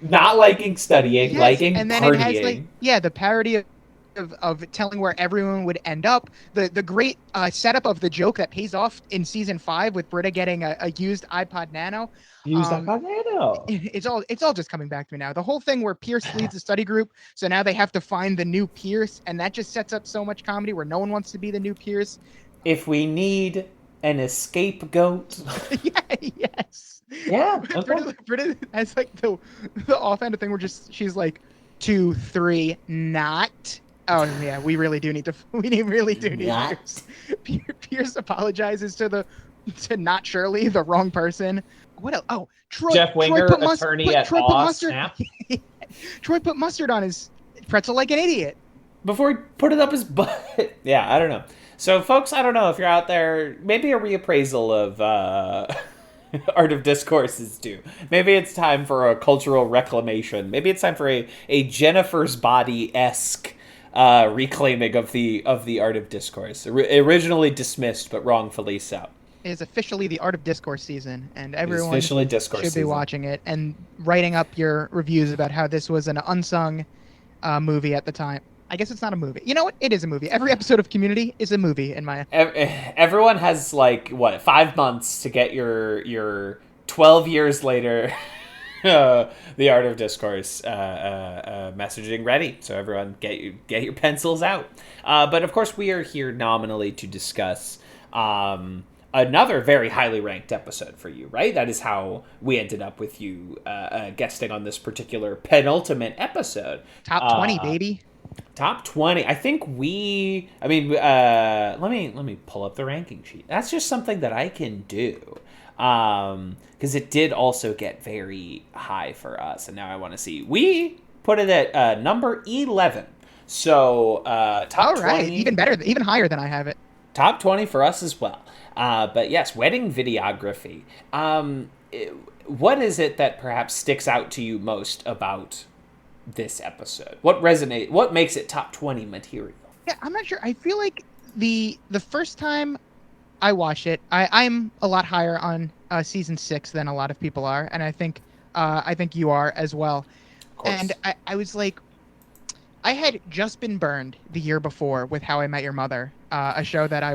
not liking studying, liking and then partying. It has the parody of telling where everyone would end up. The great setup of the joke that pays off in season 5 with Britta getting a used iPod Nano. iPod Nano. It's all just coming back to me now. The whole thing where Pierce leads a study group, so now they have to find the new Pierce, and that just sets up so much comedy where no one wants to be the new Pierce. If we need an scapegoat. Yes. Yeah. Okay. Britta has like the offhanded thing where she's like 2, 3, not. Oh yeah, we really do need to. We really do need Pierce. Pierce apologizes to not Shirley, the wrong person. What else? Oh, Troy. Jeff Winger, attorney at mustard. Snap. Troy put mustard on his pretzel like an idiot. Before he put it up his butt. Yeah, I don't know. So, folks, I don't know if you're out there. Maybe a reappraisal of Art of Discourse is due. Maybe it's time for a cultural reclamation. Maybe it's time for a Jennifer's Body-esque reclaiming of the Art of Discourse. Originally dismissed, but wrongfully so. It is officially the Art of Discourse season, and everyone should be watching it and writing up your reviews about how this was an unsung movie at the time. I guess it's not a movie. You know what? It is a movie. Every episode of Community is a movie in my... Everyone has, 5 months to get your 12 years later the Art of Discourse messaging ready. So everyone get your pencils out. But of course, we are here nominally to discuss another very highly ranked episode for you, right? That is how we ended up with you guesting on this particular penultimate episode. Top 20, baby. Top 20. I think let me pull up the ranking sheet. That's just something that I can do. Because it did also get very high for us. And now I want to see. We put it at number 11. So, top 20. Even better, even higher than I have it. Top 20 for us as well. But yes, wedding videography. What is it that perhaps sticks out to you most about this episode? What makes it top 20 material? Yeah, I'm not sure. I feel like the first time I watched it, I'm a lot higher on season 6 than a lot of people are, and I think you are as well. And I was like, I had just been burned the year before with How I Met Your Mother, a show that I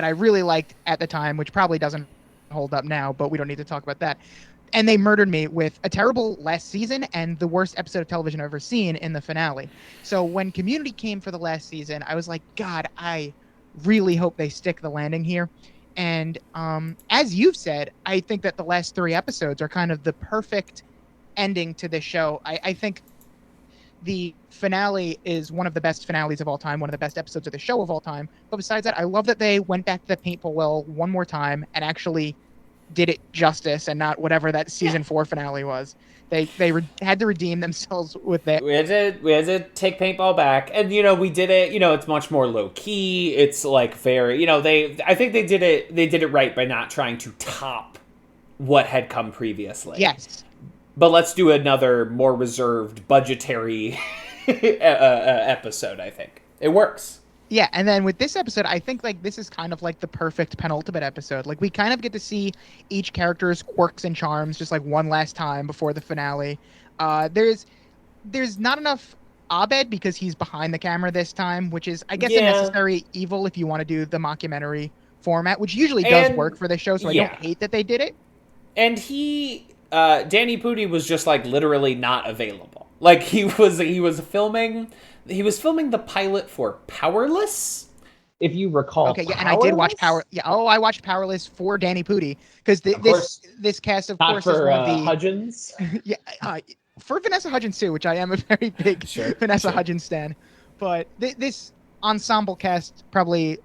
really liked at the time, which probably doesn't hold up now, but we don't need to talk about that. And they murdered me with a terrible last season and the worst episode of television I've ever seen in the finale. So when Community came for the last season, I was like, God, I really hope they stick the landing here. And as you've said, I think that the last 3 episodes are kind of the perfect ending to this show. I think the finale is one of the best finales of all time, one of the best episodes of the show of all time. But besides that, I love that they went back to the paintball well one more time and actually did it justice and not whatever that season 4 finale was. They had to redeem themselves with that. We had to take paintball back, and we did it. It's much more low key. It's very I think they did it right by not trying to top what had come previously. Yes. but let's do another more reserved budgetary episode. I think it works. Yeah, and then with this episode, I think like this is kind of like the perfect penultimate episode. Like we kind of get to see each character's quirks and charms just like one last time before the finale. There's not enough Abed because he's behind the camera this time, which is I guess a necessary evil if you want to do the mockumentary format, which usually does work for this show. So I don't hate that they did it. And Danny Pudi was just like literally not available. Like he was filming the pilot for Powerless. If you recall, okay, yeah, and I did watch I watched Powerless for Danny Pudi because this cast of course is one of the Hudgens. For Vanessa Hudgens too, which I am a very big Vanessa Hudgens stan. But this ensemble cast probably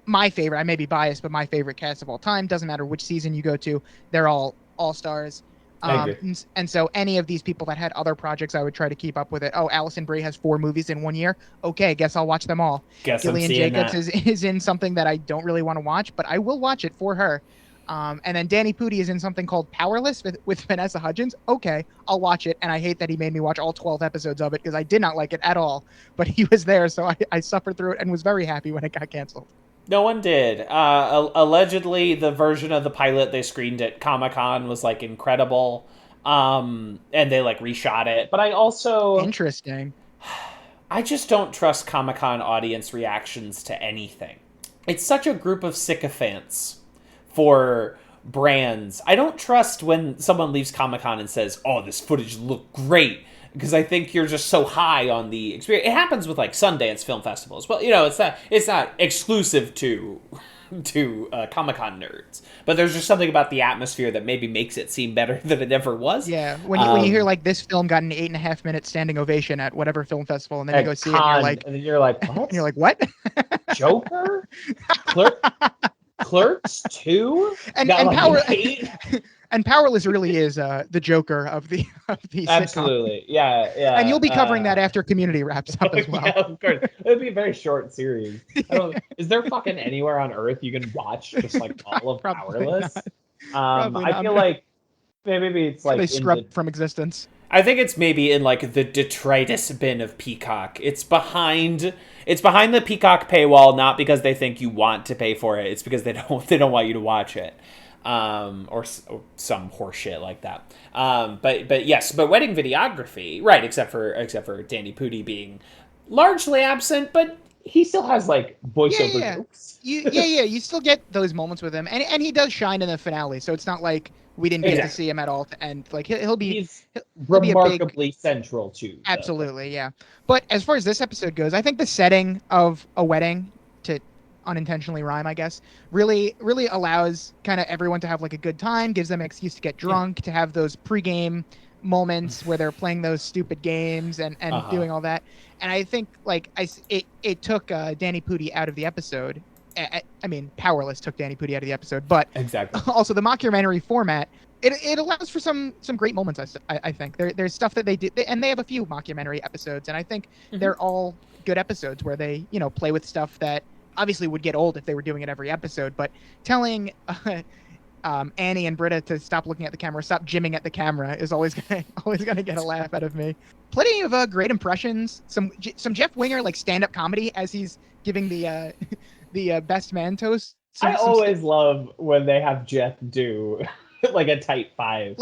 my favorite. I may be biased, but my favorite cast of all time. Doesn't matter which season you go to, they're all stars. And so any of these people that had other projects, I would try to keep up with it. Oh, Alison Brie has 4 movies in 1 year. Okay, guess I'll watch them all. Gillian Jacobs is in something that I don't really want to watch, but I will watch it for her. And then Danny Pudi is in something called Powerless with Vanessa Hudgens. Okay, I'll watch it. And I hate that he made me watch all 12 episodes of it because I did not like it at all. But he was there, so I suffered through it and was very happy when it got canceled. No one did. Allegedly, the version of the pilot they screened at Comic-Con was like incredible, and they like reshot it. But I also interesting. I just don't trust Comic-Con audience reactions to anything. It's such a group of sycophants for brands. I don't trust when someone leaves Comic-Con and says, "Oh, this footage looked great." Because I think you're just so high on the experience. It happens with like Sundance Film Festival as well. It's not exclusive to Comic-Con nerds, but there's just something about the atmosphere that maybe makes it seem better than it ever was. Yeah, when you hear like this film got an 8.5-minute standing ovation at whatever film festival, and then you go see it, and you're like, what? And you're like, what? Joker, Clerks 2, and And Powerless really is the Joker of the absolutely sitcom. Yeah. And you'll be covering that after Community wraps up as well. Yeah, of course. It'll be a very short series. Is there fucking anywhere on Earth you can watch just like all of Powerless? I feel like maybe it's like they scrubbed from existence. I think it's maybe in like the detritus bin of Peacock. It's behind the Peacock paywall, not because they think you want to pay for it. It's because they don't want you to watch it. Or some horseshit like that. But wedding videography, right? Except for Danny Pudi being largely absent, but he still has like voiceover jokes. You still get those moments with him, and he does shine in the finale. So it's not like we didn't get to see him at all. And like he'll be remarkably central too. Absolutely, yeah. But as far as this episode goes, I think the setting of a wedding, to unintentionally rhyme, I guess, really allows kind of everyone to have like a good time, gives them an excuse to get drunk, to have those pregame moments where they're playing those stupid games and doing all that. And I think like it took Danny Pudi out of the episode. I mean, Powerless took Danny Pudi out of the episode, but exactly. Also the mockumentary format, it allows for some great moments. I think there's stuff that they did, and they have a few mockumentary episodes, and I think they're all good episodes where they play with stuff that obviously would get old if they were doing it every episode. But telling Annie and Britta to stop looking at the camera, stop jimming at the camera, is always gonna get a laugh out of me. Plenty of great impressions. Some Jeff Winger like stand-up comedy as he's giving the best man toast. I always love when they have Jeff do like a tight five.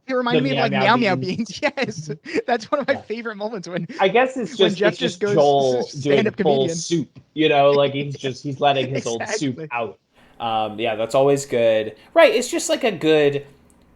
It reminded me of like Meow Meow Beans. Yes, that's one of my favorite moments when I guess it's just goes Joel doing full comedian. soup. Like he's letting his old soup out. That's always good. Right, it's just like a good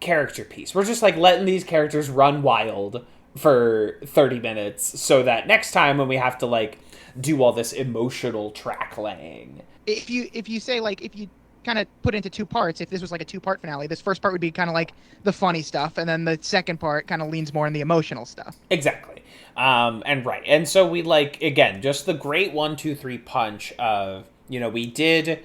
character piece. We're just like letting these characters run wild for 30 minutes so that next time when we have to like do all this emotional track laying. If you say like if you kind of put into 2 parts, if this was like a 2-part finale, this first part would be kind of like the funny stuff, and then the second part kind of leans more in the emotional stuff. Exactly. And so we like, again, just the great 1, 2, 3 punch of, we did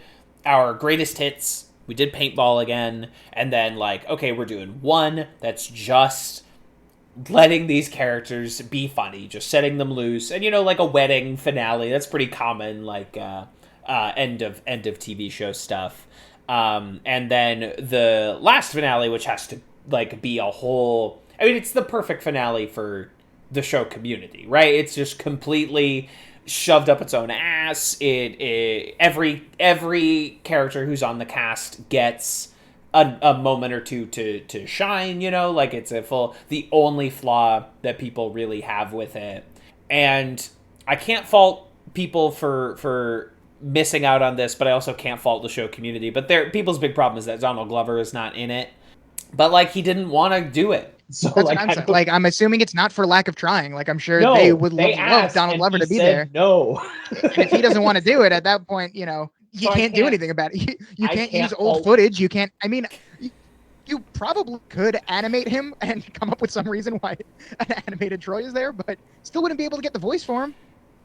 our greatest hits, we did paintball again, and then like, okay, we're doing one that's just letting these characters be funny, just setting them loose, and like a wedding finale, that's pretty common, like end of TV show stuff. And then the last finale, which has to like be a whole. I mean, it's the perfect finale for the show Community, right? It's just completely shoved up its own ass. Every character who's on the cast gets a moment or two to shine, you know, like it's the only flaw that people really have with it. And I can't fault people for missing out on this, but I also can't fault the show Community. But people's big problem is that Donald Glover is not in it. But like he didn't want to do it. So That's what I'm saying. Like I'm assuming it's not for lack of trying. Like I'm sure they would love Donald Glover to be there. No. And if he doesn't want to do it at that point, you know, you can't do anything about it. You can't use old footage. You can't. I mean, you probably could animate him and come up with some reason why an animated Troy is there, but still wouldn't be able to get the voice for him.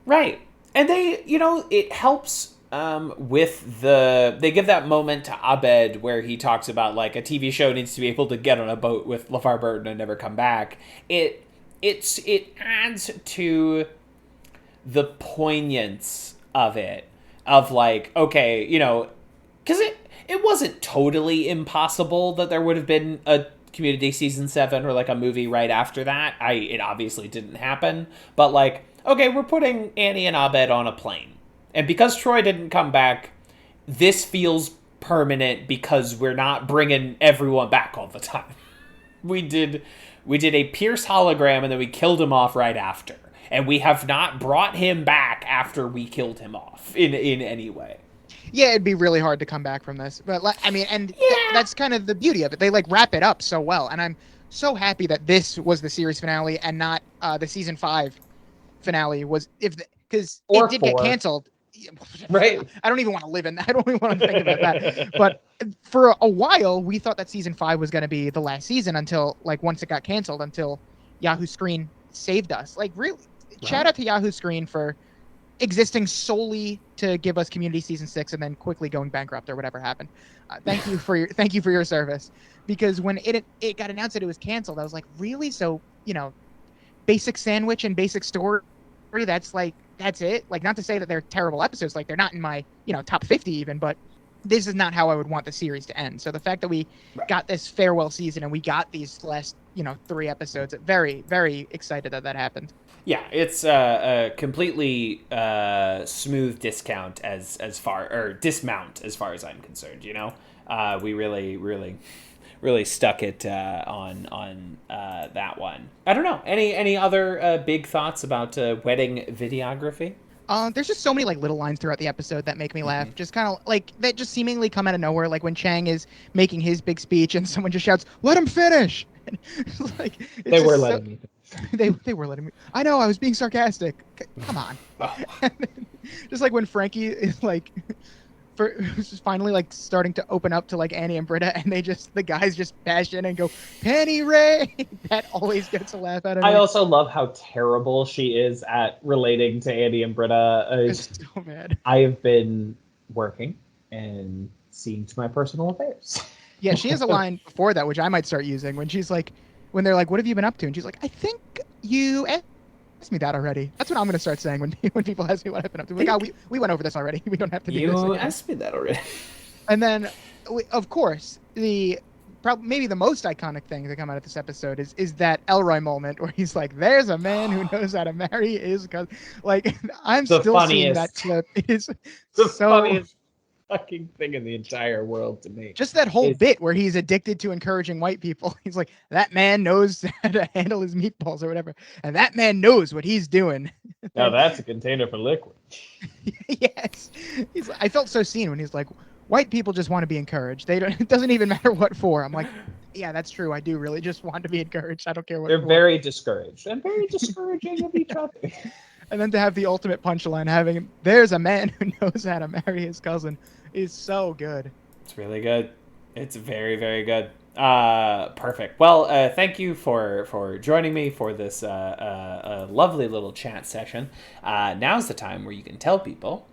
Right. And they, you know, it helps with they give that moment to Abed where he talks about like a TV show needs to be able to get on a boat with LeVar Burton and never come back. It adds to the poignance of it, of like, okay, you know, because it wasn't totally impossible that there would have been a Community season 7 or like a movie right after that. It obviously didn't happen, but like, okay, we're putting Annie and Abed on a plane. And because Troy didn't come back, this feels permanent because we're not bringing everyone back all the time. We did a Pierce hologram and then we killed him off right after. And we have not brought him back after we killed him off in any way. Yeah, it'd be really hard to come back from this. But I mean, and that's kind of the beauty of it. They like wrap it up so well. And I'm so happy that this was the series finale and not the season 5 finale because it did get canceled. Right. I don't even want to live in that. I don't even want to think about that. But for a while, we thought that season 5 was going to be the last season until like once it got canceled, until Yahoo Screen saved us. Like really, shout out to Yahoo Screen for existing solely to give us Community season 6 and then quickly going bankrupt or whatever happened. Thank you for your service, because when it got announced that it was canceled, I was like, really? So, you know, Basic Sandwich and Basic Story, that's it. Like, not to say that they're terrible episodes, like they're not in my, you know, top 50 even, but this is not how I would want the series to end. So the fact that we got this farewell season and we got these last, you know, 3 episodes, very, very excited that happened. Yeah, it's a completely smooth dismount as far as I'm concerned. You know, we really stuck it on that one. I don't know. Any other big thoughts about wedding videography? There's just so many like little lines throughout the episode that make me laugh. Just kind of like that just seemingly come out of nowhere. Like when Chang is making his big speech and someone just shouts, "Let him finish!" And like they were letting me. They were letting me. I know, I was being sarcastic. Come on. Oh. Just like when Frankie is like, finally like starting to open up to like Annie and Britta, and the guys just bash in and go, "Penny Ray!" That always gets a laugh out of me. I also love how terrible she is at relating to Annie and Britta. I'm so mad. I have been working and seeing to my personal affairs. Yeah, she has a line before that which I might start using when she's like, when they're like, "What have you been up to?" And she's like, "I think you asked me that already." That's what I'm going to start saying when people ask me what I've been up to. Like, oh, we went over this already. We don't have to do this again. You asked me that already. And then, of course, maybe the most iconic thing to come out of this episode is that Elroy moment where he's like, "There's a man who knows how to marry his cousin." Like, I'm still seeing that clip. It is the so funniest fucking thing in the entire world to me. Just that whole bit where he's addicted to encouraging white people. He's like, "That man knows how to handle his meatballs," or whatever, and that man knows what he's doing. Now that's a container for liquid. Yes, I felt so seen when he's like, "White people just want to be encouraged. It doesn't even matter what for." I'm like, yeah, that's true. I do really just want to be encouraged. I don't care what. They're very discouraged and very discouraging of each other. And then to have the ultimate punchline, "There's a man who knows how to marry his cousin," is so good. It's really good. It's very, very good. Perfect. Well, thank you for joining me for this lovely little chat session. Now's the time where you can tell people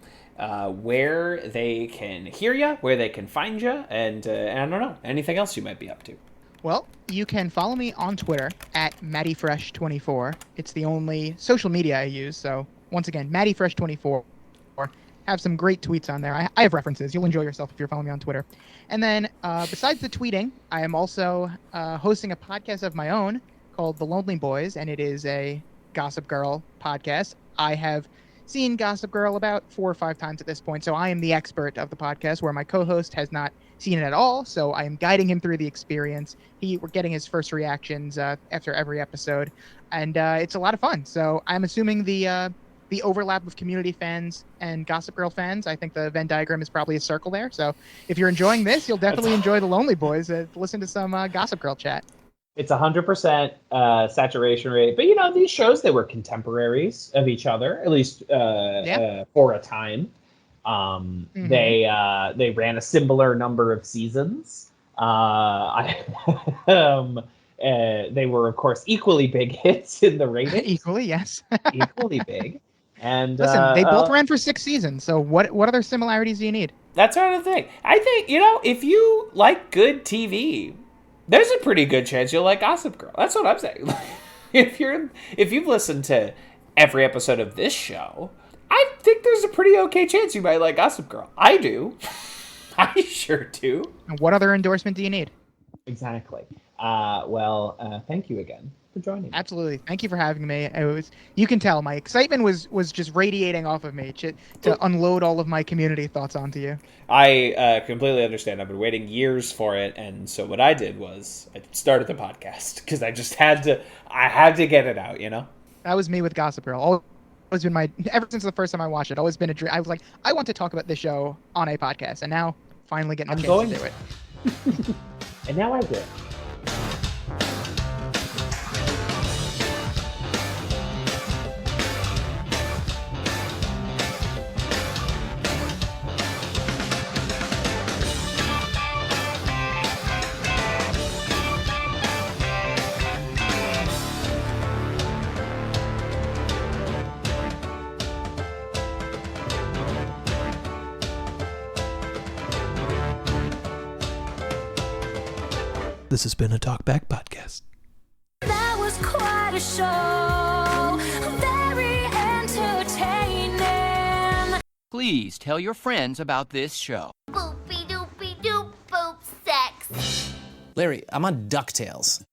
where they can hear you, where they can find you, and I don't know, anything else you might be up to. Well, you can follow me on Twitter at MattyFresh24. It's the only social media I use. So once again, MattyFresh24. have some great tweets on there. I have references. You'll enjoy yourself if you're following me on Twitter. And then besides the tweeting, I am also hosting a podcast of my own called The Lonely Boys, and it is a Gossip Girl podcast. I have seen Gossip Girl about 4 or 5 times at this point, so I am the expert of the podcast, where my co-host has not seen it at all, so I am guiding him through the experience. We're getting his first reactions after every episode, and it's a lot of fun. So I'm assuming the overlap of Community fans and Gossip Girl fans, I think the Venn diagram is probably a circle there. So if you're enjoying this, you'll definitely enjoy The Lonely Boys. Listen to some Gossip Girl chat. It's 100% saturation rate, but these shows, they were contemporaries of each other, at least for a time. They ran a similar number of seasons. They were, of course, equally big hits in the ratings. Equally, yes. Equally big. And listen, they both ran for 6 seasons. So what other similarities do you need? That's sort of the thing. I think, if you like good TV, there's a pretty good chance you'll like Gossip Girl. That's what I'm saying. If you've listened to every episode of this show, I think there's a pretty okay chance you might like Gossip Girl. I do. I sure do. And what other endorsement do you need? Exactly. Thank you again for joining me. Absolutely. Thank you for having me. You can tell my excitement was just radiating off of me to unload all of my community thoughts onto you. I completely understand. I've been waiting years for it, and so what I did was I started the podcast because I just had to get it out, That was me with Gossip Girl. Always been ever since the first time I watched it, always been a dream. I was like, I want to talk about this show on a podcast, and now finally getting a chance to do it. And now I do. This has been a Talkback Podcast. That was quite a show, very entertaining. Please tell your friends about this show. Boopy doopy doop boop sex. Larry, I'm on DuckTales.